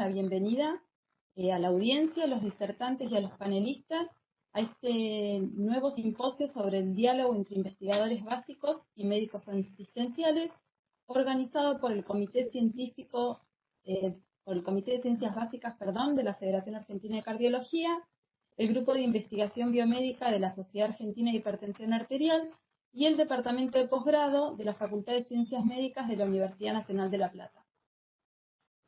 la bienvenida a la audiencia, a los disertantes y a los panelistas a este nuevo simposio sobre el diálogo entre investigadores básicos y médicos asistenciales, organizado por el Comité Científico, por el Comité de Ciencias Básicas, de la Federación Argentina de Cardiología, el Grupo de Investigación Biomédica de la Sociedad Argentina de Hipertensión Arterial y el Departamento de Posgrado de la Facultad de Ciencias Médicas de la Universidad Nacional de La Plata.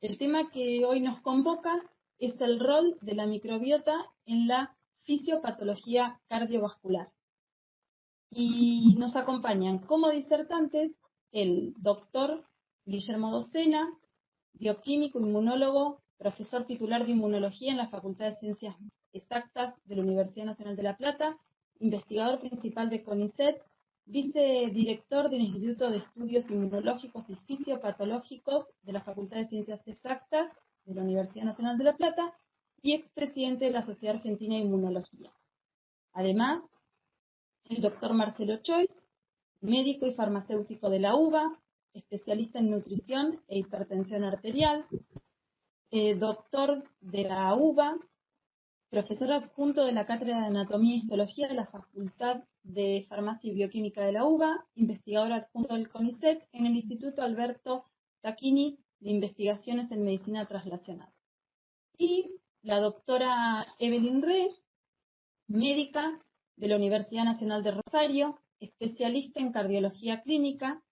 El tema que hoy nos convoca es el rol de la microbiota en la fisiopatología cardiovascular. Y nos acompañan como disertantes el doctor Guillermo Docena, bioquímico, inmunólogo, profesor titular de inmunología en la Facultad de Ciencias Exactas de la Universidad Nacional de La Plata, investigador principal de CONICET, vicedirector del Instituto de Estudios Inmunológicos y Fisiopatológicos de la Facultad de Ciencias Exactas de la Universidad Nacional de La Plata y expresidente de la Sociedad Argentina de Inmunología. Además, el doctor Marcelo Choi, médico y farmacéutico de la UBA, especialista en nutrición e hipertensión arterial, doctor de la UBA, profesor adjunto de la Cátedra de Anatomía e Histología de la Facultad de Farmacia y Bioquímica de la UBA, investigador adjunto del CONICET en el Instituto Alberto Tacchini de Investigaciones en Medicina Translacional. Y la doctora Evelyn Reh, médica de la Universidad Nacional de Rosario, especialista en cardiología clínica,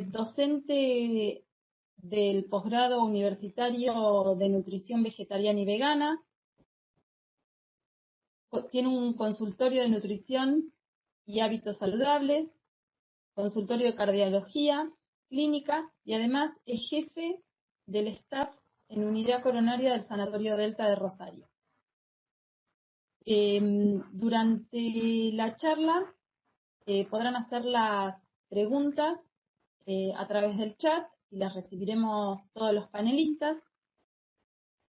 docente del posgrado universitario de nutrición vegetariana y vegana. Tiene un consultorio de nutrición y hábitos saludables, consultorio de cardiología clínica y además es jefe del staff en unidad coronaria del Sanatorio Delta de Rosario. Durante la charla podrán hacer las preguntas a través del chat y las recibiremos todos los panelistas.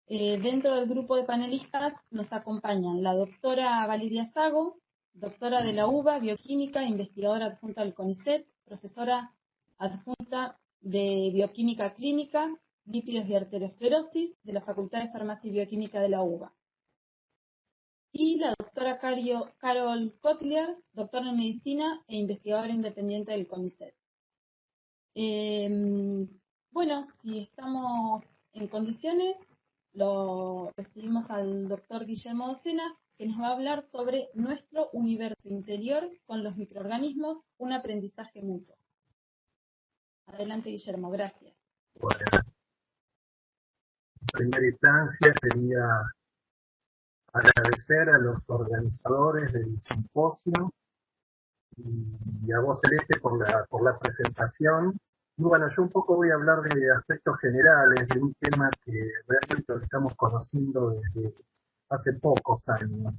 Dentro del grupo de panelistas nos acompañan la doctora Valeria Sago, doctora de la UBA, bioquímica, investigadora adjunta del CONICET, profesora adjunta de bioquímica clínica, lípidos y arteriosclerosis de la Facultad de Farmacia y Bioquímica de la UBA. Y la doctora Carol Kotler, doctora en medicina e investigadora independiente del CONICET. Bueno, si estamos en condiciones, lo recibimos al doctor Guillermo Docena, que nos va a hablar sobre nuestro universo interior con los microorganismos, un aprendizaje mutuo. Adelante, Guillermo, gracias. Bueno, en primera instancia quería agradecer a los organizadores del simposio y a vos, Celeste, por la presentación. Y bueno, yo un poco voy a hablar de aspectos generales de un tema que realmente lo estamos conociendo desde hace pocos años.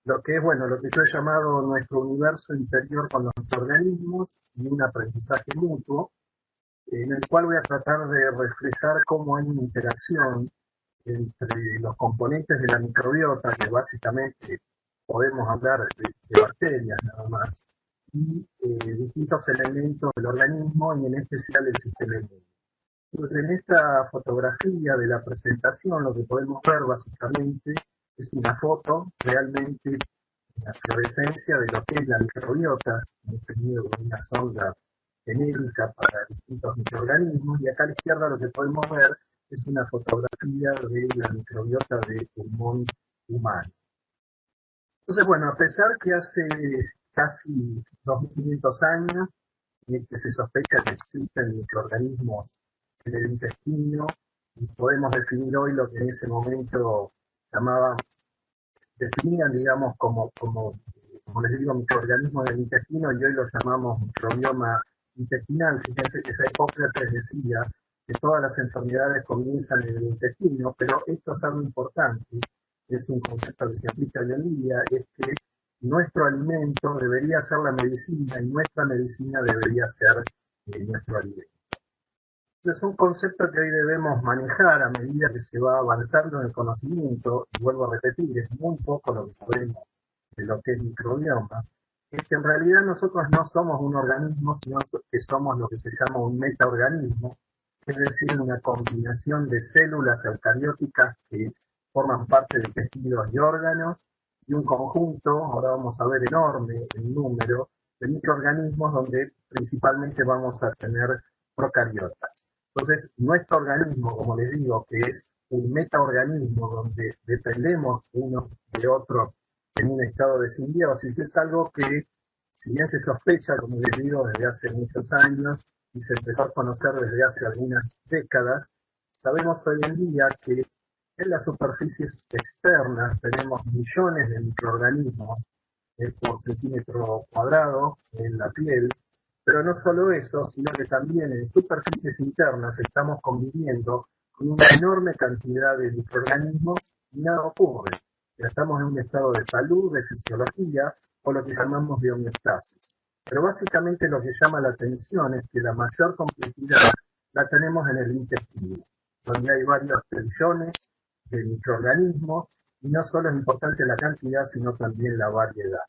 Lo que es, bueno, lo que yo he llamado nuestro universo interior con los microorganismos y un aprendizaje mutuo, en el cual voy a tratar de reflejar cómo hay una interacción entre los componentes de la microbiota, que básicamente podemos hablar de bacterias nada más, y distintos elementos del organismo y en especial el sistema inmune. Entonces, en esta fotografía de la presentación lo que podemos ver básicamente es una foto realmente de la fluorescencia de lo que es la microbiota, definido con una sonda genérica para distintos microorganismos, y acá a la izquierda lo que podemos ver es una fotografía de la microbiota de pulmón humano. Entonces, bueno, a pesar que hace casi 2500 años que se sospecha que existen microorganismos en el intestino, y podemos definir hoy lo que en ese momento definían, digamos, como les digo, microorganismos del intestino, y hoy lo llamamos microbioma intestinal. Fíjense que Hipócrates decía que todas las enfermedades comienzan en el intestino, pero esto es algo importante, es un concepto que se aplica hoy en día, es que nuestro alimento debería ser la medicina y nuestra medicina debería ser nuestro alimento. Es un concepto que hoy debemos manejar a medida que se va avanzando en el conocimiento, y vuelvo a repetir, es muy poco lo que sabemos de lo que es microbioma. Es que en realidad nosotros no somos un organismo, sino que somos lo que se llama un metaorganismo, es decir, una combinación de células eucarióticas que forman parte de tejidos y órganos, y un conjunto, ahora vamos a ver enorme en número, de microorganismos donde principalmente vamos a tener procariotas. Entonces, nuestro organismo, como les digo, que es un metaorganismo donde dependemos unos de otros en un estado de simbiosis, es algo que, si bien se sospecha, como les digo, desde hace muchos años y se empezó a conocer desde hace algunas décadas, sabemos hoy en día que en las superficies externas tenemos millones de microorganismos por centímetro cuadrado en la piel, pero no solo eso, sino que también en superficies internas estamos conviviendo con una enorme cantidad de microorganismos y nada ocurre. Ya estamos en un estado de salud, de fisiología, o lo que llamamos de homeostasis. Pero básicamente lo que llama la atención es que la mayor complejidad la tenemos en el intestino, donde hay varios trillones de microorganismos, y no solo es importante la cantidad, sino también la variedad.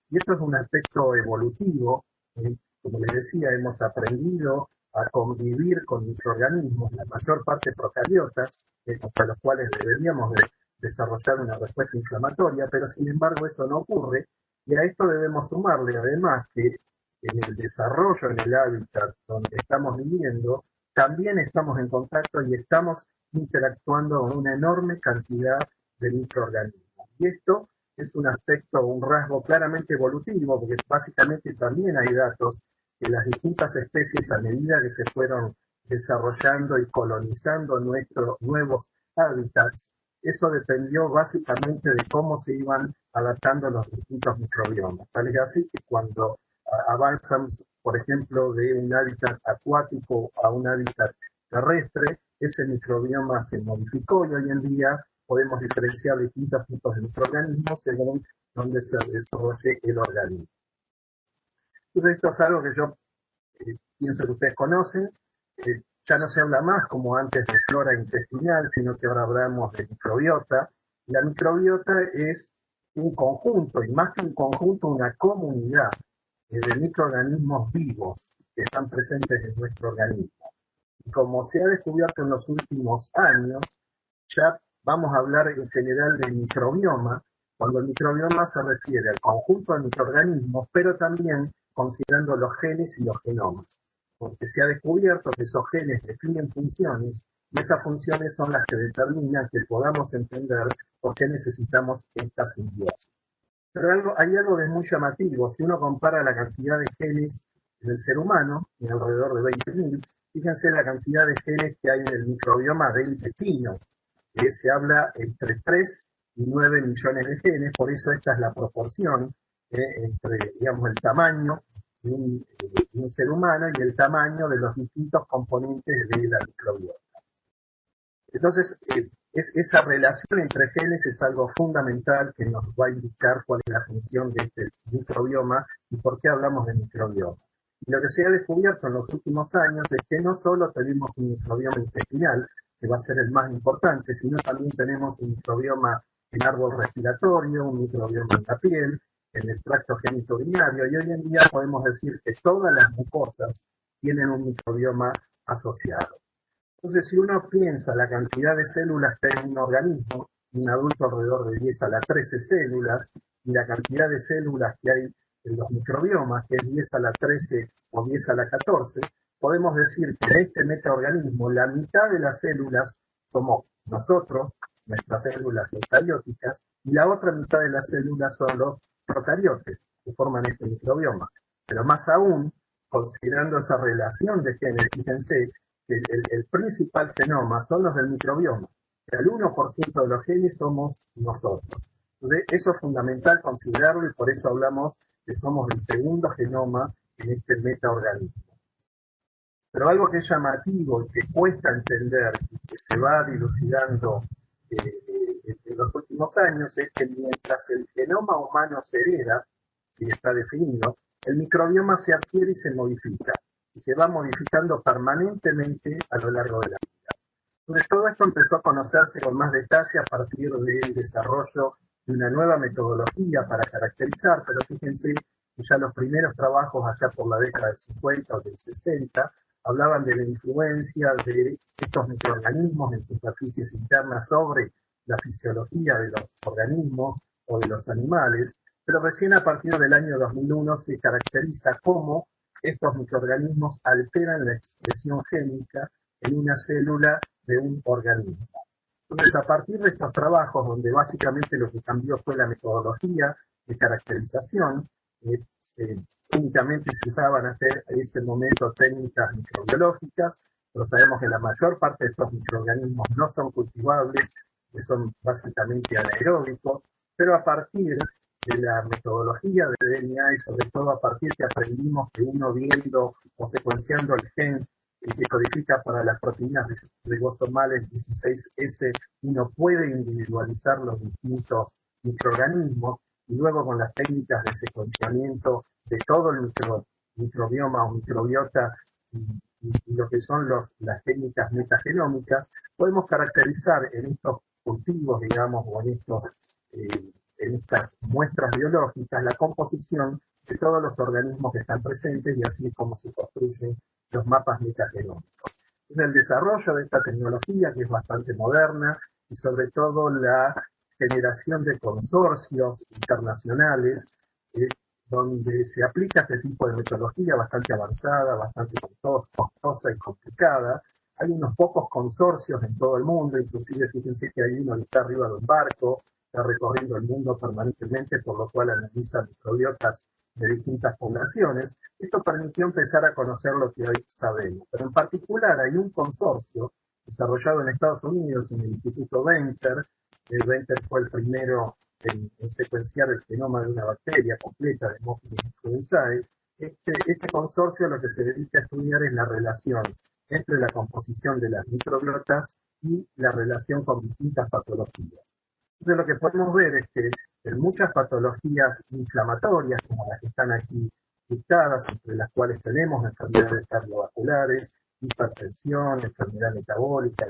Y esto es un aspecto evolutivo. Como les decía, hemos aprendido a convivir con microorganismos, la mayor parte procariotas, contra los cuales deberíamos de desarrollar una respuesta inflamatoria, pero sin embargo eso no ocurre, y a esto debemos sumarle además que en el desarrollo en el hábitat donde estamos viviendo, también estamos en contacto y estamos interactuando con una enorme cantidad de microorganismos. Y esto es un aspecto, un rasgo claramente evolutivo, porque básicamente también hay datos que las distintas especies, a medida que se fueron desarrollando y colonizando nuestros nuevos hábitats, eso dependió básicamente de cómo se iban adaptando los distintos microbiomas. Tal es así que cuando avanzan, por ejemplo, de un hábitat acuático a un hábitat terrestre, ese microbioma se modificó y hoy en día podemos diferenciar distintos tipos de microorganismos según donde se desarrolle el organismo. Entonces esto es algo que yo pienso que ustedes conocen. Ya no se habla más como antes de flora intestinal, sino que ahora hablamos de microbiota. La microbiota es un conjunto, y más que un conjunto, una comunidad de microorganismos vivos que están presentes en nuestro organismo. Y como se ha descubierto en los últimos años, ya vamos a hablar en general de microbioma, cuando el microbioma se refiere al conjunto de microorganismos, pero también considerando los genes y los genomas, porque se ha descubierto que esos genes definen funciones y esas funciones son las que determinan que podamos entender por qué necesitamos esta simbiosis. Pero hay algo que es muy llamativo. Si uno compara la cantidad de genes del ser humano, en alrededor de 20.000, fíjense la cantidad de genes que hay en el microbioma del intestino, que se habla entre 3 y 9 millones de genes, por eso esta es la proporción entre, digamos, el tamaño de un ser humano y el tamaño de los distintos componentes de la microbiota. Entonces, esa relación entre genes es algo fundamental que nos va a indicar cuál es la función de este microbioma y por qué hablamos de microbioma. Y lo que se ha descubierto en los últimos años es que no solo tenemos un microbioma intestinal, que va a ser el más importante, sino también tenemos un microbioma en árbol respiratorio, un microbioma en la piel, en el tracto genitourinario, y hoy en día podemos decir que todas las mucosas tienen un microbioma asociado. Entonces, si uno piensa la cantidad de células que hay en un organismo, un adulto alrededor de 10 a la 13 células, y la cantidad de células que hay en los microbiomas, que es 10 a la 13 o 10 a la 14, podemos decir que en este metaorganismo la mitad de las células somos nosotros, nuestras células eucarióticas, y la otra mitad de las células son los procariotes, que forman este microbioma. Pero más aún, considerando esa relación de genes, fíjense que el principal genoma son los del microbioma. El 1% de los genes somos nosotros. Entonces, eso es fundamental considerarlo y por eso hablamos que somos el segundo genoma en este metaorganismo. Pero algo que es llamativo y que cuesta entender y que se va dilucidando en los últimos años es que mientras el genoma humano se hereda, si está definido, el microbioma se adquiere y se modifica, y se va modificando permanentemente a lo largo de la vida. Entonces, todo esto empezó a conocerse con más detalle a partir del desarrollo de una nueva metodología para caracterizar, pero fíjense que ya los primeros trabajos allá por la década del 50 o del 60 hablaban de la influencia de estos microorganismos en superficies internas sobre la fisiología de los organismos o de los animales, pero recién a partir del año 2001 se caracteriza cómo estos microorganismos alteran la expresión génica en una célula de un organismo. Entonces, a partir de estos trabajos, donde básicamente lo que cambió fue la metodología de caracterización, únicamente se usaban hasta ese momento técnicas microbiológicas, pero sabemos que la mayor parte de estos microorganismos no son cultivables, que son básicamente anaeróbicos, pero a partir de la metodología de DNA y sobre todo a partir que aprendimos que uno viendo o secuenciando el gen que codifica para las proteínas ribosomales 16S, uno puede individualizar los distintos microorganismos y luego con las técnicas de secuenciamiento de todo el microbioma o microbiota y lo que son las técnicas metagenómicas, podemos caracterizar en estos cultivos, digamos, o en estas muestras biológicas la composición de todos los organismos que están presentes y así es como se construyen los mapas metagenómicos. Entonces, el desarrollo de esta tecnología, que es bastante moderna, y sobre todo la generación de consorcios internacionales, donde se aplica este tipo de metodología bastante avanzada, bastante costosa y complicada. Hay unos pocos consorcios en todo el mundo, inclusive fíjense que hay uno que está arriba de un barco, está recorriendo el mundo permanentemente, por lo cual analiza microbiotas de distintas poblaciones. Esto permitió empezar a conocer lo que hoy sabemos. Pero en particular hay un consorcio desarrollado en Estados Unidos, en el Instituto Venter. Venter fue el primero en secuenciar el genoma de una bacteria completa, de Haemophilus influenzae. Este consorcio lo que se dedica a estudiar es la relación entre la composición de las microbiotas y la relación con distintas patologías. Entonces lo que podemos ver es que en muchas patologías inflamatorias, como las que están aquí listadas, entre las cuales tenemos enfermedades cardiovasculares, hipertensión, enfermedad metabólica,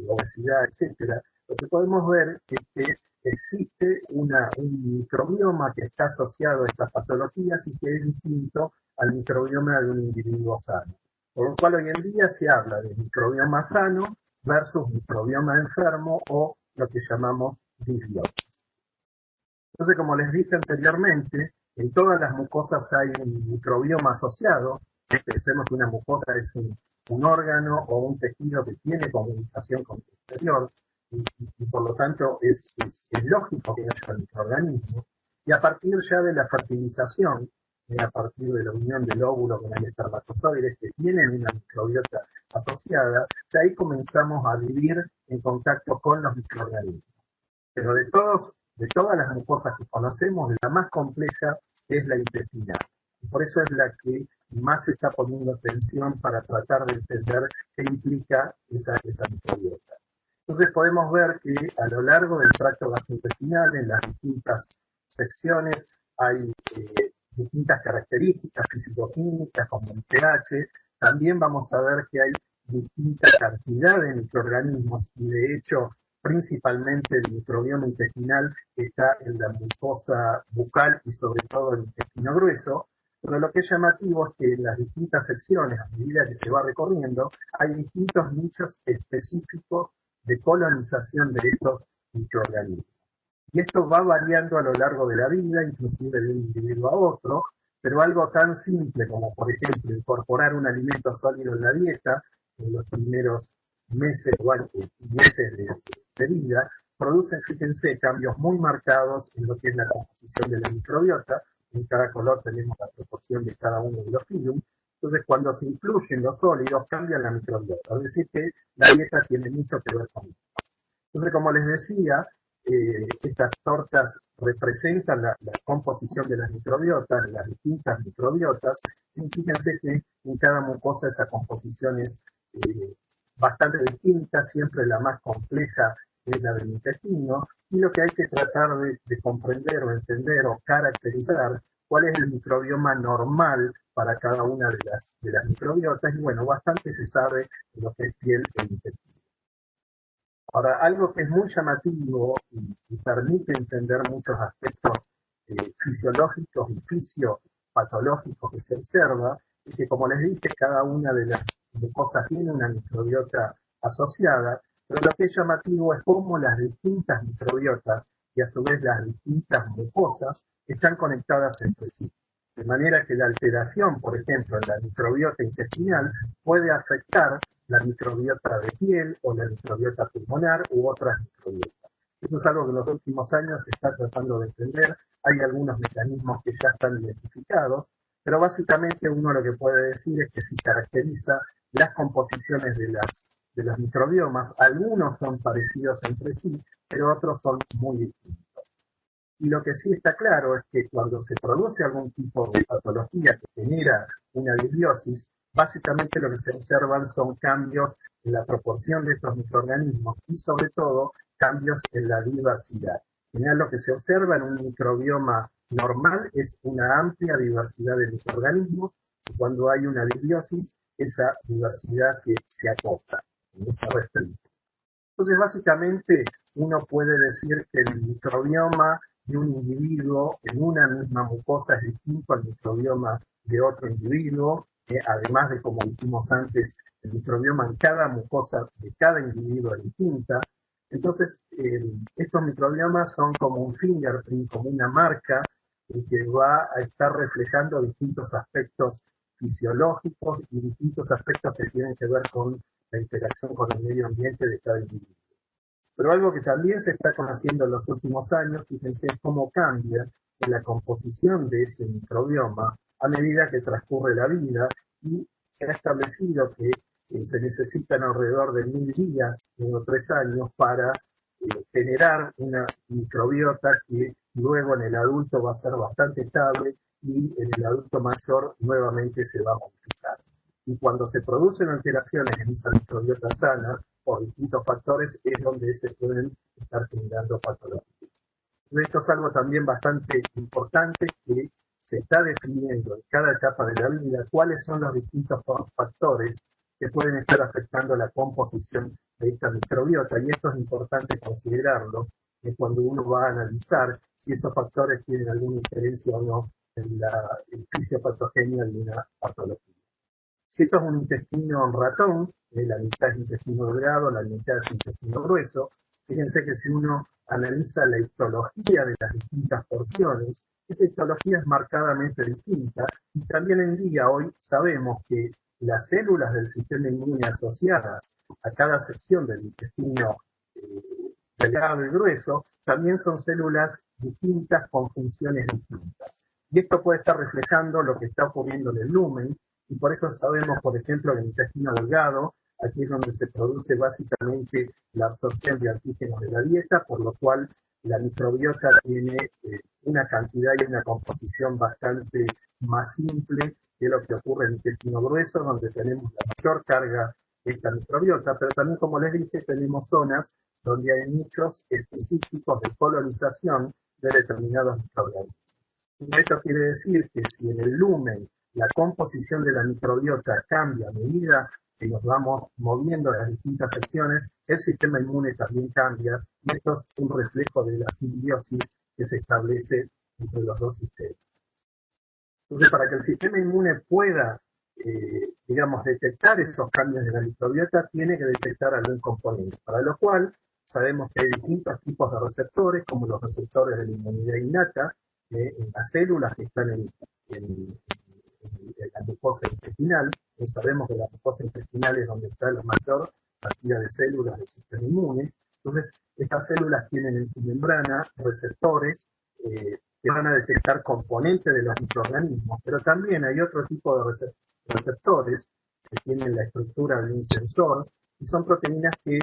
obesidad, etcétera, lo que podemos ver es que existe un microbioma que está asociado a estas patologías y que es distinto al microbioma de un individuo sano. Por lo cual hoy en día se habla de microbioma sano versus microbioma enfermo o lo que llamamos disbiosis. Entonces, como les dije anteriormente, en todas las mucosas hay un microbioma asociado. Pensemos que una mucosa es un órgano o un tejido que tiene comunicación con el exterior y por lo tanto es lógico que haya microorganismos. Y a partir ya de la fertilización, a partir de la unión del óvulo con el espermatozoide que tienen una microbiota asociada, ya ahí comenzamos a vivir en contacto con los microorganismos. Pero de todas las mucosas que conocemos, la más compleja es la intestinal. Y por eso es la que más se está poniendo atención para tratar de entender qué implica esa microbiota. Entonces podemos ver que a lo largo del tracto gastrointestinal, en las distintas secciones, hay distintas características fisicoquímicas como el pH. También vamos a ver que hay distinta cantidad de microorganismos y de hecho principalmente el microbioma intestinal está en la mucosa bucal y sobre todo el intestino grueso, pero lo que es llamativo es que en las distintas secciones, a medida que se va recorriendo, hay distintos nichos específicos de colonización de estos microorganismos. Y esto va variando a lo largo de la vida, inclusive de un individuo a otro, pero algo tan simple como, por ejemplo, incorporar un alimento sólido en la dieta en los primeros meses o meses de vida, producen, fíjense, cambios muy marcados en lo que es la composición de la microbiota. En cada color tenemos la proporción de cada uno de los filum. Entonces, cuando se incluyen los sólidos, cambian la microbiota. Es decir, que la dieta tiene mucho que ver con esto. Entonces, como les decía, estas tortas representan la composición de las microbiotas, de las distintas microbiotas, y fíjense que en cada mucosa esa composición es bastante distinta, siempre la más compleja es la del intestino, y lo que hay que tratar de comprender o entender o caracterizar cuál es el microbioma normal para cada una de las microbiotas, y bueno, bastante se sabe de lo que es piel e intestino. Ahora, algo que es muy llamativo y permite entender muchos aspectos fisiológicos y fisiopatológicos que se observa, es que, como les dije, cada una de mucosa tiene una microbiota asociada, pero lo que es llamativo es cómo las distintas microbiotas y a su vez las distintas mucosas están conectadas entre sí. De manera que la alteración, por ejemplo, en la microbiota intestinal puede afectar la microbiota de piel o la microbiota pulmonar u otras microbiotas. Eso es algo que en los últimos años se está tratando de entender. Hay algunos mecanismos que ya están identificados, pero básicamente uno lo que puede decir es que si caracteriza las composiciones de los microbiomas, algunos son parecidos entre sí, pero otros son muy distintos. Y lo que sí está claro es que cuando se produce algún tipo de patología que genera una disbiosis, básicamente lo que se observan son cambios en la proporción de estos microorganismos y sobre todo cambios en la diversidad. En general lo que se observa en un microbioma normal es una amplia diversidad de microorganismos y cuando hay una disbiosis esa diversidad se acota, no se restringe. Entonces básicamente uno puede decir que el microbioma de un individuo en una misma mucosa es distinto al microbioma de otro individuo, además de, como dijimos antes, el microbioma en cada mucosa de cada individuo es distinta. Entonces, estos microbiomas son como un fingerprint, como una marca que va a estar reflejando distintos aspectos fisiológicos y distintos aspectos que tienen que ver con la interacción con el medio ambiente de cada individuo. Pero algo que también se está conociendo en los últimos años, fíjense cómo cambia la composición de ese microbioma a medida que transcurre la vida y se ha establecido que se necesitan alrededor de 1000 días o 3 años para generar una microbiota que luego en el adulto va a ser bastante estable y en el adulto mayor nuevamente se va a modificar. Y cuando se producen alteraciones en esa microbiota sana, por distintos factores, es donde se pueden estar generando patologías. Esto es algo también bastante importante que se está definiendo en cada etapa de la vida cuáles son los distintos factores que pueden estar afectando la composición de esta microbiota. Y esto es importante considerarlo cuando uno va a analizar si esos factores tienen alguna diferencia o no en la fisiopatogenia de una patología. Si esto es un intestino ratón, la mitad es intestino delgado, la mitad es intestino grueso, fíjense que si uno analiza la histología de las distintas porciones, esa histología es marcadamente distinta y también en día hoy sabemos que las células del sistema inmune asociadas a cada sección del intestino delgado y grueso también son células distintas con funciones distintas. Y esto puede estar reflejando lo que está ocurriendo en el lumen, y por eso sabemos, por ejemplo, en el intestino delgado, aquí es donde se produce básicamente la absorción de antígenos de la dieta, por lo cual la microbiota tiene una cantidad y una composición bastante más simple que lo que ocurre en el intestino grueso, donde tenemos la mayor carga de esta microbiota, pero también, como les dije, tenemos zonas donde hay nichos específicos de colonización de determinados microorganismos. Esto quiere decir que si en el lumen la composición de la microbiota cambia a medida que nos vamos moviendo en las distintas secciones, el sistema inmune también cambia, y esto es un reflejo de la simbiosis que se establece entre los dos sistemas. Entonces, para que el sistema inmune pueda, detectar esos cambios de la microbiota, tiene que detectar algún componente, para lo cual sabemos que hay distintos tipos de receptores, como los receptores de la inmunidad innata, en las células que están en la mucosa intestinal. Sabemos que la mucosa intestinal es donde está la mayor cantidad de células del sistema inmune. Entonces, estas células tienen en su membrana receptores que van a detectar componentes de los microorganismos, pero también hay otro tipo de receptores que tienen la estructura de un sensor y son proteínas que,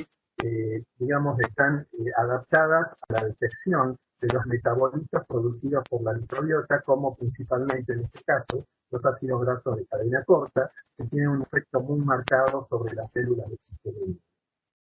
están adaptadas a la detección de los metabolitos producidos por la microbiota, como principalmente en este caso los ácidos grasos de cadena corta, que tienen un efecto muy marcado sobre las células del sistema inmune.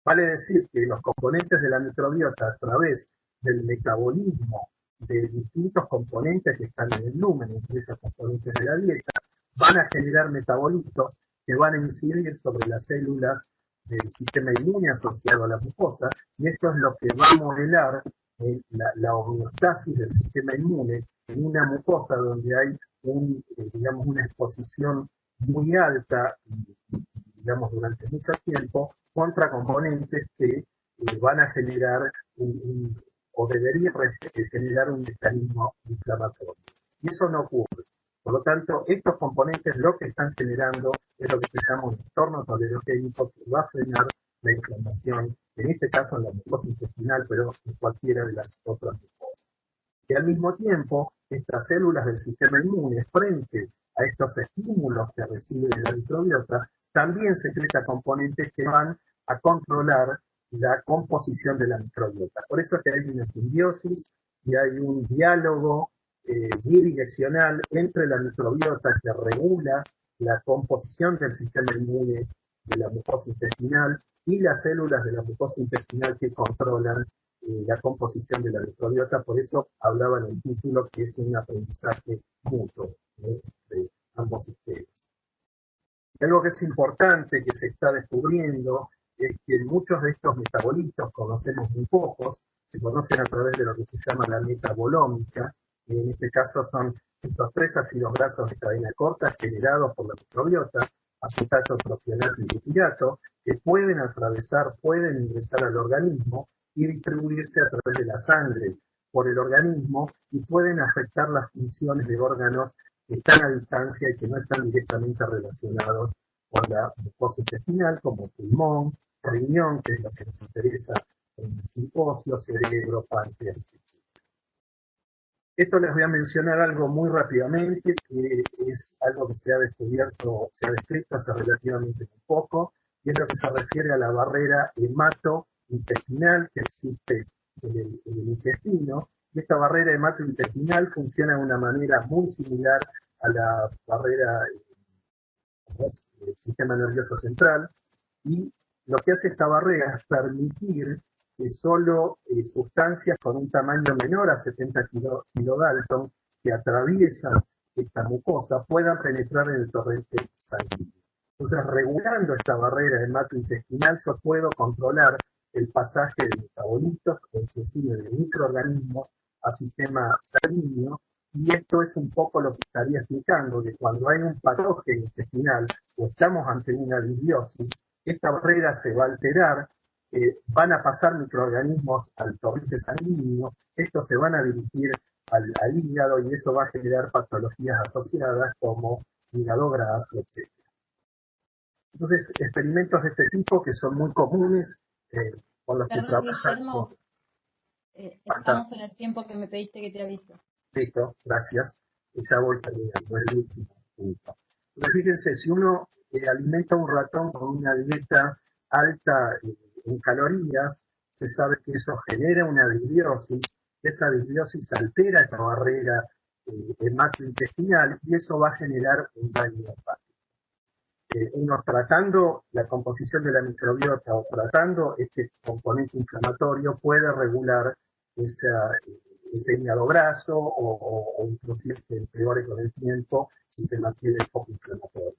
Vale decir que los componentes de la microbiota, a través del metabolismo de distintos componentes que están en el lumen, entre esos componentes de la dieta, van a generar metabolitos que van a incidir sobre las células del sistema inmune asociado a la mucosa, y esto es lo que va a modelar la homeostasis del sistema inmune en una mucosa donde hay una exposición muy alta y digamos, durante mucho tiempo, contra componentes que van a generar o deberían generar un mecanismo inflamatorio. Y eso no ocurre. Por lo tanto, estos componentes lo que están generando es lo que se llama un entorno tolerogénico que va a frenar la inflamación, en este caso en la mucosa intestinal, pero en cualquiera de las otras mucosas. Y al mismo tiempo, estas células del sistema inmune, frente a estos estímulos que recibe la microbiota, también secreta componentes que van a controlar la composición de la microbiota. Por eso es que hay una simbiosis y hay un diálogo bidireccional entre la microbiota que regula la composición del sistema inmune de la mucosa intestinal y las células de la mucosa intestinal que controlan la composición de la microbiota. Por eso hablaba en el título que es un aprendizaje mutuo de ambos sistemas. Y algo que es importante que se está descubriendo es que muchos de estos metabolitos, conocemos muy pocos, se conocen a través de lo que se llama la metabolómica, y en este caso son estos 3 ácidos grasos de cadena corta generados por la microbiota, acetato, propionato y butirato, que pueden atravesar, pueden ingresar al organismo y distribuirse a través de la sangre por el organismo y pueden afectar las funciones de órganos que están a distancia y que no están directamente relacionados con la mucosa intestinal, como pulmón, riñón, que es lo que nos interesa en el simposio, cerebro, páncreas, etc. Esto les voy a mencionar algo muy rápidamente, que es algo que se ha descubierto, se ha descrito hace relativamente poco, y es lo que se refiere a la barrera hematointestinal que existe en el intestino. Y esta barrera hematointestinal funciona de una manera muy similar a la barrera del sistema nervioso central, y lo que hace esta barrera es permitir que solo sustancias con un tamaño menor a 70 kilodalton que atraviesan esta mucosa puedan penetrar en el torrente sanguíneo. Entonces, regulando esta barrera hematointestinal, yo puedo controlar el pasaje de metabolitos o inclusive de microorganismos al sistema sanguíneo, y esto es un poco lo que estaría explicando, que cuando hay un patógeno intestinal o estamos ante una disbiosis, esta barrera se va a alterar, van a pasar microorganismos al torrente sanguíneo, estos se van a dirigir al hígado y eso va a generar patologías asociadas como hígado graso, etc. Entonces, experimentos de este tipo que son muy comunes con los que trabajan. Guillermo, estamos en el tiempo que me pediste que te aviso. Listo, gracias. Ya voy terminando, el último punto. Entonces, fíjense, si uno alimenta a un ratón con una dieta alta en calorías, se sabe que eso genera una disbiosis, esa disbiosis altera esta barrera hematointestinal y eso va a generar un daño hepático. Uno tratando la composición de la microbiota o tratando este componente inflamatorio puede regular ese hígado graso o inclusive que empeore con el tiempo si se mantiene el foco inflamatorio.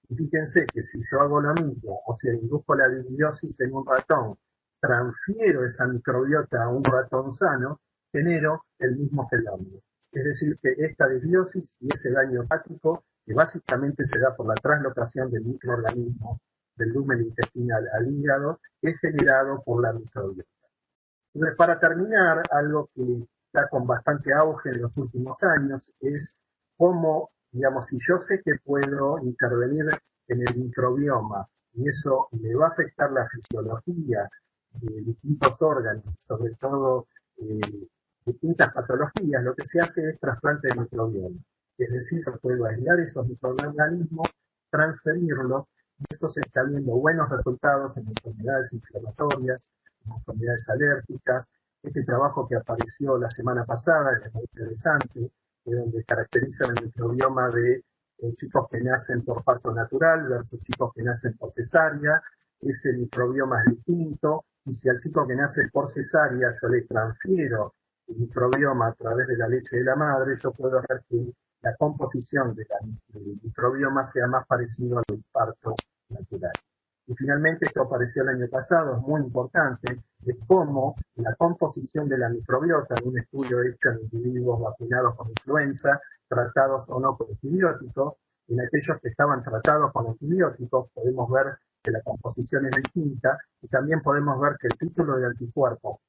Y fíjense que si yo hago lo mismo, o sea, induzco la disbiosis en un ratón, transfiero esa microbiota a un ratón sano, genero el mismo fenómeno. Es decir, que esta disbiosis y ese daño hepático, que básicamente se da por la translocación de microorganismos del lumen intestinal al hígado, es generado por la microbiota. Entonces, para terminar, algo que está con bastante auge en los últimos años es cómo, digamos, si yo sé que puedo intervenir en el microbioma y eso me va a afectar la fisiología de distintos órganos, sobre todo distintas patologías, lo que se hace es trasplante de microbioma. Es decir, yo puedo aislar esos microorganismos, transferirlos, y eso se está viendo buenos resultados en enfermedades inflamatorias, en enfermedades alérgicas. Este trabajo que apareció la semana pasada es muy interesante, donde caracteriza el microbioma de chicos que nacen por parto natural versus chicos que nacen por cesárea. Ese microbioma es distinto, y si al chico que nace por cesárea yo le transfiero el microbioma a través de la leche de la madre, yo puedo hacer que la composición del microbioma sea más parecido al del parto natural. Y finalmente, esto apareció el año pasado, es muy importante, de cómo la composición de la microbiota, en un estudio hecho en individuos vacunados con influenza, tratados o no con antibióticos, en aquellos que estaban tratados con antibióticos, podemos ver que la composición es distinta, y también podemos ver que el título de anticuerpos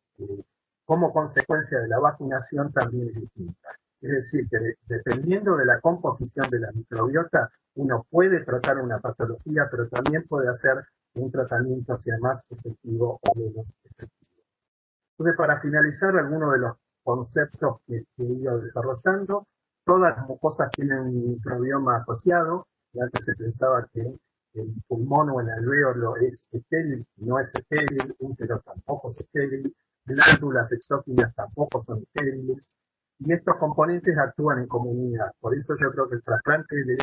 como consecuencia de la vacunación también es distinta. Es decir, que dependiendo de la composición de la microbiota, uno puede tratar una patología, pero también puede hacer un tratamiento sea más efectivo o menos efectivo. Entonces, para finalizar, algunos de los conceptos que he ido desarrollando, todas las mucosas tienen un microbioma asociado, y antes se pensaba que el pulmón o el alvéolo es estéril, no es estéril, útero tampoco es estéril, glándulas exógenas tampoco son estériles, y estos componentes actúan en comunidad. Por eso yo creo que el trasplante de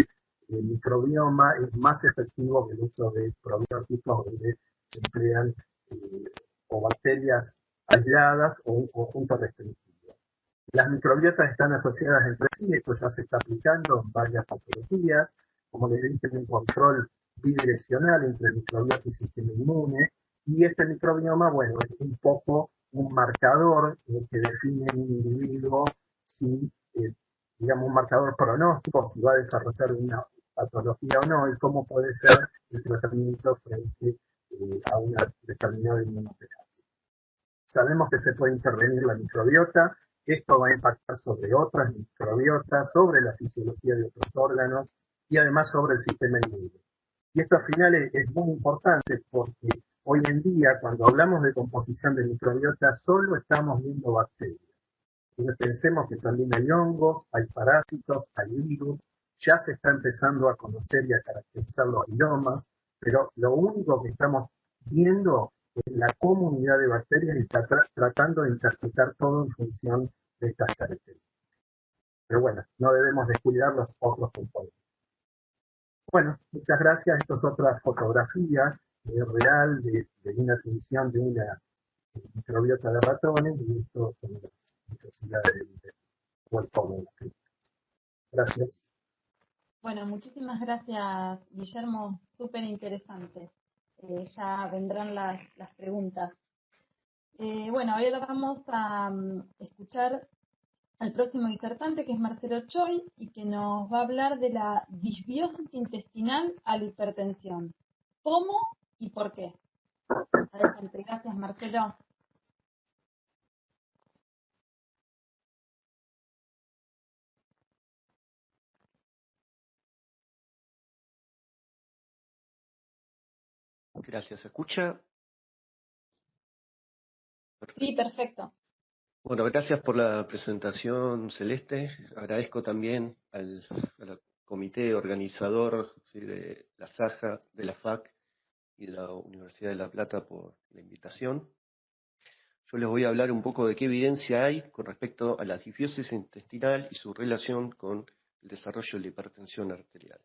microbioma es más efectivo que el uso de probióticos donde se emplean o bacterias aisladas o un conjunto restringido. Las microbiotas están asociadas entre sí, esto ya se está aplicando en varias patologías, como les dije, un control bidireccional entre microbiota y sistema inmune, y este microbioma, bueno, es un poco un marcador que define un individuo si, digamos, un marcador pronóstico, si va a desarrollar una patología o no, y cómo puede ser el tratamiento frente a una determinada inmunoterapia. Sabemos que se puede intervenir la microbiota, esto va a impactar sobre otras microbiotas, sobre la fisiología de otros órganos y además sobre el sistema inmune. Y esto al final es muy importante porque hoy en día, cuando hablamos de composición de microbiota, solo estamos viendo bacterias. Entonces pensemos que también hay hongos, hay parásitos, hay virus, ya se está empezando a conocer y a caracterizar los viromas, pero lo único que estamos viendo es la comunidad de bacterias y está tratando de interpretar todo en función de estas características. Pero bueno, no debemos descuidar los otros componentes. Bueno, muchas gracias. Esto es otra fotografía real de una atención de una microbiota de ratones y esto son las necesidades del cuerpo de las críticas. Gracias. Bueno, muchísimas gracias, Guillermo, súper interesante. Ya vendrán las preguntas. Bueno, ahora vamos a escuchar al próximo disertante, que es Marcelo Choi, y que nos va a hablar de la disbiosis intestinal a la hipertensión. ¿Cómo y por qué? Adelante, gracias, Marcelo. Gracias, ¿se escucha? Sí, perfecto. Bueno, gracias por la presentación, Celeste. Agradezco también al comité organizador, ¿sí?, de la SAJA, de la FAC y de la Universidad de La Plata por la invitación. Yo les voy a hablar un poco de qué evidencia hay con respecto a la disbiosis intestinal y su relación con el desarrollo de la hipertensión arterial.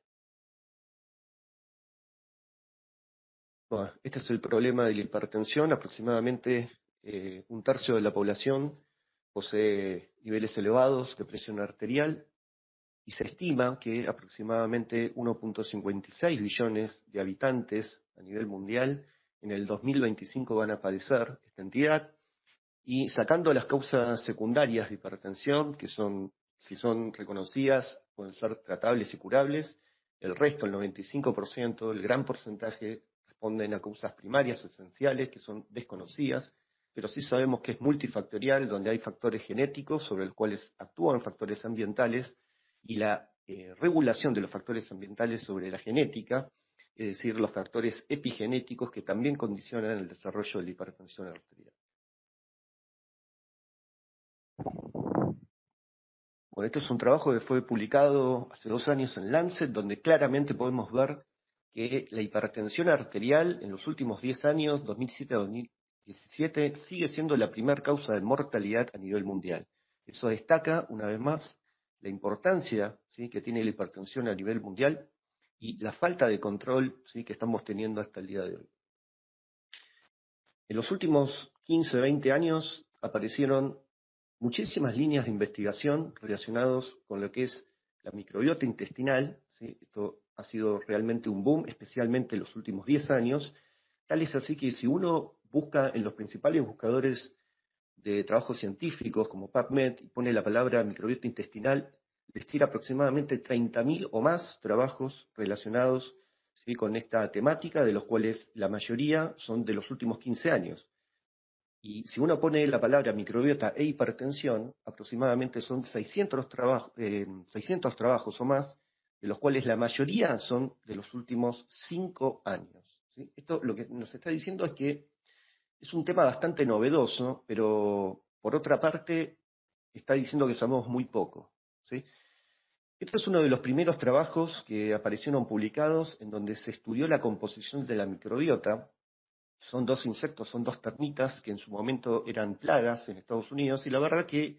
Bueno, este es el problema de la hipertensión. Aproximadamente un tercio de la población posee niveles elevados de presión arterial y se estima que aproximadamente 1.56 billones de habitantes a nivel mundial en el 2025 van a padecer esta entidad, y sacando las causas secundarias de hipertensión, que son, si son reconocidas, pueden ser tratables y curables, el resto, el 95%, el gran porcentaje, responden a causas primarias esenciales que son desconocidas, pero sí sabemos que es multifactorial, donde hay factores genéticos sobre los cuales actúan factores ambientales, y la regulación de los factores ambientales sobre la genética, es decir, los factores epigenéticos que también condicionan el desarrollo de la hipertensión arterial. Bueno, esto es un trabajo que fue publicado hace 2 años en Lancet, donde claramente podemos ver que la hipertensión arterial en los últimos 10 años, 2007 a 2017, sigue siendo la primera causa de mortalidad a nivel mundial. Eso destaca, una vez más, la importancia, ¿sí?, que tiene la hipertensión a nivel mundial y la falta de control, ¿sí?, que estamos teniendo hasta el día de hoy. En los últimos 15, 20 años aparecieron muchísimas líneas de investigación relacionadas con lo que es la microbiota intestinal, ¿sí? Esto ha sido realmente un boom, especialmente en los últimos 10 años, tal es así que si uno busca en los principales buscadores de trabajos científicos como PubMed y pone la palabra microbiota intestinal, les tira aproximadamente 30.000 o más trabajos relacionados ¿sí? Con esta temática, de los cuales la mayoría son de los últimos 15 años. Y si uno pone la palabra microbiota e hipertensión, aproximadamente son 600 trabajos o más, de los cuales la mayoría son de los últimos 5 años. ¿Sí? Esto lo que nos está diciendo es que es un tema bastante novedoso, pero por otra parte está diciendo que sabemos muy poco. ¿Sí? Este es uno de los primeros trabajos que aparecieron publicados en donde se estudió la composición de la microbiota. Son 2 insectos, son 2 termitas que en su momento eran plagas en Estados Unidos, y la verdad que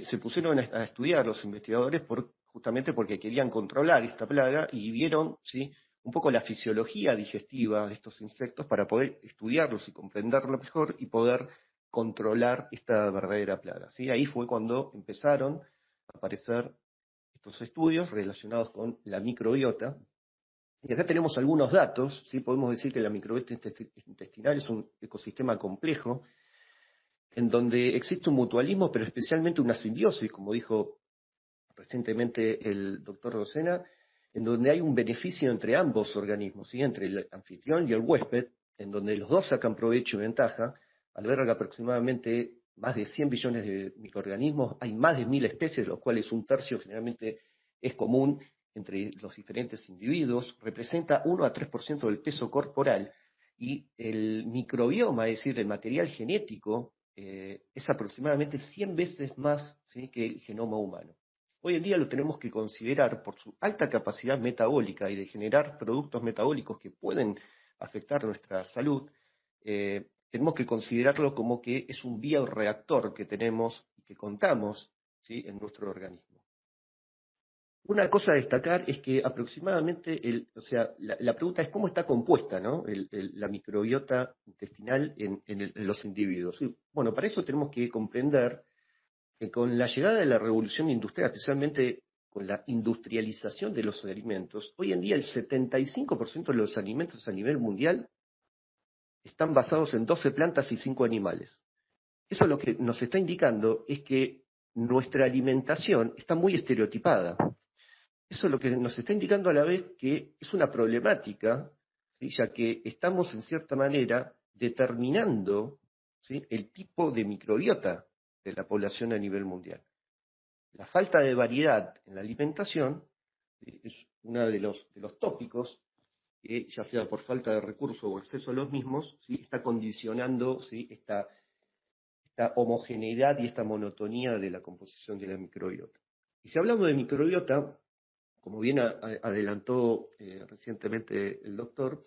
se pusieron a estudiar los investigadores justamente porque querían controlar esta plaga, y vieron, ¿sí?, un poco la fisiología digestiva de estos insectos para poder estudiarlos y comprenderlo mejor y poder controlar esta verdadera plaga. ¿Sí? Ahí fue cuando empezaron a aparecer estos estudios relacionados con la microbiota. Y acá tenemos algunos datos, ¿sí? Podemos decir que la microbiota intestinal es un ecosistema complejo, en donde existe un mutualismo, pero especialmente una simbiosis, como dijo recientemente el doctor Rosena, en donde hay un beneficio entre ambos organismos, ¿sí? Entre el anfitrión y el huésped, en donde los dos sacan provecho y ventaja. Alberga aproximadamente más de 100 billones de microorganismos, hay más de 1000 especies, de los cuales un tercio generalmente es común entre los diferentes individuos, representa 1 a 3% del peso corporal, y el microbioma, es decir, el material genético, es aproximadamente 100 veces más, ¿sí?, que el genoma humano. Hoy en día lo tenemos que considerar por su alta capacidad metabólica y de generar productos metabólicos que pueden afectar nuestra salud. Tenemos que considerarlo como que es un bioreactor que tenemos y que contamos, ¿sí?, en nuestro organismo. Una cosa a destacar es que aproximadamente, la pregunta es cómo está compuesta, ¿no?, la microbiota intestinal en los individuos. Y, bueno, para eso tenemos que comprender que con la llegada de la revolución industrial, especialmente con la industrialización de los alimentos, hoy en día el 75% de los alimentos a nivel mundial están basados en 12 plantas y 5 animales. Eso lo que nos está indicando es que nuestra alimentación está muy estereotipada. Eso lo que nos está indicando a la vez que es una problemática, ¿sí?, ya que estamos en cierta manera determinando, ¿sí?, el tipo de microbiota de la población a nivel mundial. La falta de variedad en la alimentación es uno de los tópicos que, ya sea por falta de recursos o acceso a los mismos, ¿sí?, está condicionando, ¿sí?, esta homogeneidad y esta monotonía de la composición de la microbiota. Y si hablamos de microbiota, como bien adelantó recientemente el doctor,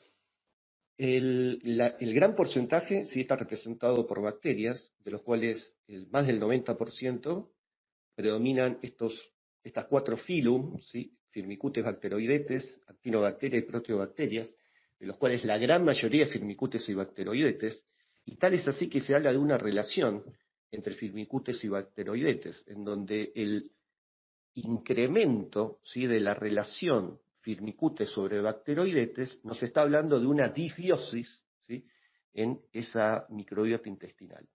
el gran porcentaje sí está representado por bacterias, de los cuales más del 90% predominan estas 4 filum, ¿sí?, Firmicutes, Bacteroidetes, Actinobacteria y Proteobacterias, de los cuales la gran mayoría es Firmicutes y Bacteroidetes, y tal es así que se habla de una relación entre Firmicutes y Bacteroidetes, en donde el incremento, ¿sí?, de la relación Firmicutes sobre Bacteroidetes nos está hablando de una disbiosis, ¿sí?, en esa microbiota intestinal.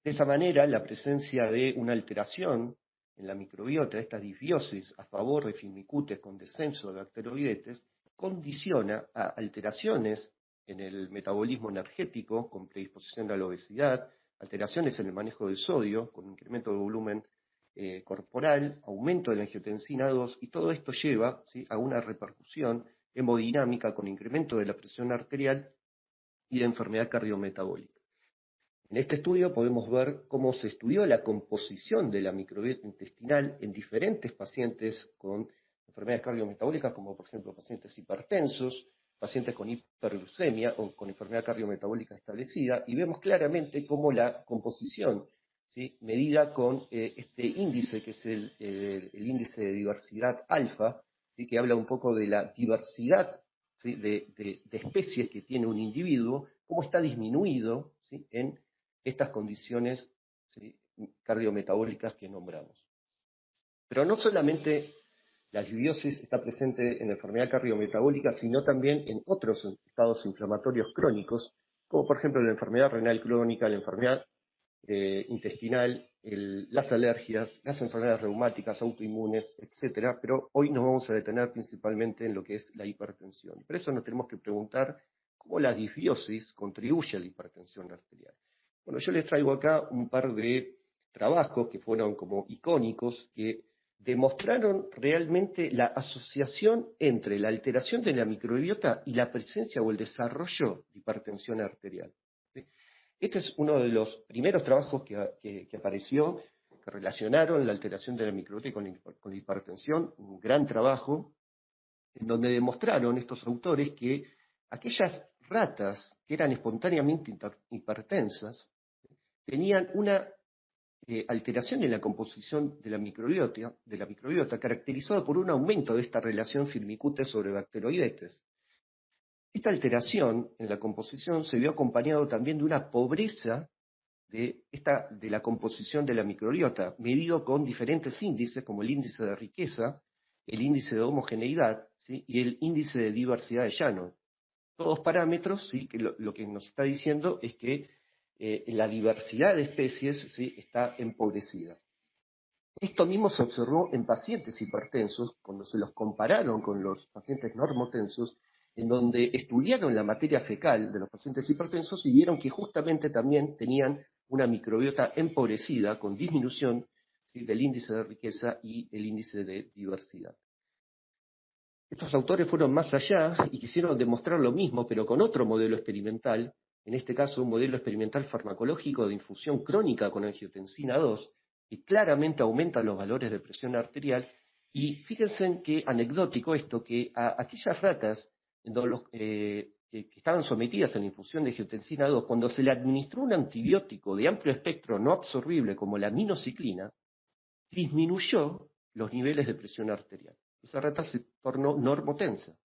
De esa manera, la presencia de una alteración en la microbiota, esta disbiosis a favor de Firmicutes con descenso de Bacteroidetes, condiciona a alteraciones en el metabolismo energético con predisposición a la obesidad, alteraciones en el manejo del sodio con incremento de volumen corporal, aumento de la angiotensina 2, y todo esto lleva, ¿sí?, a una repercusión hemodinámica con incremento de la presión arterial y de enfermedad cardiometabólica. En este estudio podemos ver cómo se estudió la composición de la microbiota intestinal en diferentes pacientes con enfermedades cardiometabólicas, como por ejemplo pacientes hipertensos, pacientes con hiperglucemia o con enfermedad cardiometabólica establecida, y vemos claramente cómo la composición, ¿sí?, medida con este índice, que es el índice de diversidad alfa, ¿sí?, que habla un poco de la diversidad, ¿sí?, de especies que tiene un individuo, cómo está disminuido, ¿sí?, en estas condiciones, ¿sí?, cardiometabólicas que nombramos. Pero no solamente la disbiosis está presente en la enfermedad cardiometabólica, sino también en otros estados inflamatorios crónicos, como por ejemplo la enfermedad renal crónica, la enfermedad intestinal, las alergias, las enfermedades reumáticas, autoinmunes, etcétera, pero hoy nos vamos a detener principalmente en lo que es la hipertensión. Por eso nos tenemos que preguntar cómo la disbiosis contribuye a la hipertensión arterial. Bueno, yo les traigo acá un par de trabajos que fueron como icónicos, que demostraron realmente la asociación entre la alteración de la microbiota y la presencia o el desarrollo de hipertensión arterial. Este es uno de los primeros trabajos que apareció, que relacionaron la alteración de la microbiota con la hipertensión, un gran trabajo, en donde demostraron estos autores que aquellas ratas que eran espontáneamente hipertensas tenían una alteración en la composición de la microbiota caracterizada por un aumento de esta relación firmicutes sobre bacteroidetes. Esta alteración en la composición se vio acompañado también de una pobreza de la composición de la microbiota, medido con diferentes índices, como el índice de riqueza, el índice de homogeneidad, ¿sí?, y el índice de diversidad de Shannon. Todos parámetros, ¿sí?, que lo que nos está diciendo es que la diversidad de especies, ¿sí?, está empobrecida. Esto mismo se observó en pacientes hipertensos, cuando se los compararon con los pacientes normotensos, en donde estudiaron la materia fecal de los pacientes hipertensos y vieron que justamente también tenían una microbiota empobrecida con disminución, ¿sí?, del índice de riqueza y el índice de diversidad. Estos autores fueron más allá y quisieron demostrar lo mismo, pero con otro modelo experimental, en este caso un modelo experimental farmacológico de infusión crónica con angiotensina 2, que claramente aumenta los valores de presión arterial. Y fíjense qué anecdótico esto, que a aquellas ratas que estaban sometidas a la infusión de angiotensina 2, cuando se le administró un antibiótico de amplio espectro no absorbible como la aminociclina, disminuyó los niveles de presión arterial. Esa rata se tornó normotensa.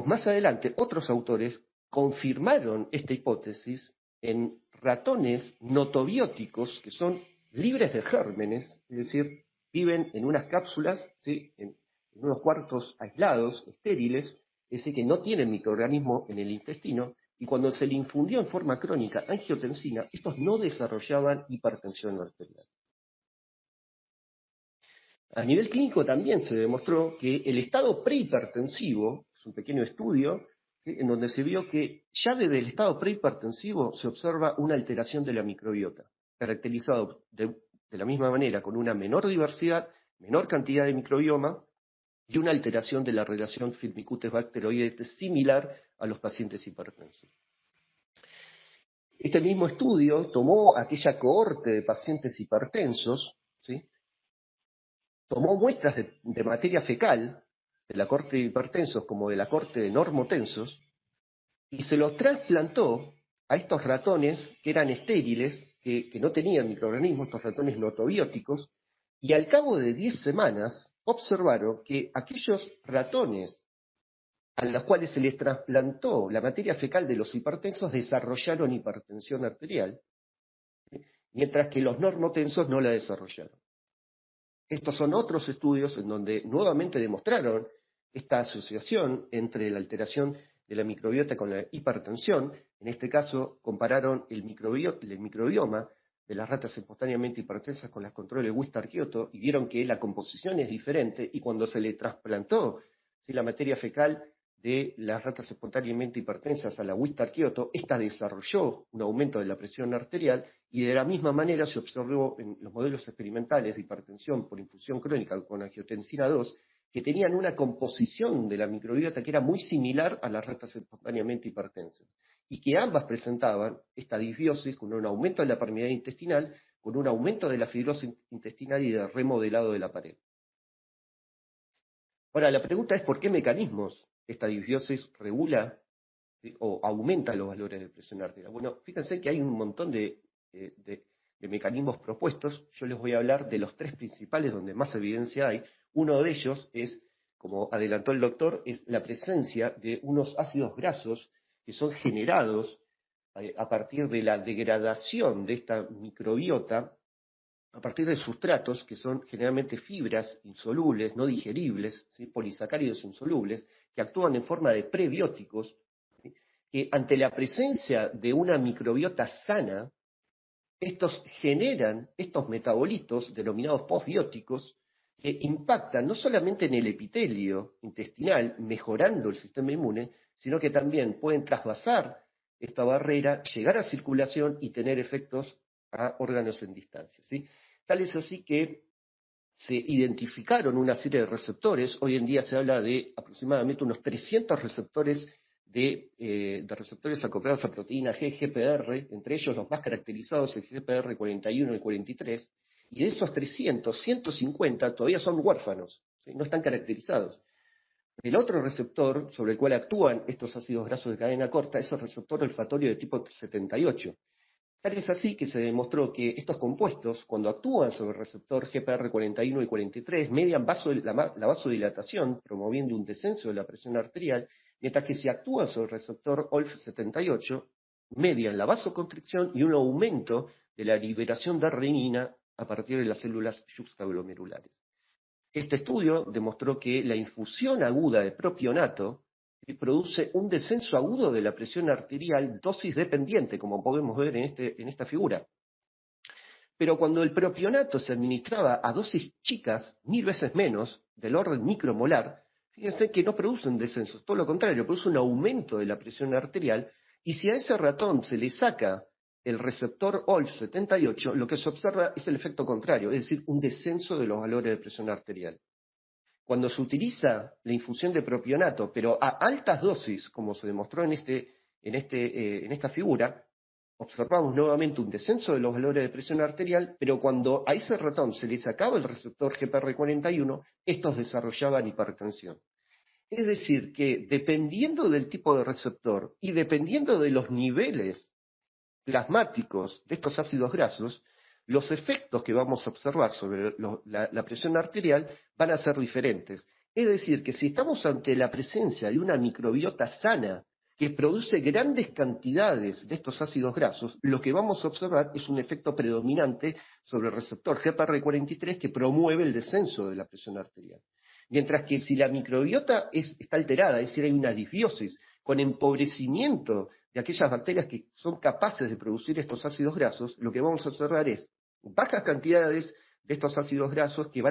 Más adelante, otros autores confirmaron esta hipótesis en ratones notobióticos que son libres de gérmenes, es decir, viven en unas cápsulas, ¿sí?, en unos cuartos aislados, estériles, es decir, que no tienen microorganismo en el intestino, y cuando se le infundió en forma crónica angiotensina, estos no desarrollaban hipertensión arterial. A nivel clínico también se demostró que el estado prehipertensivo, es un pequeño estudio, ¿sí?, en donde se vio que ya desde el estado prehipertensivo se observa una alteración de la microbiota, caracterizado de la misma manera con una menor diversidad, menor cantidad de microbioma y una alteración de la relación firmicutes-bacteroidetes similar a los pacientes hipertensos. Este mismo estudio tomó aquella cohorte de pacientes hipertensos, ¿sí?, tomó muestras de materia fecal, de la corte de hipertensos como de la corte de normotensos, y se los trasplantó a estos ratones que eran estériles, que no tenían microorganismos, estos ratones notobióticos, y al cabo de 10 semanas observaron que aquellos ratones a los cuales se les trasplantó la materia fecal de los hipertensos desarrollaron hipertensión arterial, mientras que los normotensos no la desarrollaron. Estos son otros estudios en donde nuevamente demostraron esta asociación entre la alteración de la microbiota con la hipertensión. En este caso, compararon el microbioma de las ratas espontáneamente hipertensas con las controles Wistar-Kyoto y vieron que la composición es diferente, y cuando se le trasplantó, ¿sí?, la materia fecal de las ratas espontáneamente hipertensas a la Wistar-Kyoto, esta desarrolló un aumento de la presión arterial, y de la misma manera se observó en los modelos experimentales de hipertensión por infusión crónica con angiotensina 2, que tenían una composición de la microbiota que era muy similar a las ratas espontáneamente hipertensas, y que ambas presentaban esta disbiosis con un aumento de la permeabilidad intestinal, con un aumento de la fibrosis intestinal y de remodelado de la pared. Ahora, la pregunta es ¿por qué mecanismos esta disbiosis regula, ¿sí?, o aumenta los valores de presión arterial? Bueno, fíjense que hay un montón de mecanismos propuestos. Yo les voy a hablar de los tres principales donde más evidencia hay. Uno de ellos es, como adelantó el doctor, es la presencia de unos ácidos grasos que son generados a partir de la degradación de esta microbiota, a partir de sustratos que son generalmente fibras insolubles, no digeribles, ¿sí?, polisacáridos insolubles, que actúan en forma de prebióticos, ¿sí?, que ante la presencia de una microbiota sana, estos generan estos metabolitos denominados postbióticos que impactan no solamente en el epitelio intestinal, mejorando el sistema inmune, sino que también pueden trasvasar esta barrera, llegar a circulación y tener efectos a órganos en distancia, ¿sí? Tal es así que se identificaron una serie de receptores. Hoy en día se habla de aproximadamente unos 300 receptores de receptores acoplados a proteína G, GPR, entre ellos los más caracterizados, el GPR 41 y 43, y de esos 300, 150 todavía son huérfanos, ¿sí? No están caracterizados. El otro receptor sobre el cual actúan estos ácidos grasos de cadena corta es el receptor olfatorio de tipo 78. Tal es así que se demostró que estos compuestos, cuando actúan sobre el receptor GPR 41 y 43, median la vasodilatación, promoviendo un descenso de la presión arterial, mientras que si actúan sobre el receptor OLF78, median la vasoconstricción y un aumento de la liberación de renina a partir de las células yuxtaglomerulares. Este estudio demostró que la infusión aguda de propionato produce un descenso agudo de la presión arterial dosis dependiente, como podemos ver en esta figura. Pero cuando el propionato se administraba a dosis chicas, 1000 veces menos, del orden micromolar, fíjense que no produce un descenso, todo lo contrario, produce un aumento de la presión arterial, y si a ese ratón se le saca el receptor OLF78, lo que se observa es el efecto contrario, es decir, un descenso de los valores de presión arterial. Cuando se utiliza la infusión de propionato, pero a altas dosis, como se demostró en esta figura, observamos nuevamente un descenso de los valores de presión arterial, pero cuando a ese ratón se le sacaba el receptor GPR41, estos desarrollaban hipertensión. Es decir, que dependiendo del tipo de receptor y dependiendo de los niveles plasmáticos de estos ácidos grasos, los efectos que vamos a observar sobre la presión arterial van a ser diferentes. Es decir, que si estamos ante la presencia de una microbiota sana que produce grandes cantidades de estos ácidos grasos, lo que vamos a observar es un efecto predominante sobre el receptor GPR43 que promueve el descenso de la presión arterial. Mientras que si la microbiota está alterada, es decir, hay una disbiosis con empobrecimiento de aquellas bacterias que son capaces de producir estos ácidos grasos, lo que vamos a observar es bajas cantidades de estos ácidos grasos que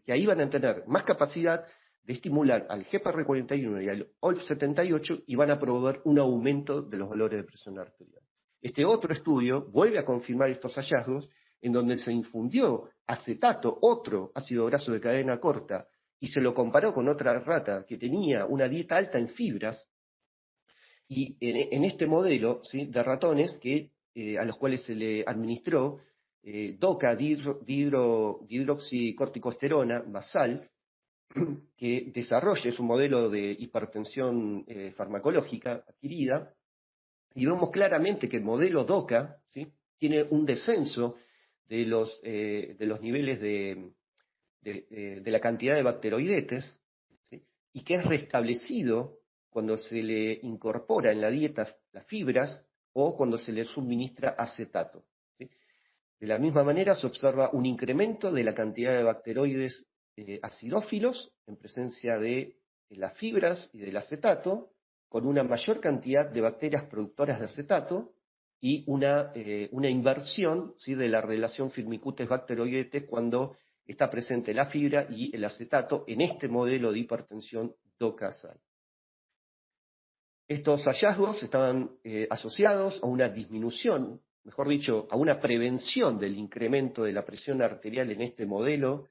ahí van a tener más capacidad de estimular al GPR41 y al OLF78 y van a promover un aumento de los valores de presión arterial. Este otro estudio vuelve a confirmar estos hallazgos en donde se infundió acetato, otro ácido graso de cadena corta, y se lo comparó con otra rata que tenía una dieta alta en fibras, y en este modelo, ¿sí?, de ratones a los cuales se le administró DOCA, dihidroxicorticosterona, basal, que es un modelo de hipertensión farmacológica adquirida, y vemos claramente que el modelo DOCA, ¿sí?, tiene un descenso de los niveles de la cantidad de bacteroidetes, ¿sí?, y que es restablecido cuando se le incorpora en la dieta las fibras o cuando se le suministra acetato, ¿sí? De la misma manera se observa un incremento de la cantidad de bacteroides acidófilos en presencia de las fibras y del acetato, con una mayor cantidad de bacterias productoras de acetato y una inversión, ¿sí?, de la relación firmicutes-bacteroidetes cuando está presente la fibra y el acetato en este modelo de hipertensión DOCA-SAL. Estos hallazgos estaban asociados a una disminución, mejor dicho, a una prevención del incremento de la presión arterial en este modelo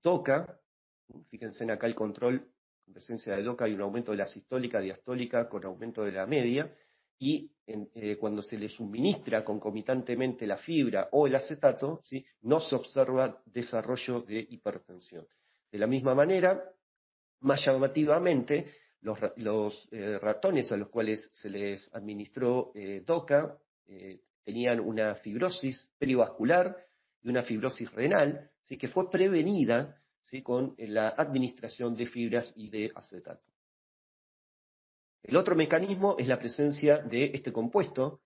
DOCA. Fíjense acá el control, en presencia de DOCA hay un aumento de la sistólica, diastólica con aumento de la media, y cuando se le suministra concomitantemente la fibra o el acetato, ¿sí?, no se observa desarrollo de hipertensión. De la misma manera, más llamativamente, los ratones a los cuales se les administró DOCA tenían una fibrosis perivascular y una fibrosis renal, ¿sí?, que fue prevenida, ¿sí?, con la administración de fibras y de acetato. El otro mecanismo es la presencia de este compuesto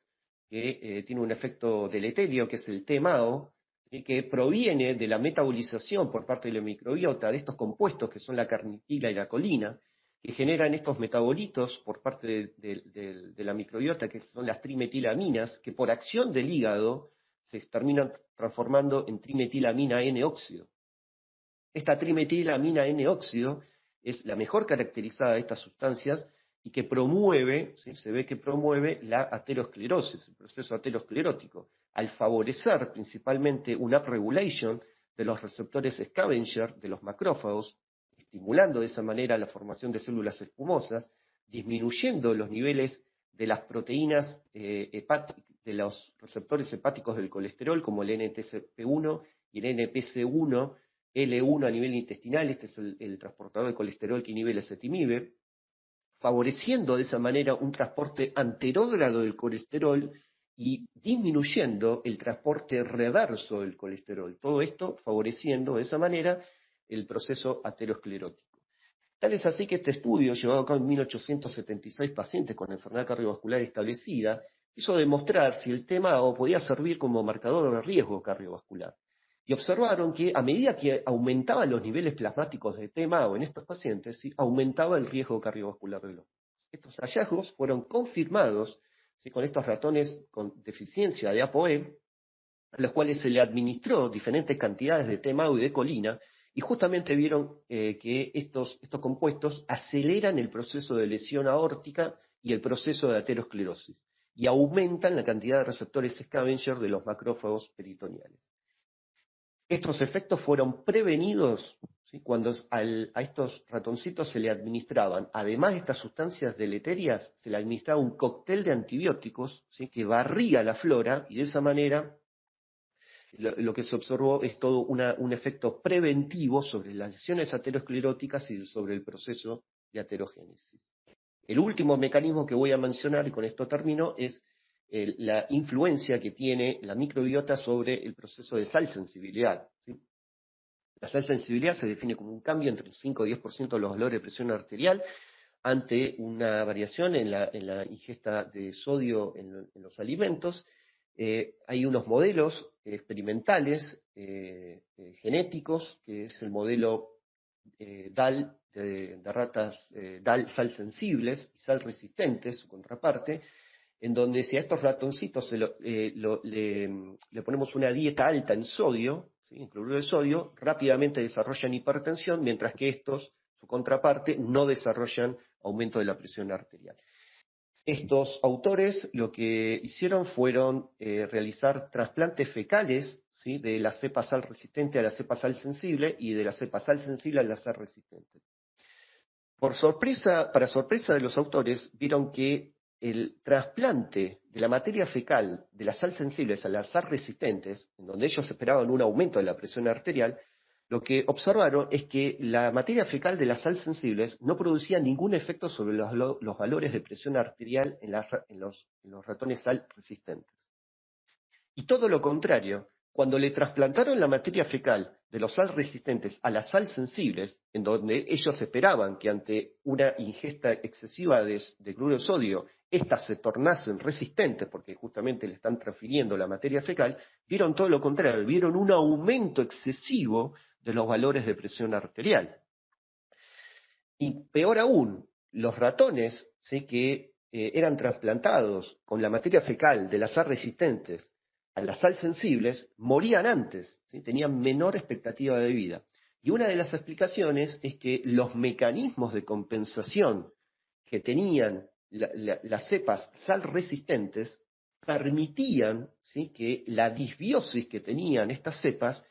que tiene un efecto deleterio, que es el TMAO, que proviene de la metabolización por parte de la microbiota de estos compuestos que son la carnitila y la colina, que generan estos metabolitos por parte de la microbiota, que son las trimetilaminas, que por acción del hígado se terminan transformando en trimetilamina N-óxido. Esta trimetilamina N-óxido es la mejor caracterizada de estas sustancias y que promueve, ¿sí? Se ve que promueve la aterosclerosis, el proceso aterosclerótico, al favorecer principalmente una upregulation de los receptores scavenger de los macrófagos, estimulando de esa manera la formación de células espumosas, disminuyendo los niveles de las proteínas de los receptores hepáticos del colesterol, como el NTCP1 y el NPC1, L1 a nivel intestinal, este es el transportador de colesterol que inhibe el ezetimibe, favoreciendo de esa manera un transporte anterógrado del colesterol y disminuyendo el transporte reverso del colesterol. Todo esto favoreciendo de esa manera el proceso aterosclerótico. Tal es así que este estudio, llevado a cabo en 1876 pacientes con enfermedad cardiovascular establecida, hizo demostrar si el TMAO podía servir como marcador de riesgo cardiovascular. Y observaron que a medida que aumentaban los niveles plasmáticos de TMAO en estos pacientes, ¿sí?, aumentaba el riesgo cardiovascular de los. Estos hallazgos fueron confirmados, ¿sí?, con estos ratones con deficiencia de ApoE, a los cuales se le administró diferentes cantidades de TMAO y de colina, y justamente vieron que estos compuestos aceleran el proceso de lesión aórtica y el proceso de aterosclerosis, y aumentan la cantidad de receptores scavenger de los macrófagos peritoneales. Estos efectos fueron prevenidos, ¿sí?, cuando a estos ratoncitos se le administraban, además de estas sustancias deleterias, se le administraba un cóctel de antibióticos, ¿sí?, que barría la flora, y de esa manera lo que se observó es todo un efecto preventivo sobre las lesiones ateroscleróticas y sobre el proceso de aterogénesis. El último mecanismo que voy a mencionar, y con esto termino, es la influencia que tiene la microbiota sobre el proceso de sal sensibilidad, ¿sí? La sal sensibilidad se define como un cambio entre el 5 y 10% de los valores de presión arterial ante una variación en la ingesta de sodio en los alimentos. Hay unos modelos experimentales genéticos, que es el modelo DAL de ratas DAL sal sensibles y sal resistentes, su contraparte, en donde si a estos ratoncitos le ponemos una dieta alta en sodio, ¿sí?, en cloruro de sodio, rápidamente desarrollan hipertensión, mientras que estos, su contraparte, no desarrollan aumento de la presión arterial. Estos autores lo que hicieron fueron realizar trasplantes fecales, ¿sí?, de la cepa sal resistente a la cepa sal sensible y de la cepa sal sensible a la sal resistente. Para sorpresa de los autores, vieron que el trasplante de la materia fecal de las sal sensibles a las sal resistentes, en donde ellos esperaban un aumento de la presión arterial, lo que observaron es que la materia fecal de las sal sensibles no producía ningún efecto sobre los valores de presión arterial en los ratones sal resistentes. Y todo lo contrario, cuando le trasplantaron la materia fecal de los sal resistentes a las sal sensibles, en donde ellos esperaban que ante una ingesta excesiva de cloruro de sodio, éstas se tornasen resistentes porque justamente le están transfiriendo la materia fecal, vieron todo lo contrario, vieron un aumento excesivo de los valores de presión arterial. Y peor aún, los ratones, ¿sí?, que eran trasplantados con la materia fecal de las sal resistentes a las sal sensibles, morían antes, ¿sí?, tenían menor expectativa de vida. Y una de las explicaciones es que los mecanismos de compensación que tenían las cepas sal resistentes permitían, ¿sí?, que la disbiosis que tenían estas cepas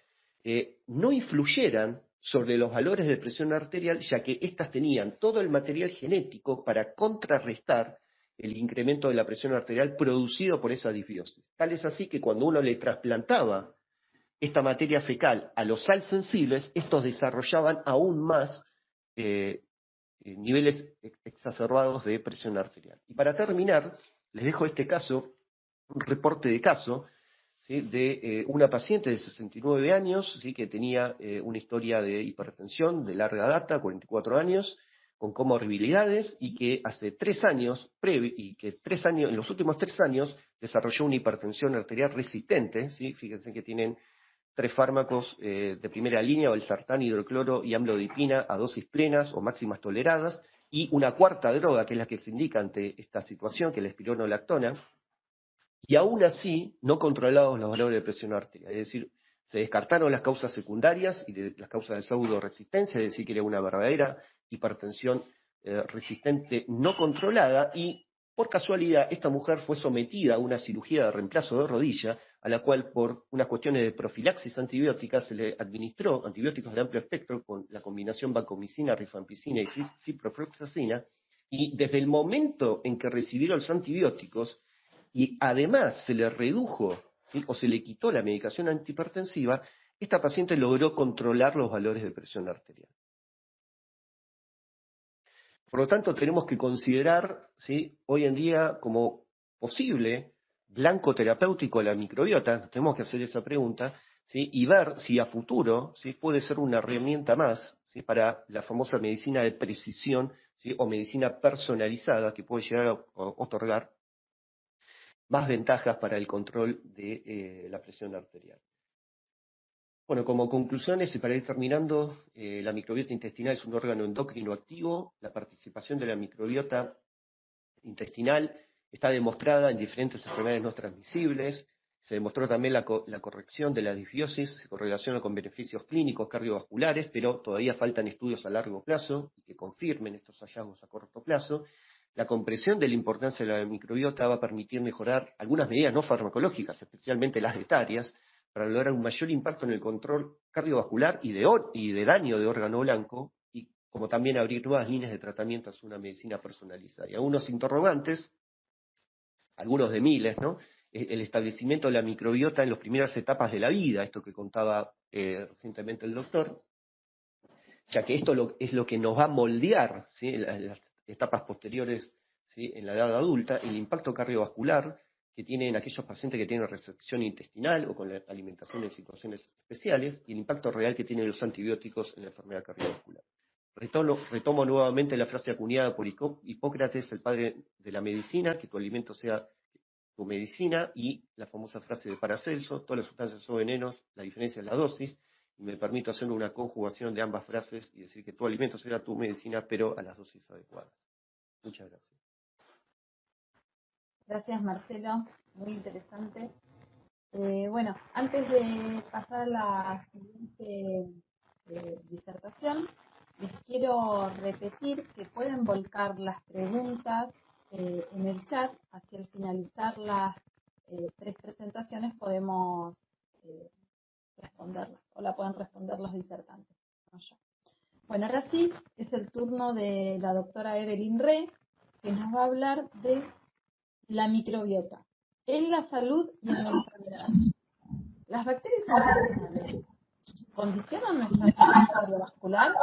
no influyeran sobre los valores de presión arterial, ya que éstas tenían todo el material genético para contrarrestar el incremento de la presión arterial producido por esa disbiosis. Tal es así que cuando uno le trasplantaba esta materia fecal a los sal sensibles, estos desarrollaban aún más niveles exacerbados de presión arterial. Y para terminar, les dejo este caso, un reporte de caso, ¿sí?, de una paciente de 69 años, ¿sí?, que tenía una historia de hipertensión de larga data, 44 años, con comorbilidades, y que hace 3 años, en los últimos 3 años, desarrolló una hipertensión arterial resistente, ¿sí? Fíjense que tienen 3 fármacos de primera línea, valsartán, hidrocloro y amlodipina a dosis plenas o máximas toleradas, y una cuarta droga, que es la que se indica ante esta situación, que es la espironolactona, y aún así no controlados los valores de presión arterial. Es decir, se descartaron las causas secundarias y las causas de pseudoresistencia, es decir, que era una verdadera hipertensión resistente no controlada, y por casualidad esta mujer fue sometida a una cirugía de reemplazo de rodilla, a la cual por unas cuestiones de profilaxis antibiótica se le administró antibióticos de amplio espectro con la combinación vancomicina, rifampicina y ciprofloxacina, y desde el momento en que recibieron los antibióticos, y además se le redujo, ¿sí?, o se le quitó la medicación antihipertensiva, esta paciente logró controlar los valores de presión arterial. Por lo tanto, tenemos que considerar, ¿sí?, hoy en día como posible blanco terapéutico la microbiota, tenemos que hacer esa pregunta, ¿sí?, y ver si a futuro, ¿sí?, puede ser una herramienta más, ¿sí?, para la famosa medicina de precisión, ¿sí?, o medicina personalizada, que puede llegar a otorgar más ventajas para el control de la presión arterial. Bueno, como conclusiones y para ir terminando, la microbiota intestinal es un órgano endocrino activo. La participación de la microbiota intestinal está demostrada en diferentes enfermedades no transmisibles. Se demostró también la corrección de la disbiosis, se correlaciona con beneficios clínicos cardiovasculares, pero todavía faltan estudios a largo plazo y que confirmen estos hallazgos a corto plazo. La comprensión de la importancia de la microbiota va a permitir mejorar algunas medidas no farmacológicas, especialmente las dietarias, para lograr un mayor impacto en el control cardiovascular y de daño de órgano blanco, y como también abrir nuevas líneas de tratamiento hacia una medicina personalizada. Y algunos interrogantes, algunos de miles, ¿no? El establecimiento de la microbiota en las primeras etapas de la vida, esto que contaba recientemente el doctor, ya que esto es lo que nos va a moldear, ¿sí?, las etapas posteriores, ¿sí?, en la edad adulta, el impacto cardiovascular que tienen aquellos pacientes que tienen resección intestinal o con la alimentación en situaciones especiales, y el impacto real que tienen los antibióticos en la enfermedad cardiovascular. Retomo nuevamente la frase acuñada por Hipócrates, el padre de la medicina, que tu alimento sea tu medicina, y la famosa frase de Paracelso, todas las sustancias son venenos, la diferencia es la dosis, y me permito hacer una conjugación de ambas frases y decir que tu alimento sea tu medicina, pero a las dosis adecuadas. Muchas gracias. Gracias, Marcelo, muy interesante. Bueno, antes de pasar a la siguiente disertación, les quiero repetir que pueden volcar las preguntas en el chat. Hacia el finalizar las 3 presentaciones podemos responderlas, o la pueden responder los disertantes, no yo. Bueno, ahora sí, es el turno de la doctora Evelyn Re, que nos va a hablar de la microbiota en la salud y en la enfermedad. Las bacterias intestinales condicionan nuestra salud cardiovascular.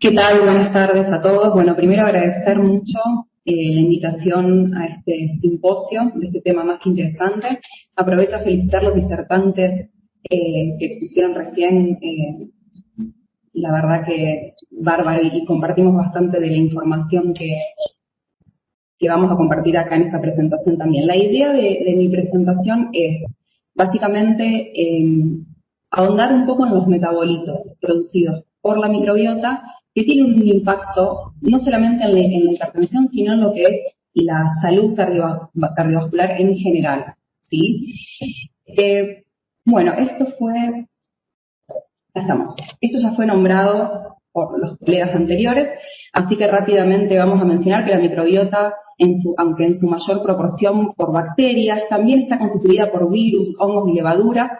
¿Qué tal? Buenas tardes a todos. Bueno, primero agradecer mucho la invitación a este simposio de este tema más que interesante. Aprovecho a felicitar a los disertantes que expusieron recién. La verdad que bárbaro, y compartimos bastante de la información que vamos a compartir acá en esta presentación también. La idea de mi presentación es básicamente ahondar un poco en los metabolitos producidos por la microbiota, que tienen un impacto no solamente en la hipertensión, sino en lo que es la salud cardiovascular en general, ¿sí? Bueno, esto ya fue nombrado por los colegas anteriores, así que rápidamente vamos a mencionar que la microbiota, aunque en su mayor proporción por bacterias, también está constituida por virus, hongos y levaduras,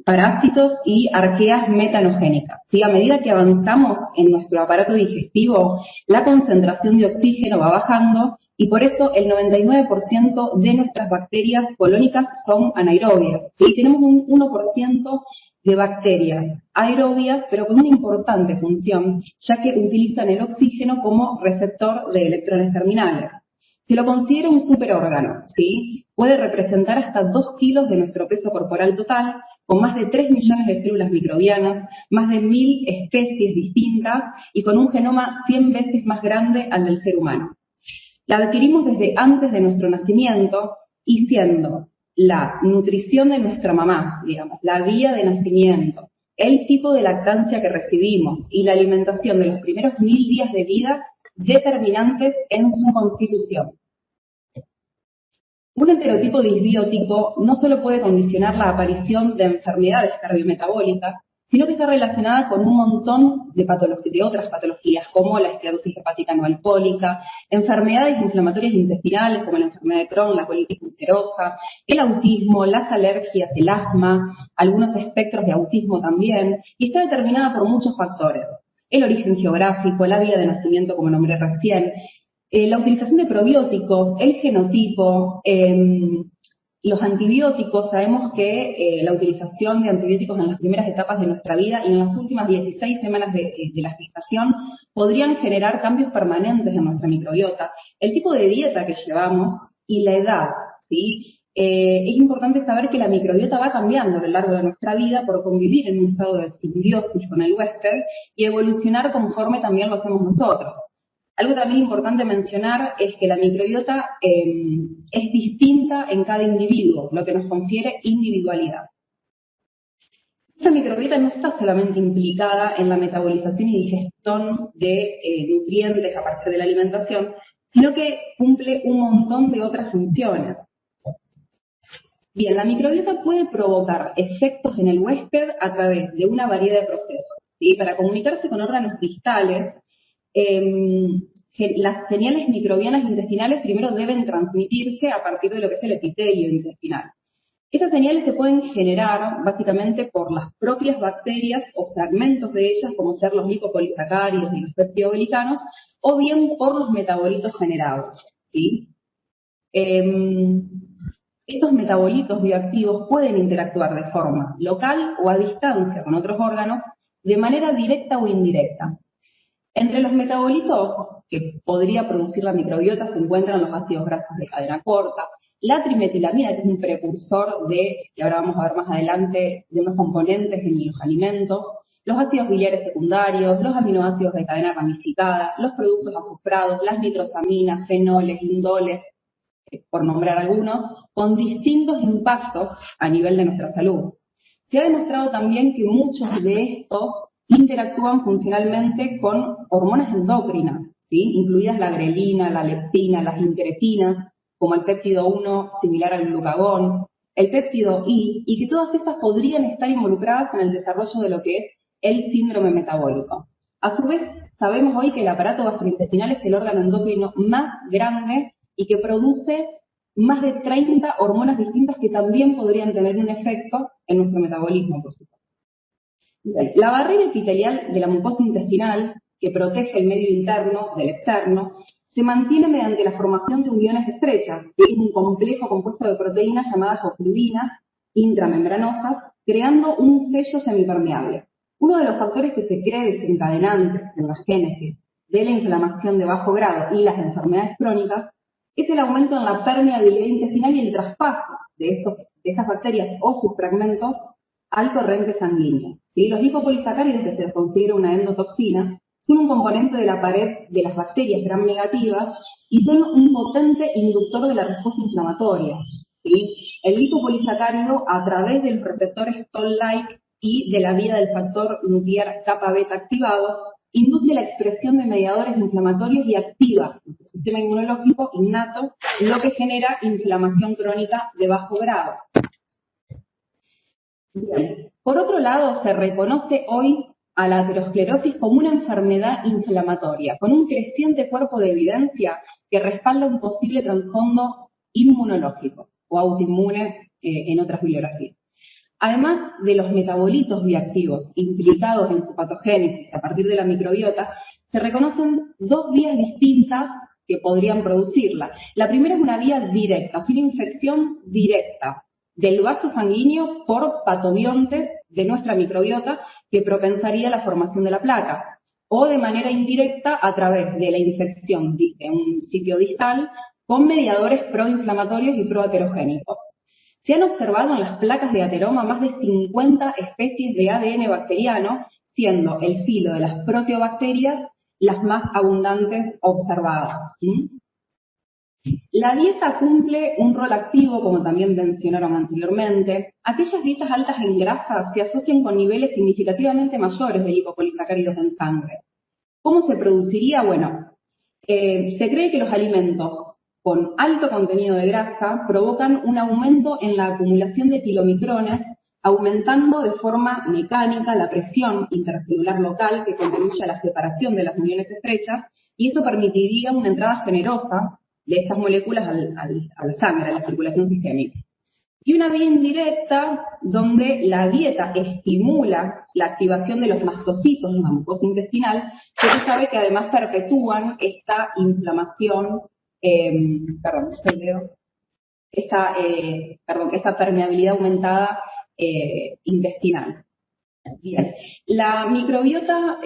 parásitos y arqueas metanogénicas. ¿Sí? A medida que avanzamos en nuestro aparato digestivo, la concentración de oxígeno va bajando, y por eso el 99% de nuestras bacterias colónicas son anaerobias. ¿Sí? Tenemos un 1% de bacterias aerobias, pero con una importante función, ya que utilizan el oxígeno como receptor de electrones terminales. Se lo considera un superórgano, ¿sí? Puede representar hasta 2 kilos de nuestro peso corporal total, con más de 3 millones de células microbianas, más de 1000 especies distintas y con un genoma 100 veces más grande al del ser humano. La adquirimos desde antes de nuestro nacimiento y siendo la nutrición de nuestra mamá, digamos, la vía de nacimiento, el tipo de lactancia que recibimos y la alimentación de los primeros 1000 días de vida determinantes en su constitución. Un enterotipo disbiótico no solo puede condicionar la aparición de enfermedades cardiometabólicas, sino que está relacionada con un montón de otras patologías, como la esteatosis hepática no alcohólica, enfermedades inflamatorias intestinales, como la enfermedad de Crohn, la colitis ulcerosa, el autismo, las alergias, el asma, algunos espectros de autismo también, y está determinada por muchos factores. El origen geográfico, la vía de nacimiento, como nombré recién, la utilización de probióticos, el genotipo, los antibióticos. Sabemos que la utilización de antibióticos en las primeras etapas de nuestra vida y en las últimas 16 semanas de la gestación podrían generar cambios permanentes en nuestra microbiota. El tipo de dieta que llevamos y la edad, ¿sí? Es importante saber que la microbiota va cambiando a lo largo de nuestra vida por convivir en un estado de simbiosis con el huésped y evolucionar conforme también lo hacemos nosotros. Algo también importante mencionar es que la microbiota es distinta en cada individuo, lo que nos confiere individualidad. Esta microbiota no está solamente implicada en la metabolización y digestión de nutrientes a partir de la alimentación, sino que cumple un montón de otras funciones. Bien, la microbiota puede provocar efectos en el huésped a través de una variedad de procesos, ¿sí? Para comunicarse con órganos distales, las señales microbianas intestinales primero deben transmitirse a partir de lo que es el epitelio intestinal. Estas señales se pueden generar básicamente por las propias bacterias o fragmentos de ellas, como ser los lipopolisacáridos y los peptidoglicanos, o bien por los metabolitos generados, ¿sí? Estos metabolitos bioactivos pueden interactuar de forma local o a distancia con otros órganos de manera directa o indirecta. Entre los metabolitos que podría producir la microbiota se encuentran los ácidos grasos de cadena corta, la trimetilamina, que es un precursor que ahora vamos a ver más adelante, de unos componentes en los alimentos, los ácidos biliares secundarios, los aminoácidos de cadena ramificada, los productos azufrados, las nitrosaminas, fenoles, indoles, por nombrar algunos, con distintos impactos a nivel de nuestra salud. Se ha demostrado también que muchos de estos interactúan funcionalmente con hormonas endocrinas, ¿sí? Incluidas la grelina, la leptina, las incretinas, como el péptido 1 similar al glucagón, el péptido I, y que todas estas podrían estar involucradas en el desarrollo de lo que es el síndrome metabólico. A su vez, sabemos hoy que el aparato gastrointestinal es el órgano endocrino más grande y que produce más de 30 hormonas distintas que también podrían tener un efecto en nuestro metabolismo, por supuesto. La barrera epitelial de la mucosa intestinal, que protege el medio interno del externo, se mantiene mediante la formación de uniones estrechas, que es un complejo compuesto de proteínas llamadas ocludinas intramembranosas, creando un sello semipermeable. Uno de los factores que se cree desencadenantes en la génesis de la inflamación de bajo grado y las enfermedades crónicas es el aumento en la permeabilidad intestinal y el traspaso de estas bacterias o sus fragmentos al torrente sanguíneo, ¿sí? Los lipopolisacáridos, que se les considera una endotoxina, son un componente de la pared de las bacterias gram negativas y son un potente inductor de la respuesta inflamatoria, ¿sí? El lipopolisacárido, a través de los receptores Toll-like y de la vía del factor nuclear kappa beta activado, induce la expresión de mediadores inflamatorios y activa el sistema inmunológico innato, lo que genera inflamación crónica de bajo grado. Bien. Por otro lado, se reconoce hoy a la aterosclerosis como una enfermedad inflamatoria, con un creciente cuerpo de evidencia que respalda un posible trasfondo inmunológico o autoinmune en otras bibliografías. Además de los metabolitos bioactivos implicados en su patogénesis a partir de la microbiota, se reconocen dos vías distintas que podrían producirla. La primera es una vía directa, o sea, una infección directa del vaso sanguíneo por patobiontes de nuestra microbiota que propensaría a la formación de la placa, o de manera indirecta a través de la infección de un sitio distal con mediadores proinflamatorios y proaterogénicos. Se han observado en las placas de ateroma más de 50 especies de ADN bacteriano, siendo el filo de las proteobacterias las más abundantes observadas. La dieta cumple un rol activo, como también mencionaron anteriormente. Aquellas dietas altas en grasa se asocian con niveles significativamente mayores de lipopolisacáridos en sangre. ¿Cómo se produciría? Bueno, se cree que los alimentos con alto contenido de grasa provocan un aumento en la acumulación de kilomicrones, aumentando de forma mecánica la presión intercelular local que contribuye a la separación de las uniones estrechas, y esto permitiría una entrada generosa de estas moléculas a la sangre, a la circulación sistémica. Y una vía indirecta donde la dieta estimula la activación de los mastocitos en la mucosa intestinal, que se sabe que además perpetúan esta inflamación, esta permeabilidad aumentada intestinal. Bien. La microbiota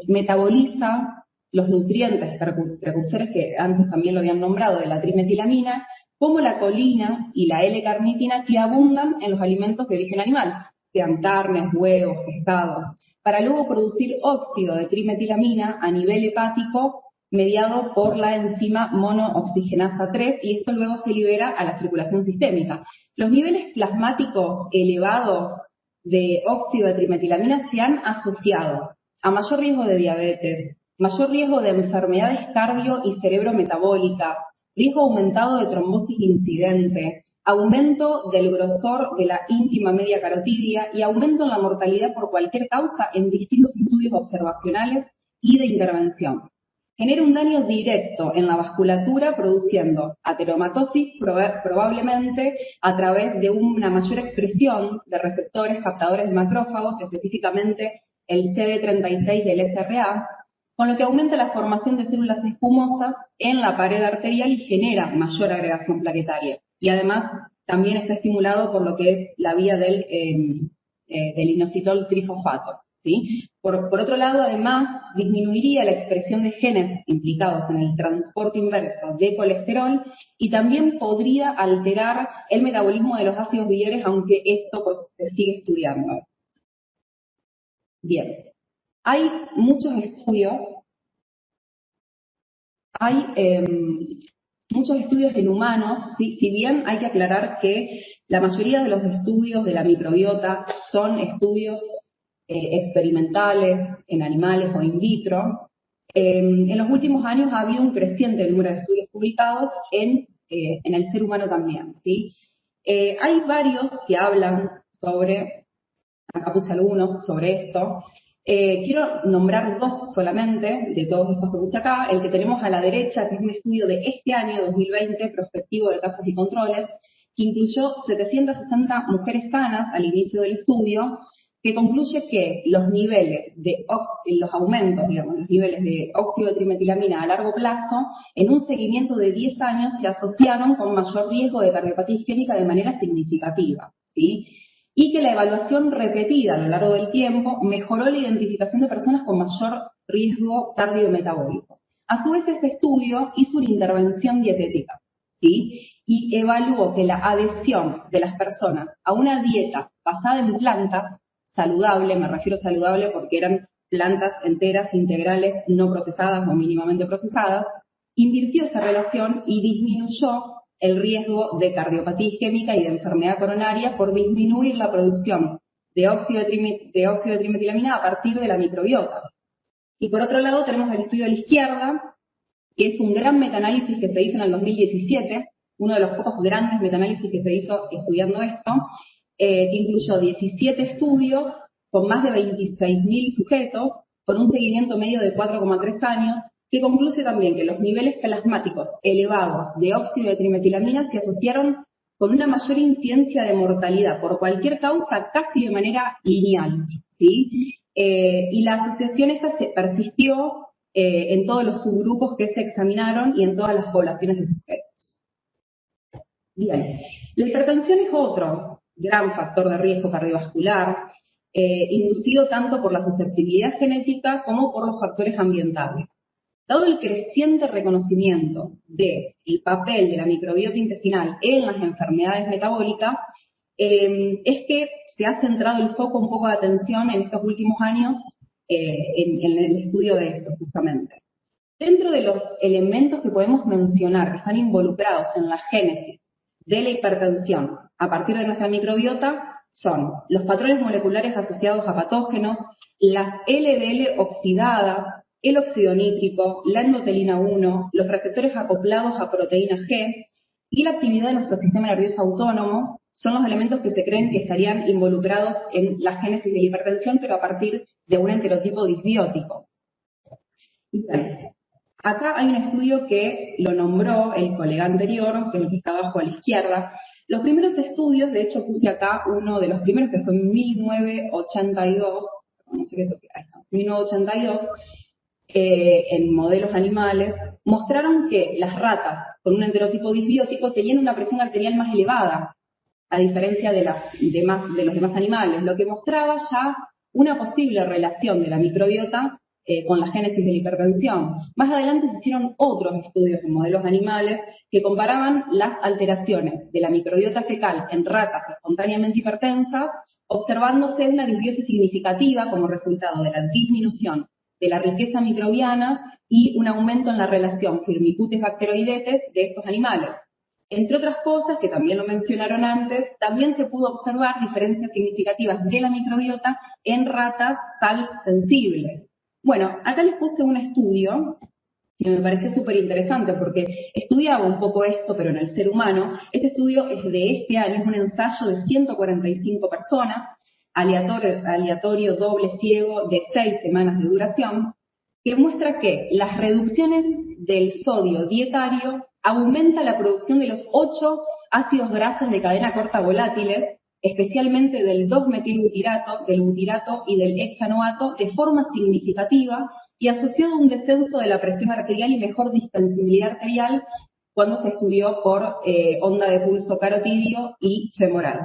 metaboliza los nutrientes precursores que antes también lo habían nombrado, de la trimetilamina, como la colina y la L-carnitina, que abundan en los alimentos de origen animal, sean carnes, huevos, pescados, para luego producir óxido de trimetilamina a nivel hepático mediado por la enzima monooxigenasa 3, y esto luego se libera a la circulación sistémica. Los niveles plasmáticos elevados de óxido de trimetilamina se han asociado a mayor riesgo de diabetes, mayor riesgo de enfermedades cardio y cerebrometabólicas, riesgo aumentado de trombosis incidente, aumento del grosor de la íntima media carotidia y aumento en la mortalidad por cualquier causa en distintos estudios observacionales y de intervención. Genera un daño directo en la vasculatura, produciendo ateromatosis probablemente a través de una mayor expresión de receptores captadores de macrófagos, específicamente el CD36 y el SRA, con lo que aumenta la formación de células escumosas en la pared arterial y genera mayor agregación plaquetaria. Y además también está estimulado por lo que es la vía del inositol trifosfato, ¿sí? Por otro lado, además, disminuiría la expresión de genes implicados en el transporte inverso de colesterol y también podría alterar el metabolismo de los ácidos biliares, aunque esto se sigue estudiando. Bien. Hay muchos estudios, en humanos, ¿sí? Si bien hay que aclarar que la mayoría de los estudios de la microbiota son estudios experimentales en animales o in vitro, en los últimos años ha habido un creciente número de estudios publicados en el ser humano también, ¿sí? Hay varios que hablan sobre, acá puse algunos sobre esto. Quiero nombrar dos solamente de todos estos que puse acá. El que tenemos a la derecha, que es un estudio de este año, 2020, prospectivo de casos y controles, que incluyó 760 mujeres sanas al inicio del estudio, que concluye que los niveles de los aumentos, digamos, los niveles de óxido de trimetilamina a largo plazo, en un seguimiento de 10 años, se asociaron con mayor riesgo de cardiopatía isquémica de manera significativa, ¿sí? Y que la evaluación repetida a lo largo del tiempo mejoró la identificación de personas con mayor riesgo cardiometabólico. A su vez, este estudio hizo una intervención dietética, ¿sí? Y evaluó que la adhesión de las personas a una dieta basada en plantas, saludable, me refiero saludable porque eran plantas enteras, integrales, no procesadas o mínimamente procesadas, invirtió esta relación y disminuyó el riesgo de cardiopatía isquémica y de enfermedad coronaria por disminuir la producción de óxido de trimetilamina a partir de la microbiota. Y por otro lado tenemos el estudio a la izquierda, que es un gran metaanálisis que se hizo en el 2017, uno de los pocos grandes metaanálisis que se hizo estudiando esto, que incluyó 17 estudios con más de 26.000 sujetos, con un seguimiento medio de 4,3 años, que concluye también que los niveles plasmáticos elevados de óxido de trimetilamina se asociaron con una mayor incidencia de mortalidad por cualquier causa casi de manera lineal, ¿sí? Y la asociación esta se persistió en todos los subgrupos que se examinaron y en todas las poblaciones de sujetos. Bien, la hipertensión es otro gran factor de riesgo cardiovascular, inducido tanto por la susceptibilidad genética como por los factores ambientales. Dado el creciente reconocimiento del papel de la microbiota intestinal en las enfermedades metabólicas, es que se ha centrado el foco un poco de atención en estos últimos años en el estudio de esto, justamente. Dentro de los elementos que podemos mencionar que están involucrados en la génesis de la hipertensión a partir de nuestra microbiota son los patrones moleculares asociados a patógenos, las LDL oxidadas, el óxido nítrico, la endotelina 1, los receptores acoplados a proteína G y la actividad de nuestro sistema nervioso autónomo son los elementos que se creen que estarían involucrados en la génesis de la hipertensión, pero a partir de un enterotipo disbiótico. Bien. Acá hay un estudio que lo nombró el colega anterior, que es el que está abajo a la izquierda. Los primeros estudios, de hecho puse acá uno de los primeros que fue en 1982, no sé qué toque, ahí está, 1982, en modelos animales, mostraron que las ratas con un enterotipo disbiótico tenían una presión arterial más elevada, a diferencia de los demás animales, lo que mostraba ya una posible relación de la microbiota con la génesis de la hipertensión. Más adelante se hicieron otros estudios en modelos animales que comparaban las alteraciones de la microbiota fecal en ratas espontáneamente hipertensas, observándose una disbiosis significativa como resultado de la disminución de la riqueza microbiana y un aumento en la relación firmicutes-bacteroidetes de estos animales. Entre otras cosas, que también lo mencionaron antes, también se pudo observar diferencias significativas de la microbiota en ratas sal sensibles. Bueno, acá les puse un estudio que me pareció súper interesante porque estudiaba un poco esto, pero en el ser humano. Este estudio es de este año, es un ensayo de 145 personas, aleatorio, doble, ciego, de 6 semanas de duración, que muestra que las reducciones del sodio dietario aumenta la producción de los 8 ácidos grasos de cadena corta volátiles, especialmente del 2-metilbutirato, del butirato y del hexanoato, de forma significativa y asociado a un descenso de la presión arterial y mejor distensibilidad arterial cuando se estudió por onda de pulso carotidio y femoral.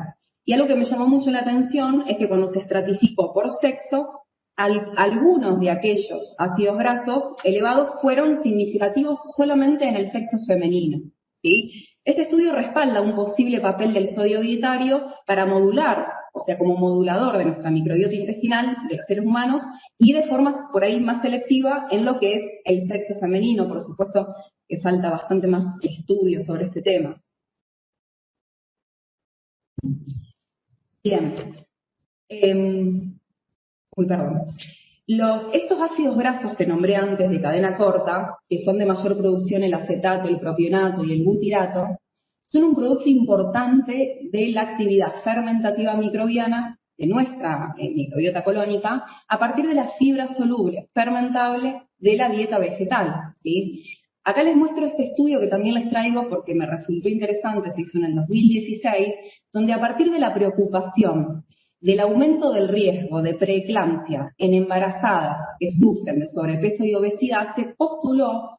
Y algo que me llamó mucho la atención es que cuando se estratificó por sexo, algunos de aquellos ácidos grasos elevados fueron significativos solamente en el sexo femenino, ¿sí? Este estudio respalda un posible papel del sodio dietario para modular, o sea, como modulador de nuestra microbiota intestinal de los seres humanos y de forma por ahí más selectiva en lo que es el sexo femenino. Por supuesto que falta bastante más estudio sobre este tema. Bien. Estos ácidos grasos que nombré antes de cadena corta, que son de mayor producción el acetato, el propionato y el butirato, son un producto importante de la actividad fermentativa microbiana de nuestra microbiota colónica a partir de las fibras solubles fermentables de la dieta vegetal, ¿sí? Acá les muestro este estudio que también les traigo porque me resultó interesante, se hizo en el 2016, donde a partir de la preocupación del aumento del riesgo de preeclampsia en embarazadas que sufren de sobrepeso y obesidad, se postuló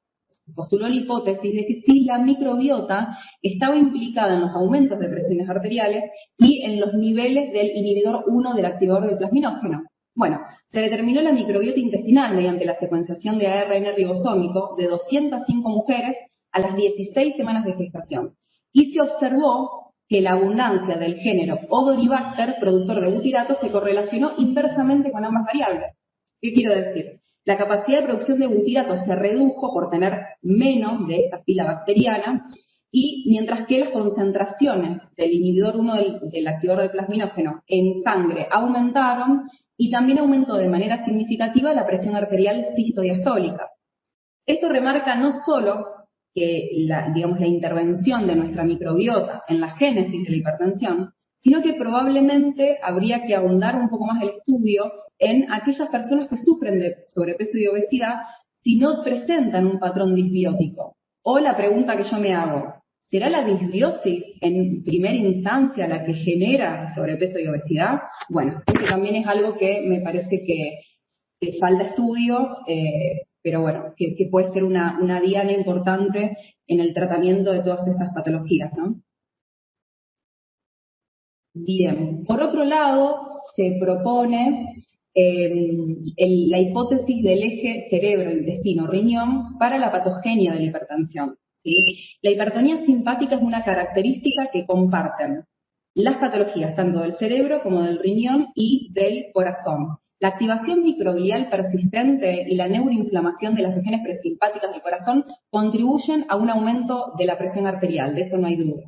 la hipótesis de que si la microbiota estaba implicada en los aumentos de presiones arteriales y en los niveles del inhibidor 1 del activador del plasminógeno. Bueno, se determinó la microbiota intestinal mediante la secuenciación de ARN ribosómico de 205 mujeres a las 16 semanas de gestación y se observó que la abundancia del género Odoribacter, productor de butirato, se correlacionó inversamente con ambas variables. ¿Qué quiero decir? La capacidad de producción de butirato se redujo por tener menos de esta fila bacteriana, y mientras que las concentraciones del inhibidor 1 del activador del plasminógeno en sangre aumentaron, y también aumentó de manera significativa la presión arterial sistodiastólica. Esto remarca no solo que la intervención de nuestra microbiota en la génesis de la hipertensión, sino que probablemente habría que ahondar un poco más el estudio en aquellas personas que sufren de sobrepeso y obesidad si no presentan un patrón disbiótico. O la pregunta que yo me hago, ¿será la disbiosis en primera instancia la que genera sobrepeso y obesidad? Bueno, eso también es algo que me parece que falta estudio, pero bueno, que puede ser una diana importante en el tratamiento de todas estas patologías, ¿no? Bien, por otro lado, se propone la hipótesis del eje cerebro-intestino-riñón para la patogenia de la hipertensión, ¿sí? La hipertonía simpática es una característica que comparten las patologías tanto del cerebro como del riñón y del corazón. La activación microglial persistente y la neuroinflamación de las regiones presimpáticas del corazón contribuyen a un aumento de la presión arterial, de eso no hay duda.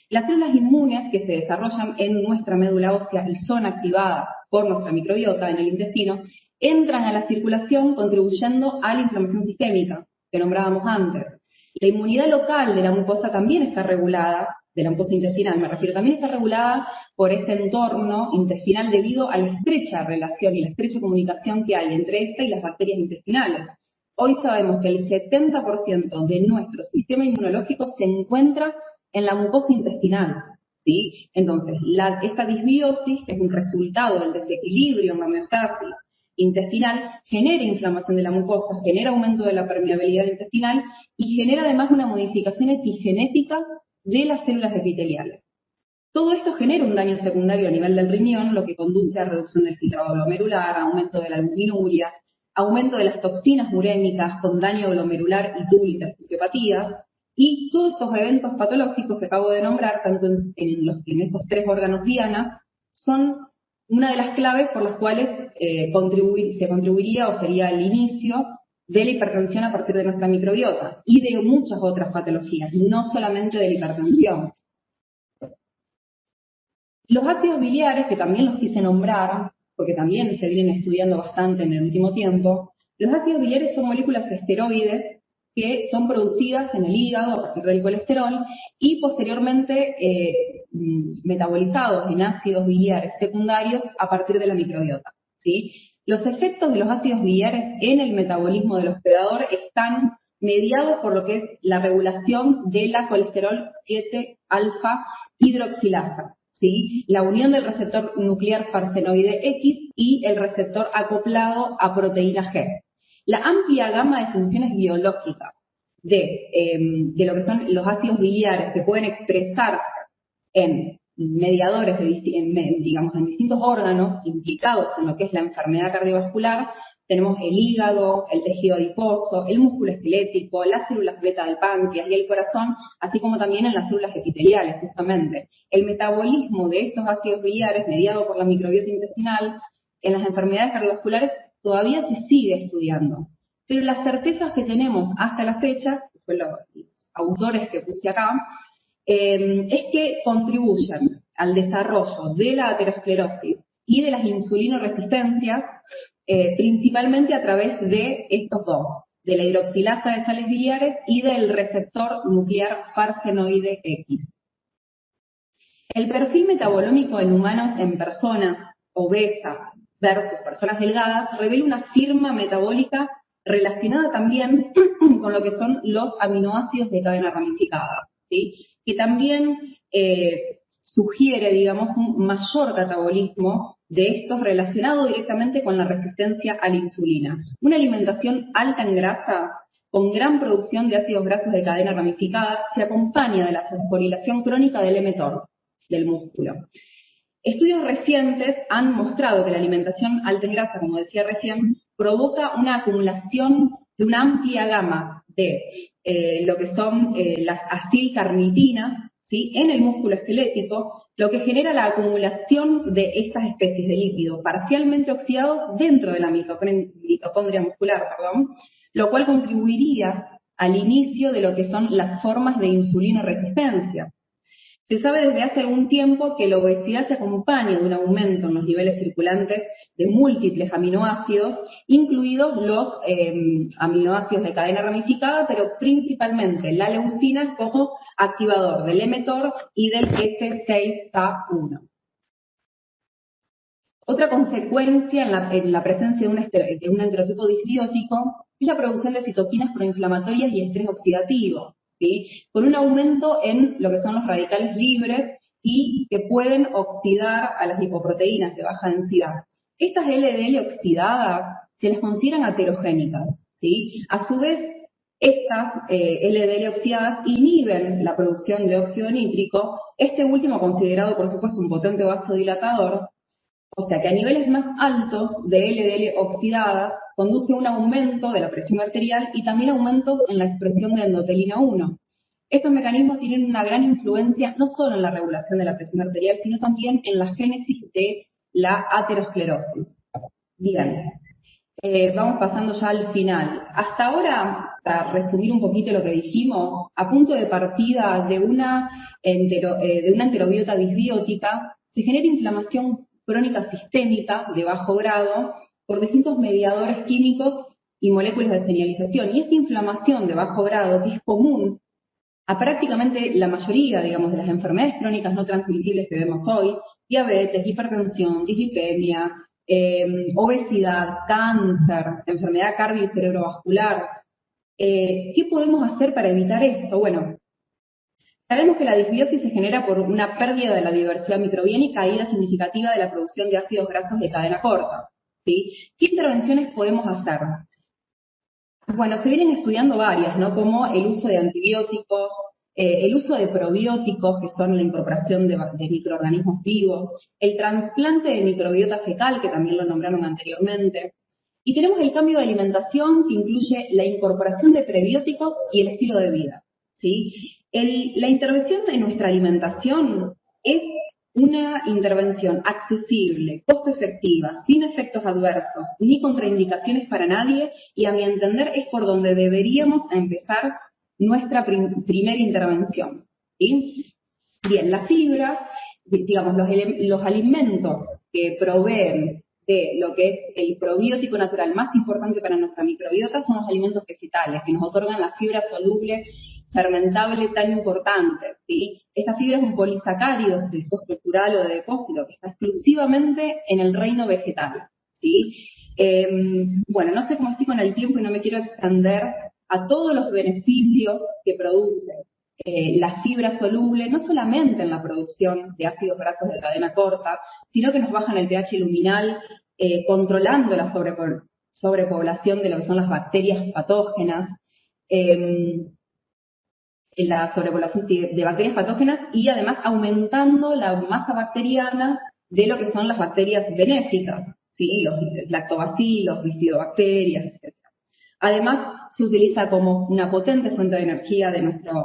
Las células inmunes que se desarrollan en nuestra médula ósea y son activadas por nuestra microbiota en el intestino, entran a la circulación contribuyendo a la inflamación sistémica, que nombrábamos antes. La inmunidad local de la mucosa también está regulada, de la mucosa intestinal me refiero, también está regulada por ese entorno intestinal debido a la estrecha relación y la estrecha comunicación que hay entre esta y las bacterias intestinales. Hoy sabemos que el 70% de nuestro sistema inmunológico se encuentra en la mucosa intestinal, ¿sí? Entonces, esta disbiosis, que es un resultado del desequilibrio en la homeostasis intestinal, genera inflamación de la mucosa, genera aumento de la permeabilidad intestinal y genera además una modificación epigenética de las células epiteliales. Todo esto genera un daño secundario a nivel del riñón, lo que conduce a reducción del filtrado glomerular, aumento de la albuminuria, aumento de las toxinas urémicas con daño glomerular y túbulo fisiopatías, y todos estos eventos patológicos que acabo de nombrar, tanto en estos tres órganos diana, son una de las claves por las cuales se contribuiría o sería el inicio de la hipertensión a partir de nuestra microbiota y de muchas otras patologías, no solamente de la hipertensión. Los ácidos biliares, que también los quise nombrar, porque también se vienen estudiando bastante en el último tiempo, los ácidos biliares son moléculas esteroides que son producidas en el hígado a partir del colesterol y posteriormente metabolizados en ácidos biliares secundarios a partir de la microbiota, ¿sí? Los efectos de los ácidos biliares en el metabolismo del hospedador están mediados por lo que es la regulación de la colesterol 7-alfa hidroxilasa, ¿sí? La unión del receptor nuclear farsenoide X y el receptor acoplado a proteína G. La amplia gama de funciones biológicas de lo que son los ácidos biliares que pueden expresarse en mediadores, digamos, en distintos órganos implicados en lo que es la enfermedad cardiovascular, tenemos el hígado, el tejido adiposo, el músculo esquelético, las células beta del páncreas y el corazón, así como también en las células epiteliales, justamente. El metabolismo de estos ácidos biliares, mediado por la microbiota intestinal, en las enfermedades cardiovasculares todavía se sigue estudiando. Pero las certezas que tenemos hasta la fecha, que fue los autores que puse acá, es que contribuyen al desarrollo de la aterosclerosis y de las insulinoresistencias, principalmente a través de estos dos, de la hidroxilasa de sales biliares y del receptor nuclear farsenoide X. El perfil metabolómico en humanos en personas obesas versus personas delgadas revela una firma metabólica relacionada también con lo que son los aminoácidos de cadena ramificada, ¿sí? Que también sugiere, digamos, un mayor catabolismo de estos relacionado directamente con la resistencia a la insulina. Una alimentación alta en grasa, con gran producción de ácidos grasos de cadena ramificada, se acompaña de la fosforilación crónica del mTOR, del músculo. Estudios recientes han mostrado que la alimentación alta en grasa, como decía recién, provoca una acumulación de una amplia gama de lo que son las acilcarnitinas, ¿sí?, en el músculo esquelético, lo que genera la acumulación de estas especies de lípidos parcialmente oxidados dentro de la mitocondria muscular, lo cual contribuiría al inicio de lo que son las formas de insulinoresistencia. Se sabe desde hace algún tiempo que la obesidad se acompaña de un aumento en los niveles circulantes de múltiples aminoácidos, incluidos los aminoácidos de cadena ramificada, pero principalmente la leucina como activador del mTOR y del S6K1. Otra consecuencia en la presencia de un enterotipo disbiótico es la producción de citoquinas proinflamatorias y estrés oxidativo, ¿sí?, con un aumento en lo que son los radicales libres y que pueden oxidar a las lipoproteínas de baja densidad. Estas LDL oxidadas se les consideran aterogénicas, ¿sí? A su vez, estas LDL oxidadas inhiben la producción de óxido nítrico, este último considerado, por supuesto, un potente vasodilatador, o sea que a niveles más altos de LDL oxidadas conduce a un aumento de la presión arterial y también aumentos en la expresión de endotelina 1. Estos mecanismos tienen una gran influencia no solo en la regulación de la presión arterial, sino también en la génesis de la aterosclerosis. Bien, vamos pasando ya al final. Hasta ahora, para resumir un poquito lo que dijimos, a punto de partida de una enterobiota disbiótica, se genera inflamación crónica sistémica de bajo grado por distintos mediadores químicos y moléculas de señalización. Y esta inflamación de bajo grado, que es común a prácticamente la mayoría, digamos, de las enfermedades crónicas no transmisibles que vemos hoy, diabetes, hipertensión, dislipemia, obesidad, cáncer, enfermedad cardio y cerebrovascular. ¿Qué podemos hacer para evitar esto? Bueno, sabemos que la disbiosis se genera por una pérdida de la diversidad microbiana y caída significativa de la producción de ácidos grasos de cadena corta, ¿sí? ¿Qué intervenciones podemos hacer? Bueno, se vienen estudiando varias, ¿no? Como el uso de antibióticos, el uso de probióticos, que son la incorporación de microorganismos vivos, el trasplante de microbiota fecal, que también lo nombraron anteriormente, y tenemos el cambio de alimentación, que incluye la incorporación de prebióticos y el estilo de vida, ¿sí? La intervención en nuestra alimentación es una intervención accesible, costo efectiva, sin efectos adversos, ni contraindicaciones para nadie, y a mi entender es por donde deberíamos empezar nuestra primera intervención, ¿sí? Bien, la fibra, digamos, los alimentos que proveen de lo que es el probiótico natural más importante para nuestra microbiota son los alimentos vegetales, que nos otorgan la fibra soluble fermentable tan importante, ¿sí? Esta fibra es un polisacárido de tipo estructural o de depósito que está exclusivamente en el reino vegetal, ¿sí? Bueno, no sé cómo estoy con el tiempo y no me quiero extender a todos los beneficios que produce la fibra soluble, no solamente en la producción de ácidos grasos de cadena corta, sino que nos bajan el pH luminal, controlando la sobrepoblación de lo que son las bacterias patógenas, la sobrepoblación de bacterias patógenas y además aumentando la masa bacteriana de lo que son las bacterias benéficas, ¿sí? Los lactobacilos, bifidobacterias, etc. Además, se utiliza como una potente fuente de energía de nuestros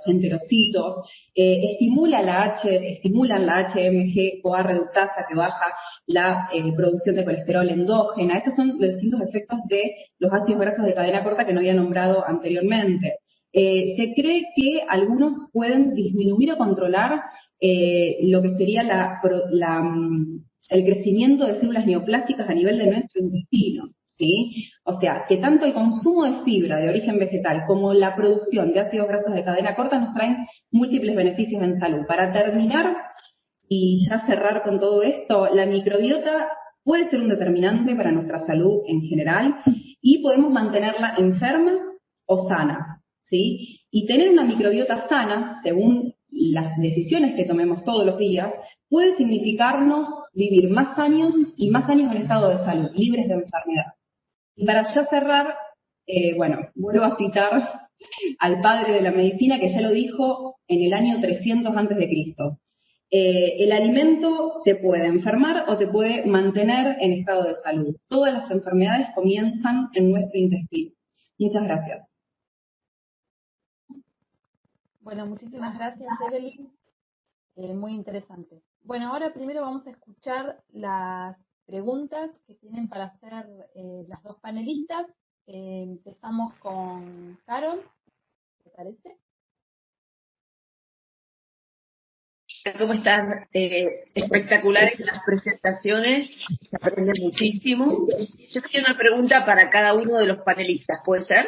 enterocitos, estimulan la HMG-CoA reductasa que baja la producción de colesterol endógena. Estos son los distintos efectos de los ácidos grasos de cadena corta que no había nombrado anteriormente. Se cree que algunos pueden disminuir o controlar lo que sería el crecimiento de células neoplásticas a nivel de nuestro intestino, ¿sí? O sea, que tanto el consumo de fibra de origen vegetal como la producción de ácidos grasos de cadena corta nos traen múltiples beneficios en salud. Para terminar y ya cerrar con todo esto, la microbiota puede ser un determinante para nuestra salud en general y podemos mantenerla enferma o sana, ¿sí? Y tener una microbiota sana, según las decisiones que tomemos todos los días, puede significarnos vivir más años y más años en estado de salud, libres de enfermedad. Y para ya cerrar, bueno, vuelvo a citar al padre de la medicina que ya lo dijo en el año 300 a.C. El alimento te puede enfermar o te puede mantener en estado de salud. Todas las enfermedades comienzan en nuestro intestino. Muchas gracias. Bueno, muchísimas gracias, Evelyn. Muy interesante. Bueno, ahora primero vamos a escuchar las preguntas que tienen para hacer las dos panelistas. Empezamos con Carol, ¿te parece? ¿Cómo están? Espectaculares las presentaciones, se aprende muchísimo. Yo tenía una pregunta para cada uno de los panelistas, ¿puede ser?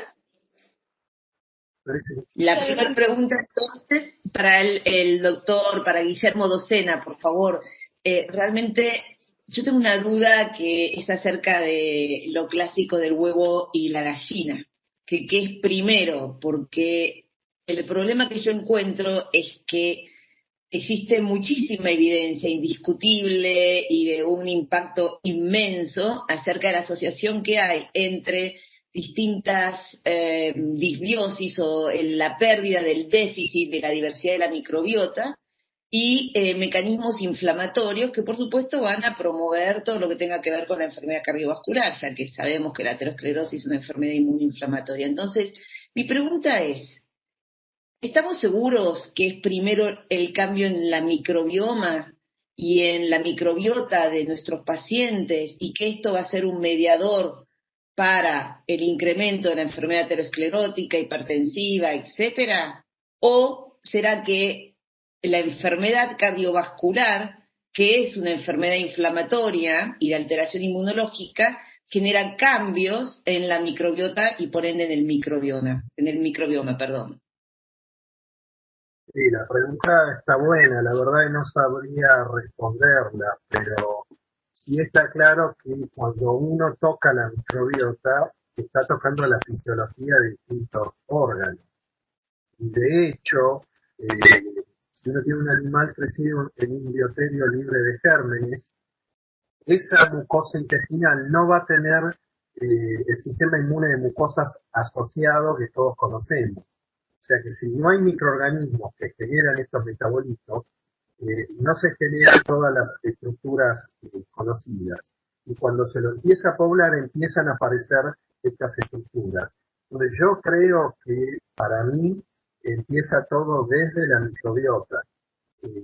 La primera pregunta entonces para el doctor, para Guillermo Docena, por favor. Realmente yo tengo una duda que es acerca de lo clásico del huevo y la gallina, que qué es primero, porque el problema que yo encuentro es que existe muchísima evidencia indiscutible y de un impacto inmenso acerca de la asociación que hay entre distintas disbiosis o la pérdida del déficit de la diversidad de la microbiota y mecanismos inflamatorios que por supuesto van a promover todo lo que tenga que ver con la enfermedad cardiovascular, ya que sabemos que la aterosclerosis es una enfermedad inmunoinflamatoria. Entonces, mi pregunta es, ¿estamos seguros que es primero el cambio en la microbioma y en la microbiota de nuestros pacientes y que esto va a ser un mediador para el incremento de la enfermedad aterosclerótica, hipertensiva, etcétera? ¿O será que la enfermedad cardiovascular, que es una enfermedad inflamatoria y de alteración inmunológica, genera cambios en la microbiota y por ende en el microbioma, perdón? Sí, la pregunta está buena, la verdad que no sabría responderla, pero sí está claro que cuando uno toca la microbiota, está tocando la fisiología de distintos órganos. Y de hecho, si uno tiene un animal crecido en un bioterio libre de gérmenes, esa mucosa intestinal no va a tener el sistema inmune de mucosas asociado que todos conocemos. O sea que si no hay microorganismos que generan estos metabolitos, no se generan todas las estructuras conocidas. Y cuando se lo empieza a poblar, empiezan a aparecer estas estructuras. Entonces yo creo que para mí empieza todo desde la microbiota.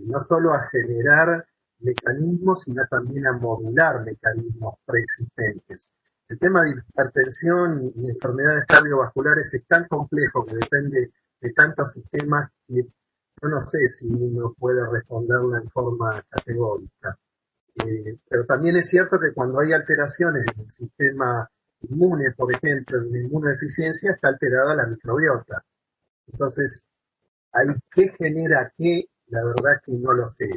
No solo a generar mecanismos, sino también a modular mecanismos preexistentes. El tema de hipertensión y enfermedades cardiovasculares es tan complejo que depende de tantos sistemas que yo no sé si uno puede responderlo en forma categórica. Pero también es cierto que cuando hay alteraciones en el sistema inmune, por ejemplo, en la inmunodeficiencia, está alterada la microbiota. Entonces, ¿ahí qué genera qué? La verdad que no lo sé.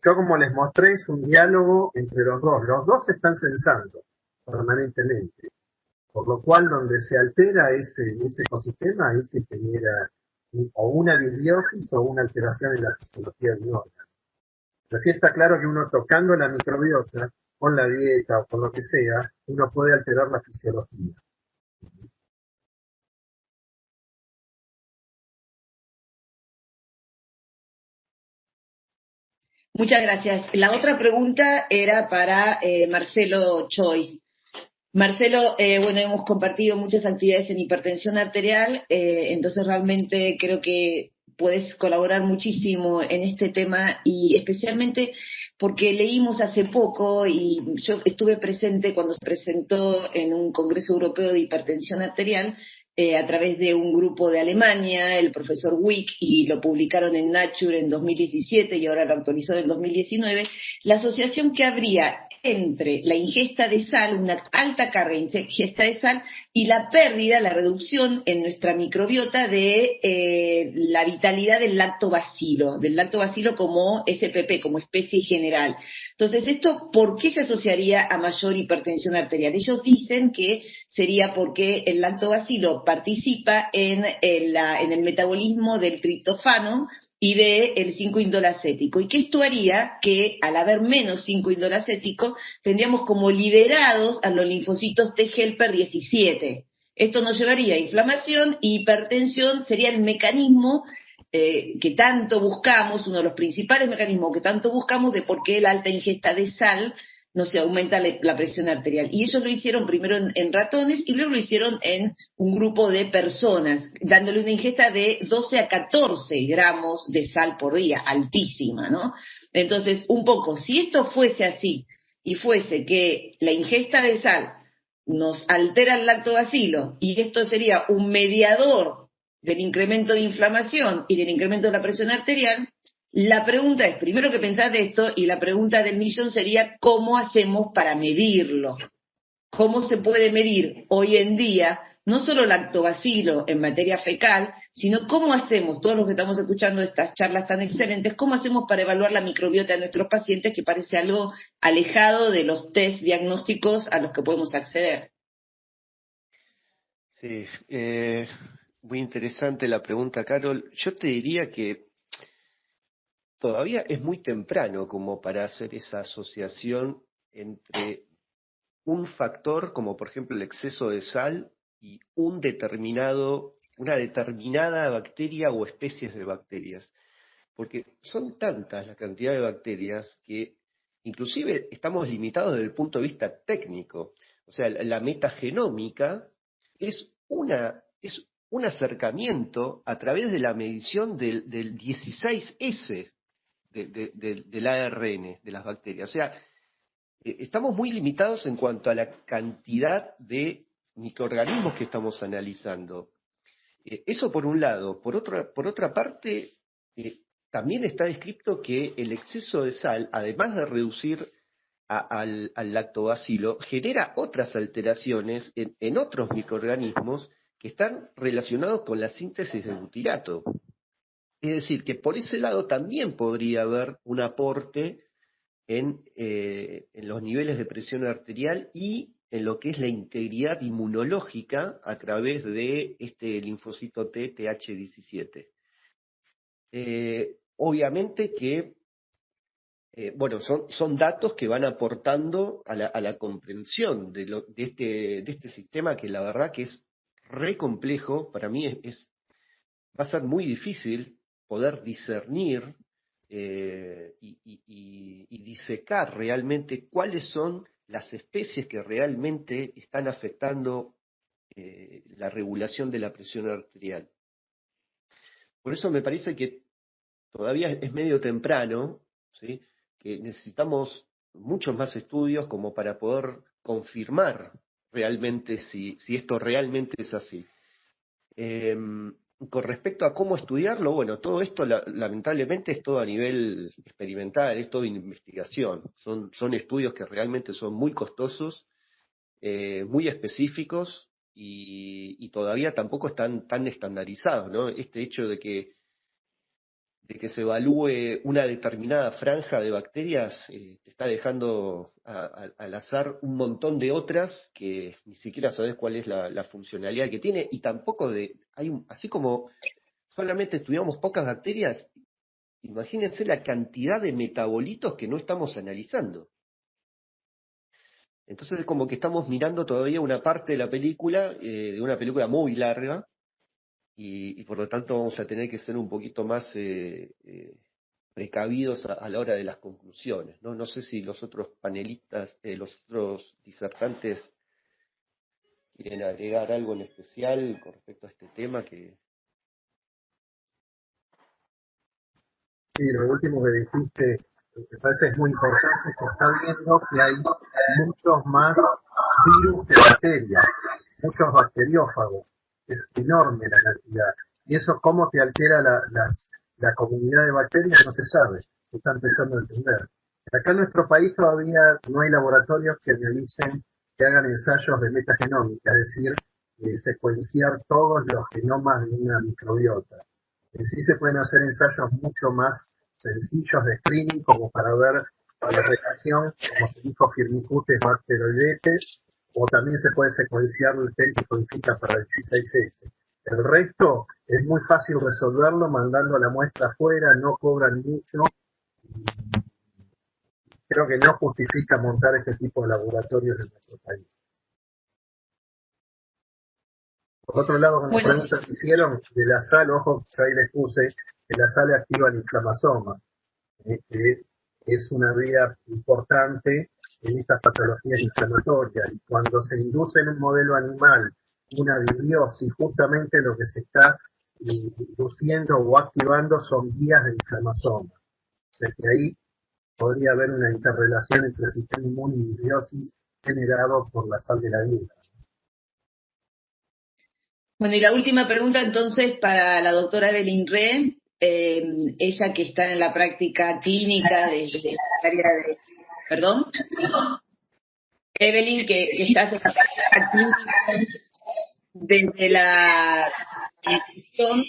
Yo, como les mostré, es un diálogo entre los dos. Los dos se están censando permanentemente. Por lo cual, donde se altera ese ecosistema, ahí se genera o una disbiosis o una alteración en la fisiología de un órgano. Pero sí está claro que uno tocando la microbiota, con la dieta o con lo que sea, uno puede alterar la fisiología. Muchas gracias. La otra pregunta era para Marcelo Choi. Marcelo, bueno, hemos compartido muchas actividades en hipertensión arterial, entonces realmente creo que puedes colaborar muchísimo en este tema y especialmente porque leímos hace poco y yo estuve presente cuando se presentó en un Congreso Europeo de Hipertensión Arterial a través de un grupo de Alemania, el profesor Wick, y lo publicaron en Nature en 2017 y ahora lo actualizó en 2019, la asociación que habría entre la ingesta de sal, una alta carga de ingesta de sal, y la pérdida, la reducción en nuestra microbiota de la vitalidad del lactobacilo como SPP, como especie general. Entonces, ¿esto por qué se asociaría a mayor hipertensión arterial? Ellos dicen que sería porque el lactobacilo participa en el metabolismo del triptofano y del 5-indolacético, y que esto haría que al haber menos 5-indolacético tendríamos como liberados a los linfocitos T helper 17. Esto nos llevaría a inflamación y hipertensión, sería el mecanismo que tanto buscamos, uno de los principales mecanismos que tanto buscamos de por qué la alta ingesta de sal no se aumenta la presión arterial. Y ellos lo hicieron primero en ratones y luego lo hicieron en un grupo de personas, dándole una ingesta de 12 a 14 gramos de sal por día, altísima, ¿no? Entonces, un poco, si esto fuese así y fuese que la ingesta de sal nos altera el lactobacilo y esto sería un mediador del incremento de inflamación y del incremento de la presión arterial, la pregunta es, primero, ¿qué pensás de esto? Y la pregunta del millón sería, ¿cómo hacemos para medirlo? ¿Cómo se puede medir hoy en día no solo lactobacilo en materia fecal, sino cómo hacemos, todos los que estamos escuchando estas charlas tan excelentes, cómo hacemos para evaluar la microbiota de nuestros pacientes, que parece algo alejado de los test diagnósticos a los que podemos acceder? Sí, muy interesante la pregunta, Carol. Yo te diría que todavía es muy temprano como para hacer esa asociación entre un factor como por ejemplo el exceso de sal y una determinada bacteria o especies de bacterias. Porque son tantas la cantidad de bacterias que inclusive estamos limitados desde el punto de vista técnico. O sea, la metagenómica es un acercamiento a través de la medición del 16S del ARN de las bacterias. O sea, estamos muy limitados en cuanto a la cantidad de microorganismos que estamos analizando. Eso por un lado. Por otra parte, también está descrito que el exceso de sal, además de reducir al lactobacilo, genera otras alteraciones en otros microorganismos que están relacionados con la síntesis de butirato. Es decir, que por ese lado también podría haber un aporte en los niveles de presión arterial y en lo que es la integridad inmunológica a través de este linfocito T, TH17. Obviamente que, bueno, son datos que van aportando a la comprensión de este sistema, que la verdad que es re complejo. Para mí va a ser muy difícil poder discernir y disecar realmente cuáles son las especies que realmente están afectando la regulación de la presión arterial. Por eso me parece que todavía es medio temprano, ¿sí? Que necesitamos muchos más estudios como para poder confirmar realmente si esto realmente es así. Con respecto a cómo estudiarlo, bueno, todo esto lamentablemente es todo a nivel experimental, es todo investigación. Son estudios que realmente son muy costosos, muy específicos y todavía tampoco están tan estandarizados, ¿no? Este hecho de que se evalúe una determinada franja de bacterias te está dejando al azar un montón de otras que ni siquiera sabes cuál es la funcionalidad que tiene, y tampoco así como solamente estudiamos pocas bacterias, imagínense la cantidad de metabolitos que no estamos analizando. Entonces es como que estamos mirando todavía una parte de la película, de una película muy larga, y por lo tanto vamos a tener que ser un poquito más precavidos a la hora de las conclusiones, ¿no? No sé si los otros panelistas, los otros disertantes quieren agregar algo en especial con respecto a este tema que... Sí, lo último que dijiste, me parece es muy importante. Se está viendo que hay muchos más virus que bacterias, muchos bacteriófagos. Es enorme la cantidad. Y eso, cómo te altera la comunidad de bacterias, no se sabe. Se está empezando a entender. Acá en nuestro país todavía no hay laboratorios que realicen, que hagan ensayos de metagenómica, es decir, secuenciar todos los genomas de una microbiota. Sí se pueden hacer ensayos mucho más sencillos de screening, como para ver la relación, como se dijo, Firmicutes bacteroidetes, o también se puede secuenciar el gen que codifica para el G6S. El resto es muy fácil resolverlo mandando la muestra afuera, no cobran mucho. Creo que no justifica montar este tipo de laboratorios en nuestro país. Por otro lado, con la pregunta que hicieron de la sal, ojo, ahí les puse que la sal activa el inflamasoma, que es una vía importante en estas patologías inflamatorias. Y cuando se induce en un modelo animal una disbiosis, justamente lo que se está induciendo o activando son vías de inflamasoma. O sea que ahí podría haber una interrelación entre sistema inmune y disbiosis generado por la sal de la vida. Bueno, y la última pregunta entonces para la doctora Evelyn Reh, ella que está en la práctica clínica desde el área de... ¿Perdón? Evelyn, que está en la práctica clínica desde la nutrición,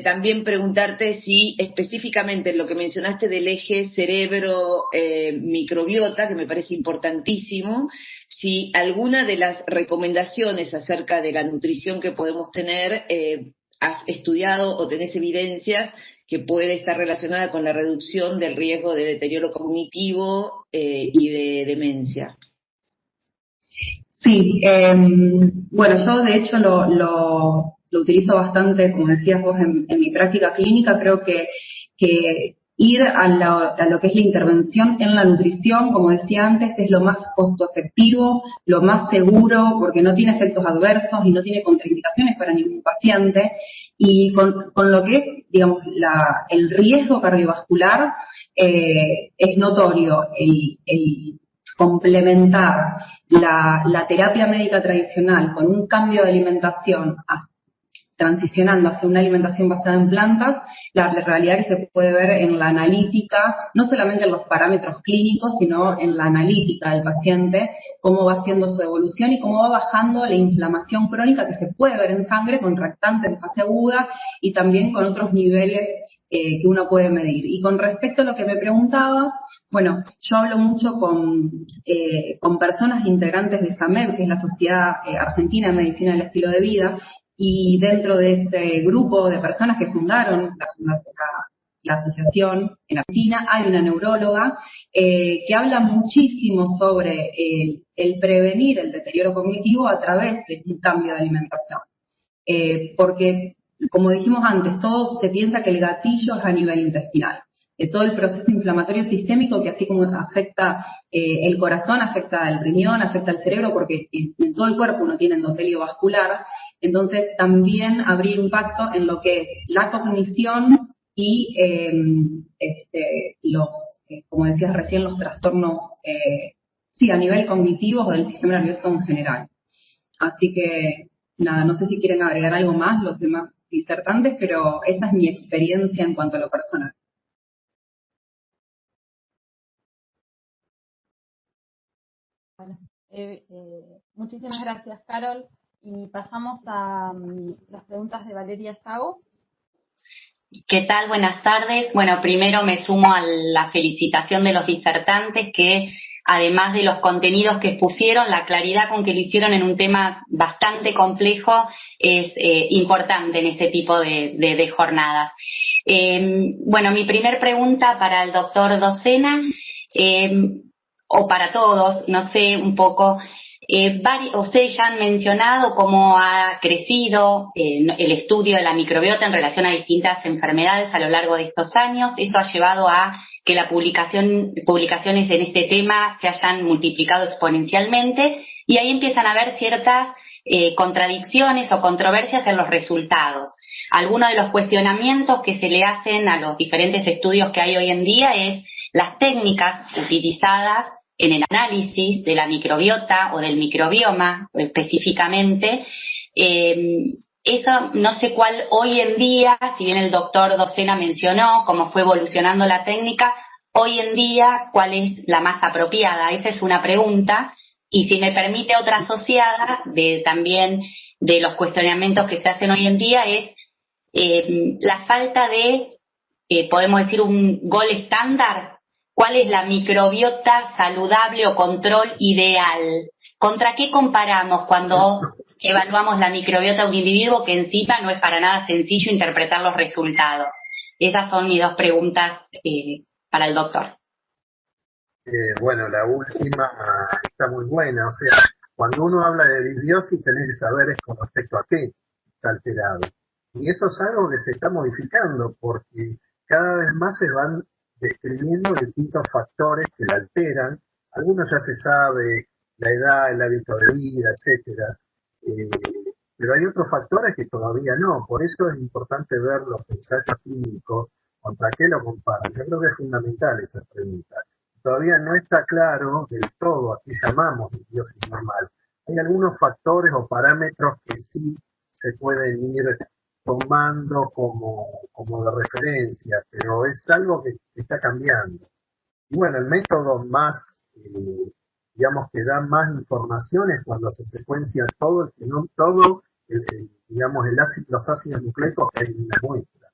también preguntarte si específicamente en lo que mencionaste del eje cerebro-microbiota, que me parece importantísimo, si alguna de las recomendaciones acerca de la nutrición que podemos tener has estudiado o tenés evidencias que puede estar relacionada con la reducción del riesgo de deterioro cognitivo y de demencia. Sí, bueno, yo de hecho lo utilizo bastante, como decías vos, en mi práctica clínica. Creo que ir a lo que es la intervención en la nutrición, como decía antes, es lo más costo efectivo, lo más seguro, porque no tiene efectos adversos y no tiene contraindicaciones para ningún paciente. Y con lo que es, digamos, el riesgo cardiovascular, es notorio el complementar la terapia médica tradicional con un cambio de alimentación transicionando hacia una alimentación basada en plantas, la realidad que se puede ver en la analítica, no solamente en los parámetros clínicos, sino en la analítica del paciente, cómo va haciendo su evolución y cómo va bajando la inflamación crónica que se puede ver en sangre con reactantes de fase aguda y también con otros niveles que uno puede medir. Y con respecto a lo que me preguntabas, bueno, yo hablo mucho con personas integrantes de SAMEB, que es la Sociedad Argentina de Medicina del Estilo de Vida, y dentro de este grupo de personas que fundaron la asociación en Argentina, hay una neuróloga que habla muchísimo sobre el prevenir el deterioro cognitivo a través de un cambio de alimentación. Porque, como dijimos antes, todo se piensa que el gatillo es a nivel intestinal. Todo el proceso inflamatorio sistémico que así como afecta el corazón, afecta el riñón, afecta el cerebro, porque en todo el cuerpo uno tiene endotelio vascular, entonces también habría impacto en lo que es la cognición y como decías recién, los trastornos, a nivel cognitivo o del sistema nervioso en general. Así que, nada, no sé si quieren agregar algo más los demás disertantes, pero esa es mi experiencia en cuanto a lo personal. Bueno, muchísimas gracias, Carol. Y pasamos a las preguntas de Valeria Sago. ¿Qué tal? Buenas tardes. Bueno, primero me sumo a la felicitación de los disertantes que, además de los contenidos que expusieron, la claridad con que lo hicieron en un tema bastante complejo es importante en este tipo de jornadas. Bueno, mi primer pregunta para el doctor Docena, o para todos, no sé, un poco, ustedes ya han mencionado cómo ha crecido el estudio de la microbiota en relación a distintas enfermedades a lo largo de estos años. Eso ha llevado a que las publicaciones en este tema se hayan multiplicado exponencialmente y ahí empiezan a haber ciertas contradicciones o controversias en los resultados. Algunos de los cuestionamientos que se le hacen a los diferentes estudios que hay hoy en día es las técnicas utilizadas en el análisis de la microbiota o del microbioma específicamente. Eso no sé cuál hoy en día, si bien el doctor Docena mencionó cómo fue evolucionando la técnica, hoy en día cuál es la más apropiada. Esa es una pregunta. Y si me permite otra asociada también de los cuestionamientos que se hacen hoy en día es la falta de, podemos decir, un gol estándar. ¿Cuál es la microbiota saludable o control ideal? ¿Contra qué comparamos cuando evaluamos la microbiota de un individuo que encima no es para nada sencillo interpretar los resultados? Esas son mis dos preguntas para el doctor. Bueno, la última está muy buena. O sea, cuando uno habla de disbiosis, tenés que saber es con respecto a qué está alterado. Y eso es algo que se está modificando porque cada vez más se van describiendo distintos factores que la alteran. Algunos ya se sabe, la edad, el hábito de vida, etcétera. Pero hay otros factores que todavía no. Por eso es importante ver los ensayos clínicos, contra qué lo comparan. Yo creo que es fundamental esa pregunta. Todavía no está claro del todo a qué llamamos disbiosis normal. Hay algunos factores o parámetros que sí se pueden ir tomando como de referencia, pero es algo que está cambiando. Y bueno, el método más, digamos, que da más información es cuando se secuencia todo el genoma, digamos, los ácidos nucleicos que hay en la muestra.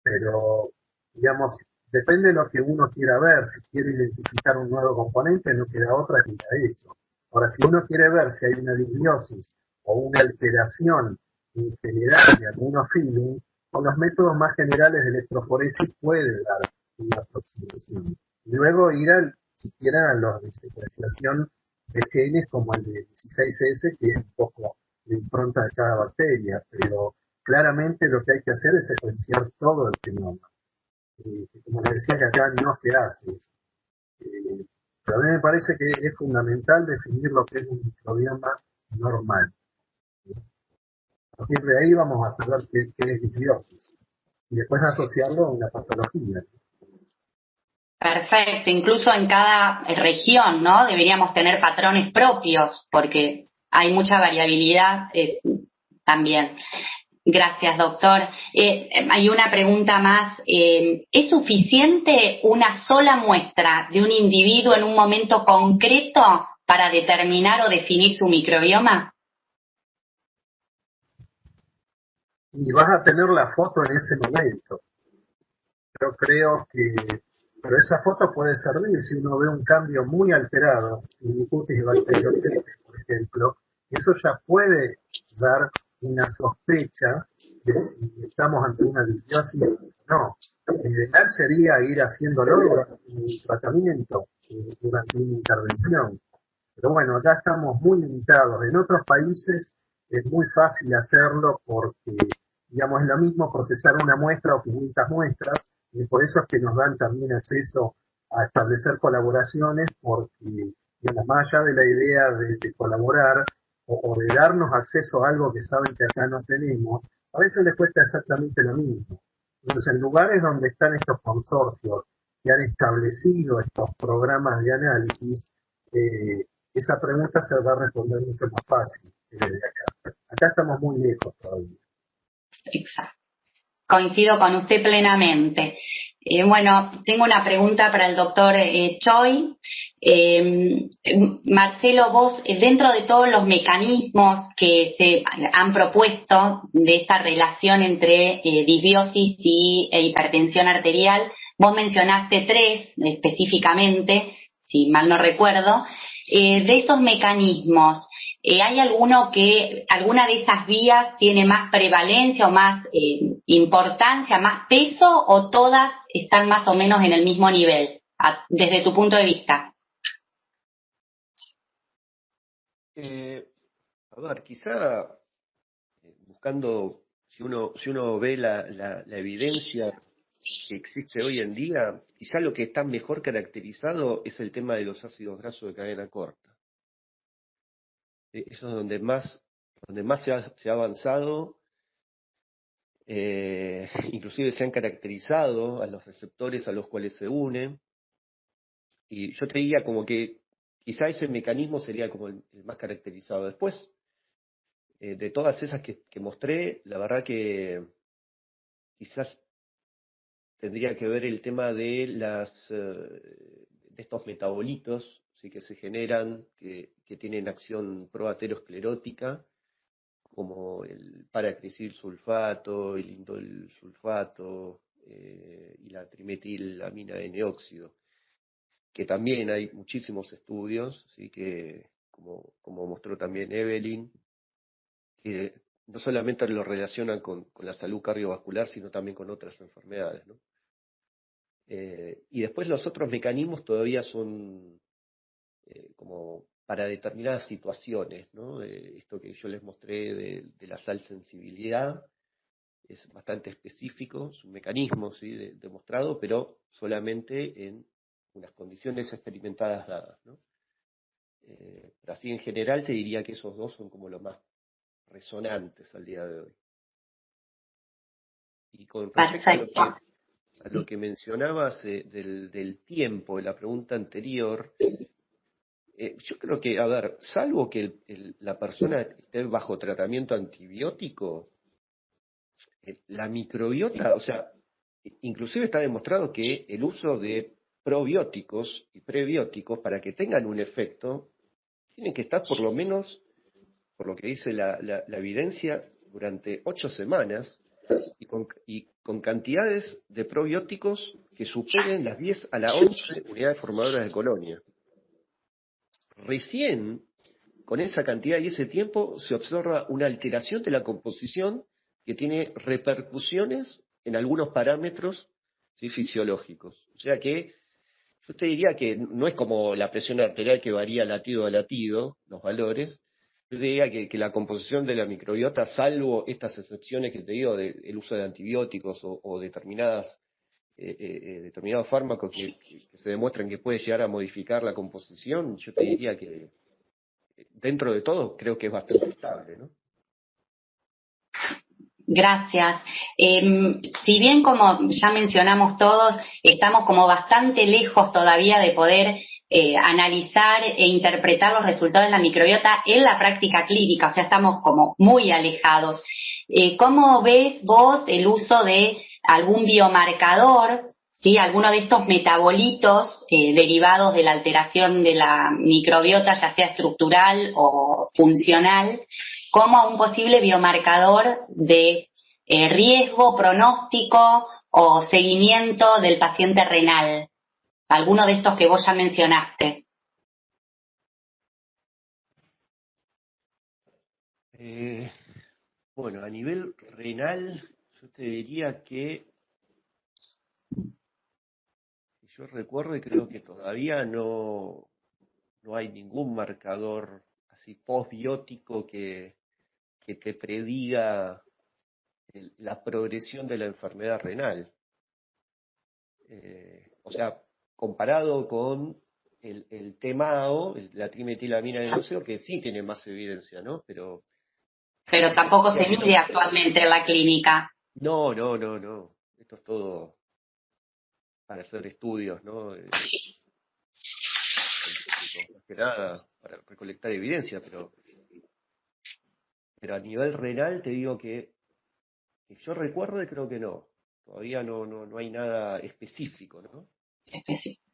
Pero, digamos, depende de lo que uno quiera ver. Si quiere identificar un nuevo componente, no queda otra que ir a eso. Ahora, si uno quiere ver si hay una disbiosis o una alteración en general de algunos feelings, con los métodos más generales de electroforesis puede dar una aproximación. Y luego ir siquiera a los de secuenciación de genes como el de 16S, que es un poco la impronta de cada bacteria, pero claramente lo que hay que hacer es secuenciar todo el genoma. que como les decía que acá no se hace. Pero a mí me parece que es fundamental definir lo que es un microbioma normal. A partir de ahí vamos a saber qué es disbiosis y después asociarlo a una patología. Perfecto, incluso en cada región, ¿no? Deberíamos tener patrones propios, porque hay mucha variabilidad también. Gracias, doctor. Hay una pregunta más. ¿Es suficiente una sola muestra de un individuo en un momento concreto para determinar o definir su microbioma? Y vas a tener la foto en ese momento. Yo creo que, pero esa foto puede servir si uno ve un cambio muy alterado en mi cutis bacteriológica, por ejemplo, eso ya puede dar una sospecha de si estamos ante una disbiosis o no. Lo ideal sería ir haciéndolo durante un tratamiento, durante una intervención. Pero bueno, acá estamos muy limitados. En otros países es muy fácil hacerlo porque, digamos, es lo mismo procesar una muestra o 500 muestras, y por eso es que nos dan también acceso a establecer colaboraciones, porque, digamos, más allá de la idea de colaborar o de darnos acceso a algo que saben que acá no tenemos, a veces les cuesta exactamente lo mismo. Entonces, en lugares donde están estos consorcios que han establecido estos programas de análisis, esa pregunta se va a responder mucho más fácil que desde acá. Acá estamos muy lejos todavía. Exacto. Coincido con usted plenamente. Bueno, tengo una pregunta para el doctor Choi. Marcelo, vos, dentro de todos los mecanismos que se han propuesto de esta relación entre disbiosis y hipertensión arterial, vos mencionaste 3 específicamente, si mal no recuerdo. De esos mecanismos, ¿hay alguna de esas vías tiene más prevalencia o más importancia, más peso, o todas están más o menos en el mismo nivel, desde tu punto de vista? A ver, quizá buscando, si uno ve la evidencia que existe hoy en día, quizá lo que está mejor caracterizado es el tema de los ácidos grasos de cadena corta. Eso es donde más se ha avanzado, inclusive se han caracterizado a los receptores a los cuales se unen, y yo te diría como que quizá ese mecanismo sería como el más caracterizado. Después, de todas esas que mostré, la verdad que quizás tendría que ver el tema de de estos metabolitos, ¿sí?, que se generan, que tienen acción proaterosclerótica, como el paracrisil sulfato, el indol sulfato y la trimetilamina N-óxido, que también hay muchísimos estudios, ¿sí?, que como mostró también Evelyn, que no solamente lo relacionan con la salud cardiovascular, sino también con otras enfermedades, ¿no? Y después los otros mecanismos todavía son como para determinadas situaciones, ¿no? Esto que yo les mostré de la sal sensibilidad es bastante específico, es un mecanismo, ¿sí?, demostrado, pero solamente en unas condiciones experimentadas dadas, ¿no? Pero así en general te diría que esos dos son como los más resonantes al día de hoy. Y con respecto a lo que mencionabas del tiempo, de la pregunta anterior, yo creo que, a ver, salvo que la persona esté bajo tratamiento antibiótico, la microbiota, o sea, inclusive está demostrado que el uso de probióticos y prebióticos, para que tengan un efecto, tienen que estar por lo menos, por lo que dice la evidencia, durante 8 semanas, y con cantidades de probióticos que superen las 10 a la 11 unidades formadoras de colonia. Recién, con esa cantidad y ese tiempo, se observa una alteración de la composición que tiene repercusiones en algunos parámetros, ¿sí?, fisiológicos. O sea que yo te diría que no es como la presión arterial que varía latido a latido, los valores. Yo te diría que la composición de la microbiota, salvo estas excepciones que te digo del uso de antibióticos o determinadas determinados fármacos que se demuestran que puede llegar a modificar la composición, yo te diría que dentro de todo creo que es bastante estable, ¿no? Gracias. Si bien, como ya mencionamos todos, estamos como bastante lejos todavía de poder analizar e interpretar los resultados de la microbiota en la práctica clínica, o sea, estamos como muy alejados. ¿Cómo ves vos el uso de algún biomarcador, ¿sí? Alguno de estos metabolitos derivados de la alteración de la microbiota, ya sea estructural o funcional, como un posible biomarcador de riesgo, pronóstico o seguimiento del paciente renal? Alguno de estos que vos ya mencionaste. Bueno, a nivel renal, yo te diría que yo recuerdo y creo que todavía no hay ningún marcador así postbiótico que te prediga la progresión de la enfermedad renal. O sea, comparado con el TMAO, la trimetilamina de óseo, que sí tiene más evidencia, ¿no? Pero tampoco se mide actualmente en la clínica. No. Esto es todo para hacer estudios, ¿no? Más que nada para recolectar evidencia, pero a nivel renal te digo que yo recuerdo y creo que no. Todavía no hay nada específico, ¿no? Específico.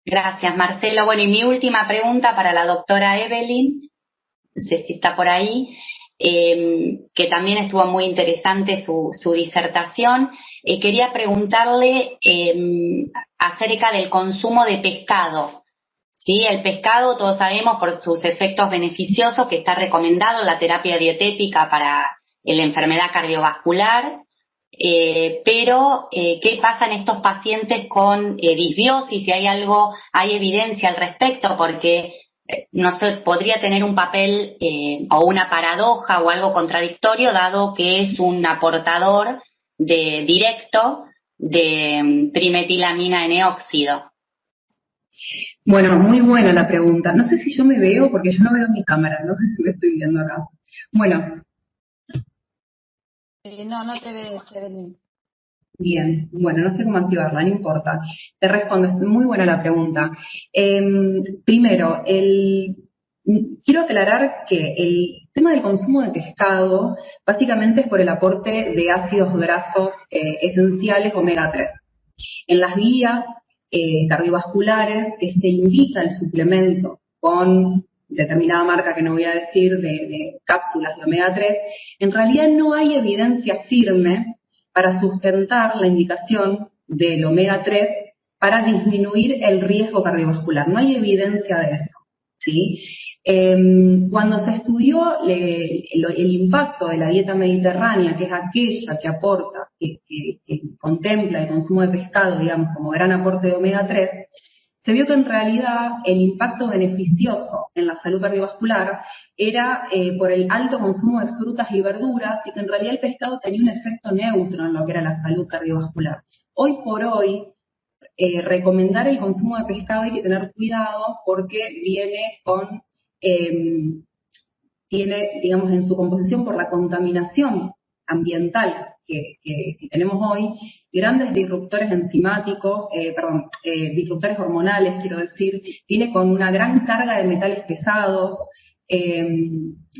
Gracias, Marcelo. Bueno, y mi última pregunta para la doctora Evelyn, no sé si está por ahí, que también estuvo muy interesante su disertación. Quería preguntarle acerca del consumo de pescado. ¿Sí? El pescado, todos sabemos por sus efectos beneficiosos, que está recomendado en la terapia dietética para la enfermedad cardiovascular. Pero ¿qué pasa en estos pacientes con disbiosis? Si hay evidencia al respecto, porque no sé, podría tener un papel o una paradoja o algo contradictorio, dado que es un aportador directo de trimetilamina N-óxido. Bueno, muy buena la pregunta. No sé si yo me veo, porque yo no veo mi cámara, no sé si me estoy viendo acá. Bueno. No te ves, Evelyn. Bien, bueno, no sé cómo activarla, no importa. Te respondo, es muy buena la pregunta. Primero, quiero aclarar que el tema del consumo de pescado básicamente es por el aporte de ácidos grasos esenciales omega 3. En las guías cardiovasculares se indica el suplemento con determinada marca que no voy a decir de cápsulas de omega 3, en realidad no hay evidencia firme para sustentar la indicación del omega 3 para disminuir el riesgo cardiovascular. No hay evidencia de eso, ¿sí? Cuando se estudió el impacto de la dieta mediterránea, que es aquella que aporta, que contempla el consumo de pescado, digamos, como gran aporte de omega 3, se vio que en realidad el impacto beneficioso en la salud cardiovascular era por el alto consumo de frutas y verduras, y que en realidad el pescado tenía un efecto neutro en lo que era la salud cardiovascular. Hoy por hoy, recomendar el consumo de pescado hay que tener cuidado porque tiene, digamos, en su composición por la contaminación ambiental que tenemos hoy, grandes disruptores enzimáticos, disruptores hormonales, quiero decir, viene con una gran carga de metales pesados,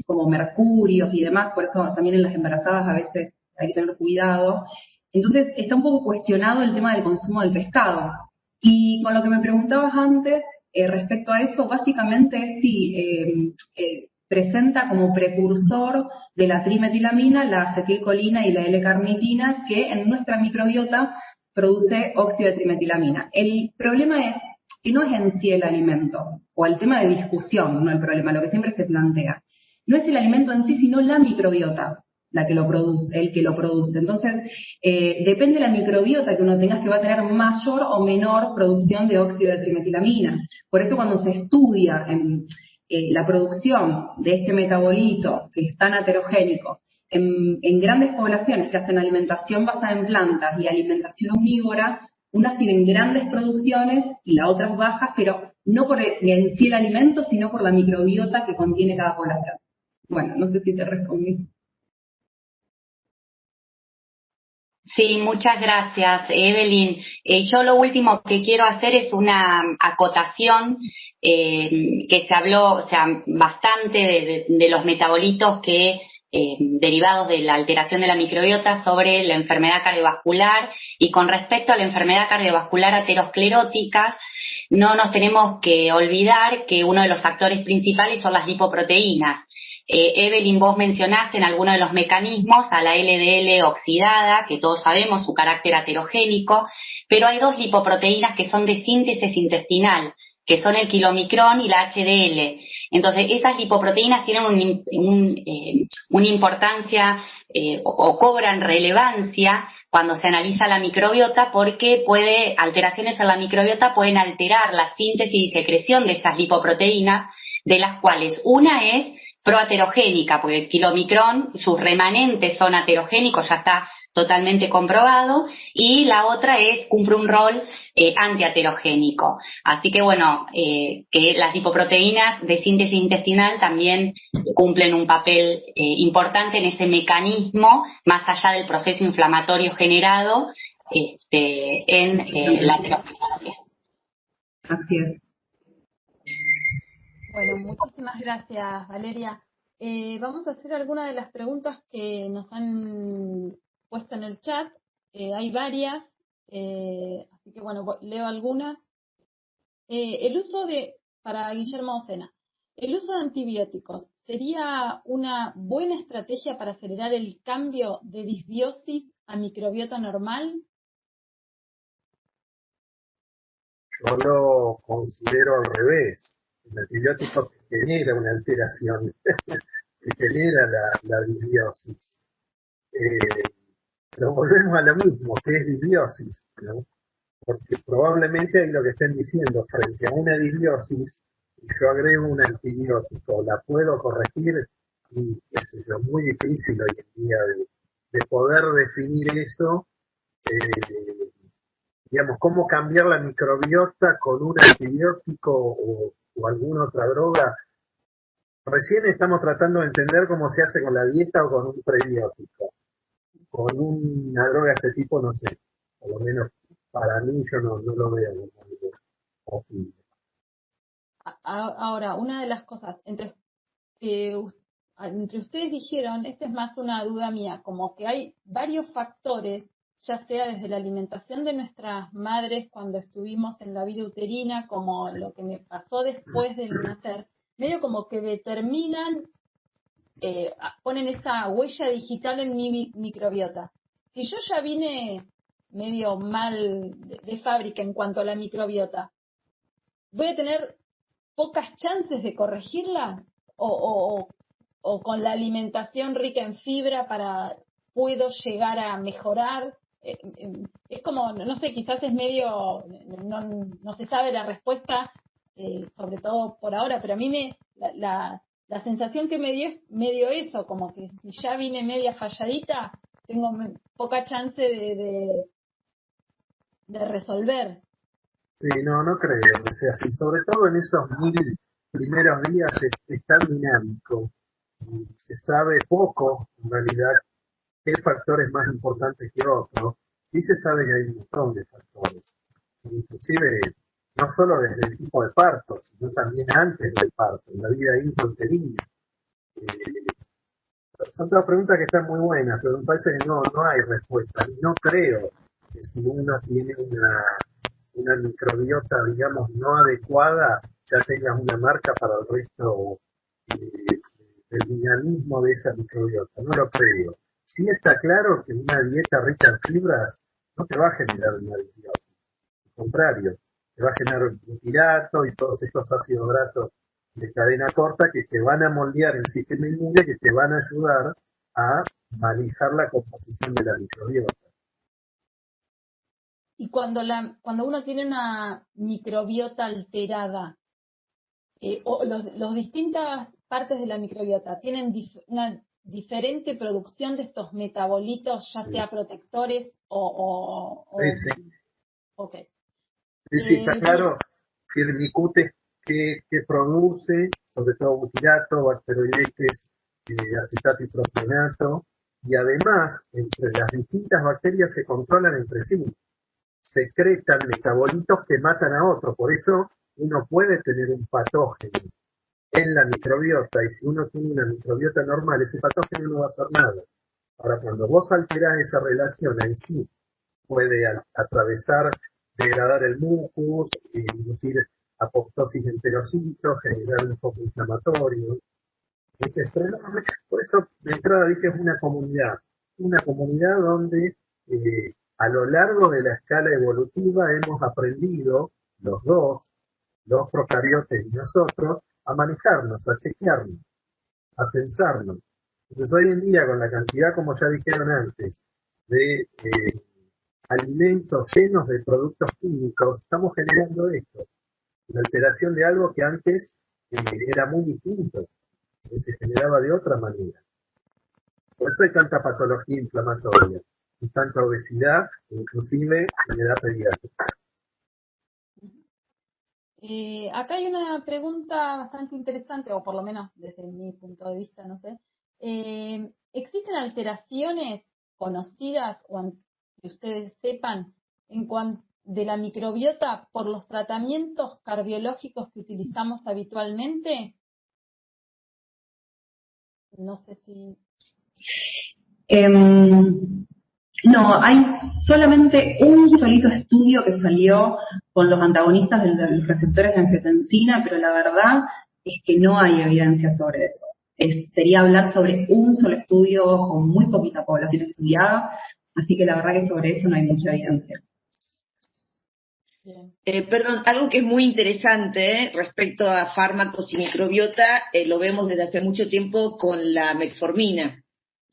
como mercurios y demás, por eso también en las embarazadas a veces hay que tener cuidado. Entonces está un poco cuestionado el tema del consumo del pescado. Y con lo que me preguntabas antes, respecto a eso, básicamente es si presenta como precursor de la trimetilamina la acetilcolina y la L-carnitina, que en nuestra microbiota produce óxido de trimetilamina. El problema es que no es en sí el alimento, o el tema de discusión, no el problema, lo que siempre se plantea. No es el alimento en sí, sino la microbiota el que lo produce. Entonces, depende de la microbiota que uno tenga, que va a tener mayor o menor producción de óxido de trimetilamina. Por eso cuando se estudia la producción de este metabolito, que es tan heterogénico, en grandes poblaciones que hacen alimentación basada en plantas y alimentación omnívora, unas tienen grandes producciones y las otras bajas, pero no por en sí el alimento, sino por la microbiota que contiene cada población. Bueno, no sé si te respondí. Sí, muchas gracias, Evelyn. Yo lo último que quiero hacer es una acotación, que se habló, o sea, bastante de los metabolitos que derivados de la alteración de la microbiota sobre la enfermedad cardiovascular, y con respecto a la enfermedad cardiovascular aterosclerótica, no nos tenemos que olvidar que uno de los actores principales son las lipoproteínas. Evelyn, vos mencionaste en alguno de los mecanismos a la LDL oxidada, que todos sabemos su carácter aterogénico, pero hay dos lipoproteínas que son de síntesis intestinal, que son el kilomicrón y la HDL. Entonces, esas lipoproteínas tienen una importancia o cobran relevancia cuando se analiza la microbiota, porque alteraciones en la microbiota pueden alterar la síntesis y secreción de estas lipoproteínas, de las cuales una es proaterogénica, porque el kilomicrón, sus remanentes son aterogénicos, ya está totalmente comprobado, y la otra cumple un rol antiaterogénico. Así que bueno, que las lipoproteínas de síntesis intestinal también cumplen un papel importante en ese mecanismo, más allá del proceso inflamatorio generado en la aterosclerosis. Así es. Bueno, muchísimas gracias, Valeria. Vamos a hacer algunas de las preguntas que nos han puesto en el chat. Hay varias, así que bueno, leo algunas. Para Guillermo Docena, ¿el uso de antibióticos sería una buena estrategia para acelerar el cambio de disbiosis a microbiota normal? Yo lo considero al revés. El antibiótico que genera una alteración, que genera la disbiosis. Pero volvemos a lo mismo, que es disbiosis, ¿no? Porque probablemente ahí lo que estén diciendo, frente a una disbiosis, si yo agrego un antibiótico, ¿la puedo corregir? Y es muy difícil hoy en día de poder definir eso. Digamos, cómo cambiar la microbiota con un antibiótico o alguna otra droga. Recién estamos tratando de entender cómo se hace con la dieta o con un prebiótico. Con una droga de este tipo, no sé. Por lo menos para mí yo no lo veo como algo posible. Ahora, una de las cosas, entonces, entre ustedes dijeron, esta es más una duda mía, como que hay varios factores, ya sea desde la alimentación de nuestras madres cuando estuvimos en la vida uterina, como lo que me pasó después del nacer, medio como que determinan, ponen esa huella digital en mi microbiota. Si yo ya vine medio mal de fábrica en cuanto a la microbiota, ¿voy a tener pocas chances de corregirla? ¿O con la alimentación rica en fibra puedo llegar a mejorar? Es como, no sé, quizás es medio, no se sabe la respuesta, sobre todo por ahora, pero a mí la sensación que me dio es medio eso, como que si ya vine media falladita, tengo poca chance de resolver. Sí, no creo que sea así. Sobre todo en esos 1000 primeros días es tan dinámico. Y se sabe poco, en realidad, qué factores más importantes que otros. Sí se sabe que hay un montón de factores. Inclusive, no solo desde el tipo de parto, sino también antes del parto, en la vida intrauterina. Son todas preguntas que están muy buenas, pero me parece que no hay respuesta. No creo que si uno tiene una microbiota, digamos, no adecuada, ya tengas una marca para el resto del dinamismo de esa microbiota. No lo creo. Sí está claro que una dieta rica en fibras no te va a generar una disbiosis. Al contrario, te va a generar butirato y todos estos ácidos grasos de cadena corta que te van a moldear el sistema inmune, que te van a ayudar a manejar la composición de la microbiota. Y cuando uno tiene una microbiota alterada, o los distintas partes de la microbiota tienen una diferente producción de estos metabolitos, ya sea protectores Sí, sí. Ok. Sí, está claro. Firmicutes que produce, sobre todo butirato, bacteroidetes, acetato y propionato, y además, entre las distintas bacterias se controlan entre sí, secretan metabolitos que matan a otros, por eso uno puede tener un patógeno en la microbiota, y si uno tiene una microbiota normal, ese patógeno no va a hacer nada. Ahora, cuando vos alterás esa relación, ahí sí puede atravesar, degradar el mucus, inducir apoptosis de enterocitos, generar un foco inflamatorio. Por eso, de entrada dije, es una comunidad donde a lo largo de la escala evolutiva hemos aprendido, los dos, los procariotes y nosotros, a manejarnos, a chequearnos, a censarnos. Entonces hoy en día, con la cantidad, como ya dijeron antes, de alimentos llenos de productos químicos, estamos generando esto, la alteración de algo que antes era muy distinto, que se generaba de otra manera. Por eso hay tanta patología inflamatoria y tanta obesidad, inclusive en edad pediátrica. Acá hay una pregunta bastante interesante, o por lo menos desde mi punto de vista, no sé. ¿Existen alteraciones conocidas o que ustedes sepan en cuanto de la microbiota por los tratamientos cardiológicos que utilizamos habitualmente? No sé si... No, hay solamente un solito estudio que salió con los antagonistas de los receptores de angiotensina, pero la verdad es que no hay evidencia sobre eso. Sería hablar sobre un solo estudio con muy poquita población estudiada, así que la verdad que sobre eso no hay mucha evidencia. Perdón, algo que es muy interesante respecto a fármacos y microbiota, lo vemos desde hace mucho tiempo con la metformina.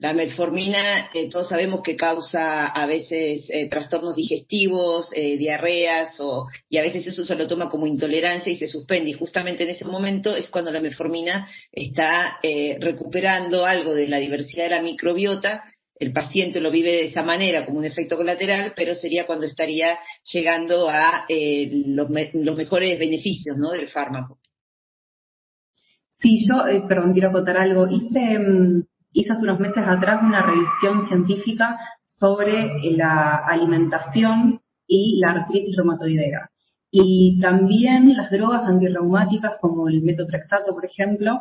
La metformina, todos sabemos que causa a veces trastornos digestivos, diarreas, y a veces eso se lo toma como intolerancia y se suspende. Y justamente en ese momento es cuando la metformina está recuperando algo de la diversidad de la microbiota. El paciente lo vive de esa manera, como un efecto colateral, pero sería cuando estaría llegando a los mejores beneficios, ¿no?, del fármaco. Sí, yo, perdón, quiero acotar algo. Hice hace unos meses atrás una revisión científica sobre la alimentación y la artritis reumatoidea. Y también las drogas antirreumáticas como el metotrexato, por ejemplo,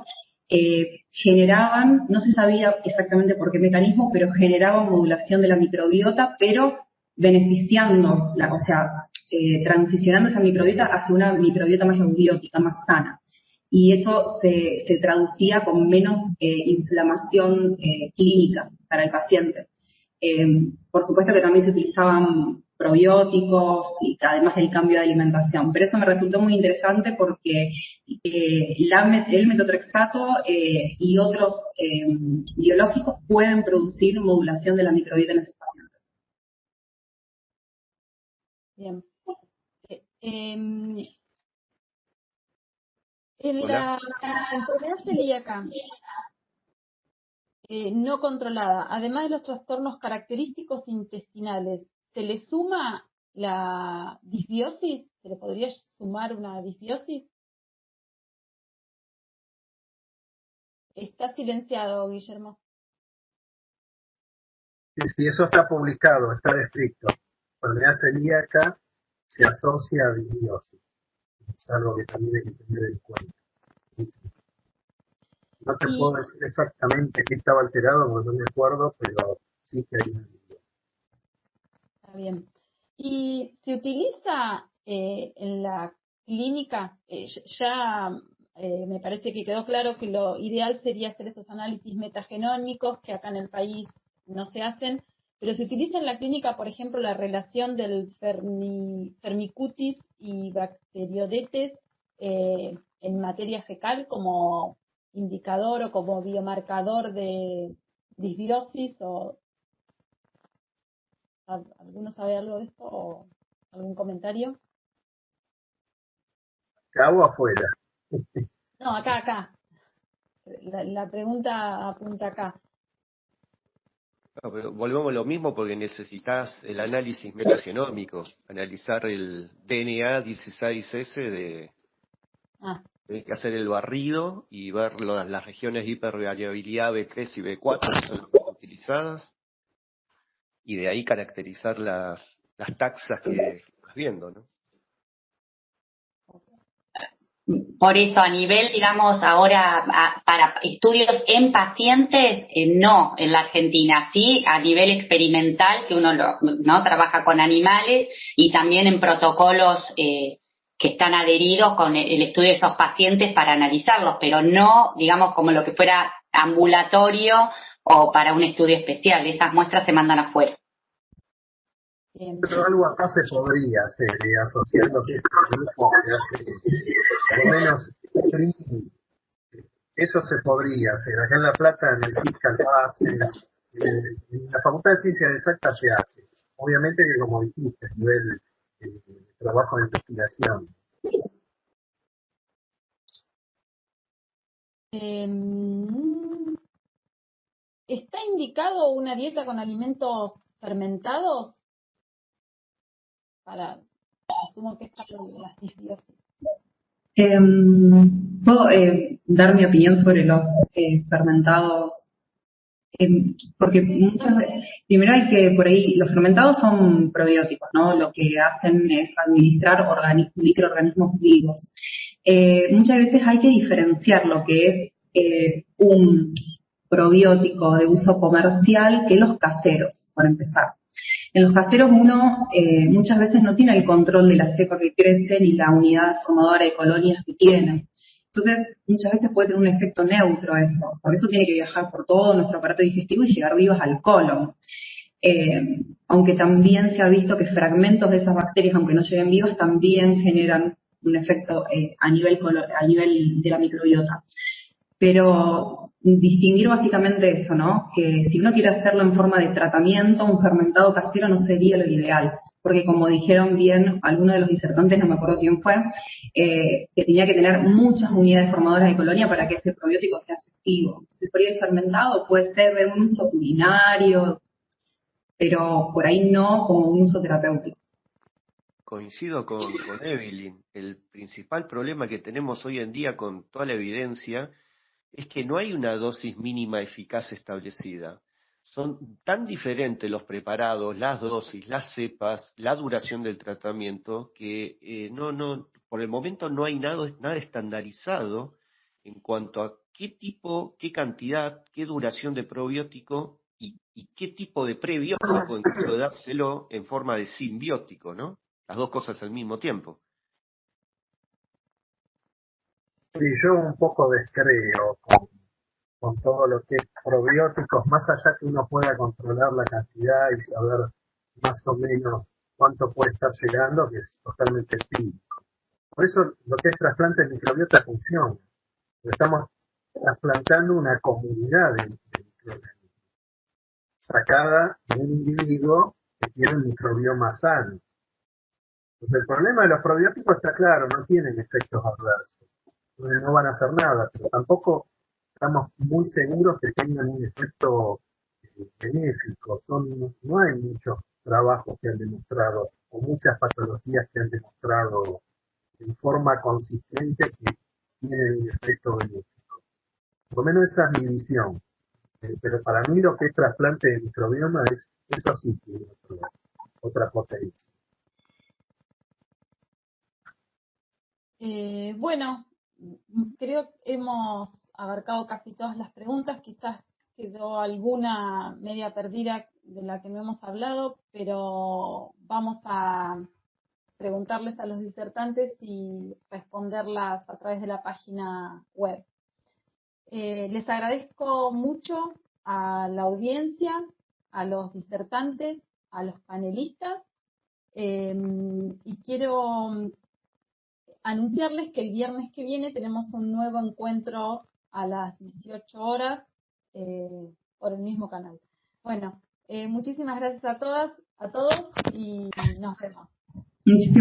generaban, no se sabía exactamente por qué mecanismo, pero generaban modulación de la microbiota, pero beneficiando, o sea, transicionando esa microbiota hacia una microbiota más eubiótica, más sana. Y eso se traducía con menos inflamación clínica para el paciente. Por supuesto que también se utilizaban probióticos y además del cambio de alimentación, pero eso me resultó muy interesante porque el metotrexato y otros biológicos pueden producir modulación de la microbiota en esos pacientes. Bien. Hola. La enfermedad celíaca no controlada, además de los trastornos característicos intestinales, ¿se le suma la disbiosis? ¿Se le podría sumar una disbiosis? Está silenciado, Guillermo. Si eso está publicado, está descrito. Enfermedad celíaca se asocia a disbiosis. Es algo que también hay que tener en cuenta. No te puedo decir exactamente qué estaba alterado, porque no me acuerdo, pero sí que hay una disbiosis. Está bien. Y se utiliza en la clínica, me parece que quedó claro que lo ideal sería hacer esos análisis metagenómicos que acá en el país no se hacen, pero se utiliza en la clínica, por ejemplo, la relación del Firmicutes y Bacteroidetes en materia fecal como indicador o como biomarcador de disbiosis o... ¿Alguno sabe algo de esto o algún comentario? ¿Acá o afuera? No, acá. La pregunta apunta acá. No, pero volvemos a lo mismo porque necesitas el análisis metagenómico, analizar el DNA 16S hay que hacer el barrido y ver las regiones de hipervariabilidad B3 y B4 que son las más utilizadas, y de ahí caracterizar las taxas que estás viendo, ¿no? Por eso, a nivel, digamos, ahora para estudios en pacientes, no en la Argentina, sí a nivel experimental, que uno no trabaja con animales, y también en protocolos que están adheridos con el estudio de esos pacientes para analizarlos, pero no, digamos, como lo que fuera ambulatorio o para un estudio especial. Esas muestras se mandan afuera. Pero algo acá se podría hacer, asociando estos grupos que hacen, al menos, eso se podría hacer. Acá en La Plata, en el CISCA lo hacen, en la Facultad de Ciencias Exactas se hace. Obviamente que, como dijiste, a nivel de trabajo de investigación. ¿Está indicado una dieta con alimentos fermentados? Asumo que es para las disbiosis. ¿Puedo dar mi opinión sobre los fermentados? Porque primero hay que, por ahí, los fermentados son probióticos, ¿no? Lo que hacen es administrar microorganismos vivos. Muchas veces hay que diferenciar lo que es un probiótico de uso comercial que los caseros, por empezar. En los caseros uno muchas veces no tiene el control de la cepa que crece ni la unidad formadora de colonias que tiene. Entonces, muchas veces puede tener un efecto neutro eso. Por eso tiene que viajar por todo nuestro aparato digestivo y llegar vivas al colon. Aunque también se ha visto que fragmentos de esas bacterias, aunque no lleguen vivas, también generan un efecto a nivel de la microbiota. Pero distinguir básicamente eso, ¿no? Que si uno quiere hacerlo en forma de tratamiento, un fermentado casero no sería lo ideal, porque como dijeron bien algunos de los disertantes, no me acuerdo quién fue, que tenía que tener muchas unidades formadoras de colonia para que ese probiótico sea efectivo. Entonces, por ahí el fermentado puede ser de un uso culinario, pero por ahí no como un uso terapéutico. Coincido con Evelyn. El principal problema que tenemos hoy en día con toda la evidencia es que no hay una dosis mínima eficaz establecida. Son tan diferentes los preparados, las dosis, las cepas, la duración del tratamiento, que por el momento no hay nada estandarizado en cuanto a qué tipo, qué cantidad, qué duración de probiótico y qué tipo de prebiótico en caso de dárselo en forma de simbiótico, ¿no? Las dos cosas al mismo tiempo. Sí, yo un poco descreo con todo lo que es probióticos, más allá que uno pueda controlar la cantidad y saber más o menos cuánto puede estar llegando, que es totalmente empírico. Por eso lo que es trasplante de microbiota funciona. Estamos trasplantando una comunidad de microorganismos, sacada de un individuo que tiene un microbioma sano. Entonces el problema de los probióticos está claro, no tienen efectos adversos. Entonces no van a hacer nada, pero tampoco estamos muy seguros que tengan un efecto benéfico. No hay muchos trabajos que han demostrado, o muchas patologías que han demostrado en forma consistente que tienen un efecto benéfico. Por lo menos esa es mi visión. Pero para mí lo que es trasplante de microbioma eso sí tiene otra potencia. Bueno, creo que hemos abarcado casi todas las preguntas, quizás quedó alguna media perdida de la que no hemos hablado, pero vamos a preguntarles a los disertantes y responderlas a través de la página web. Les agradezco mucho a la audiencia, a los disertantes, a los panelistas, y quiero anunciarles que el viernes que viene tenemos un nuevo encuentro a las 18 horas por el mismo canal. Bueno, muchísimas gracias a todas, a todos y nos vemos. Muchísimas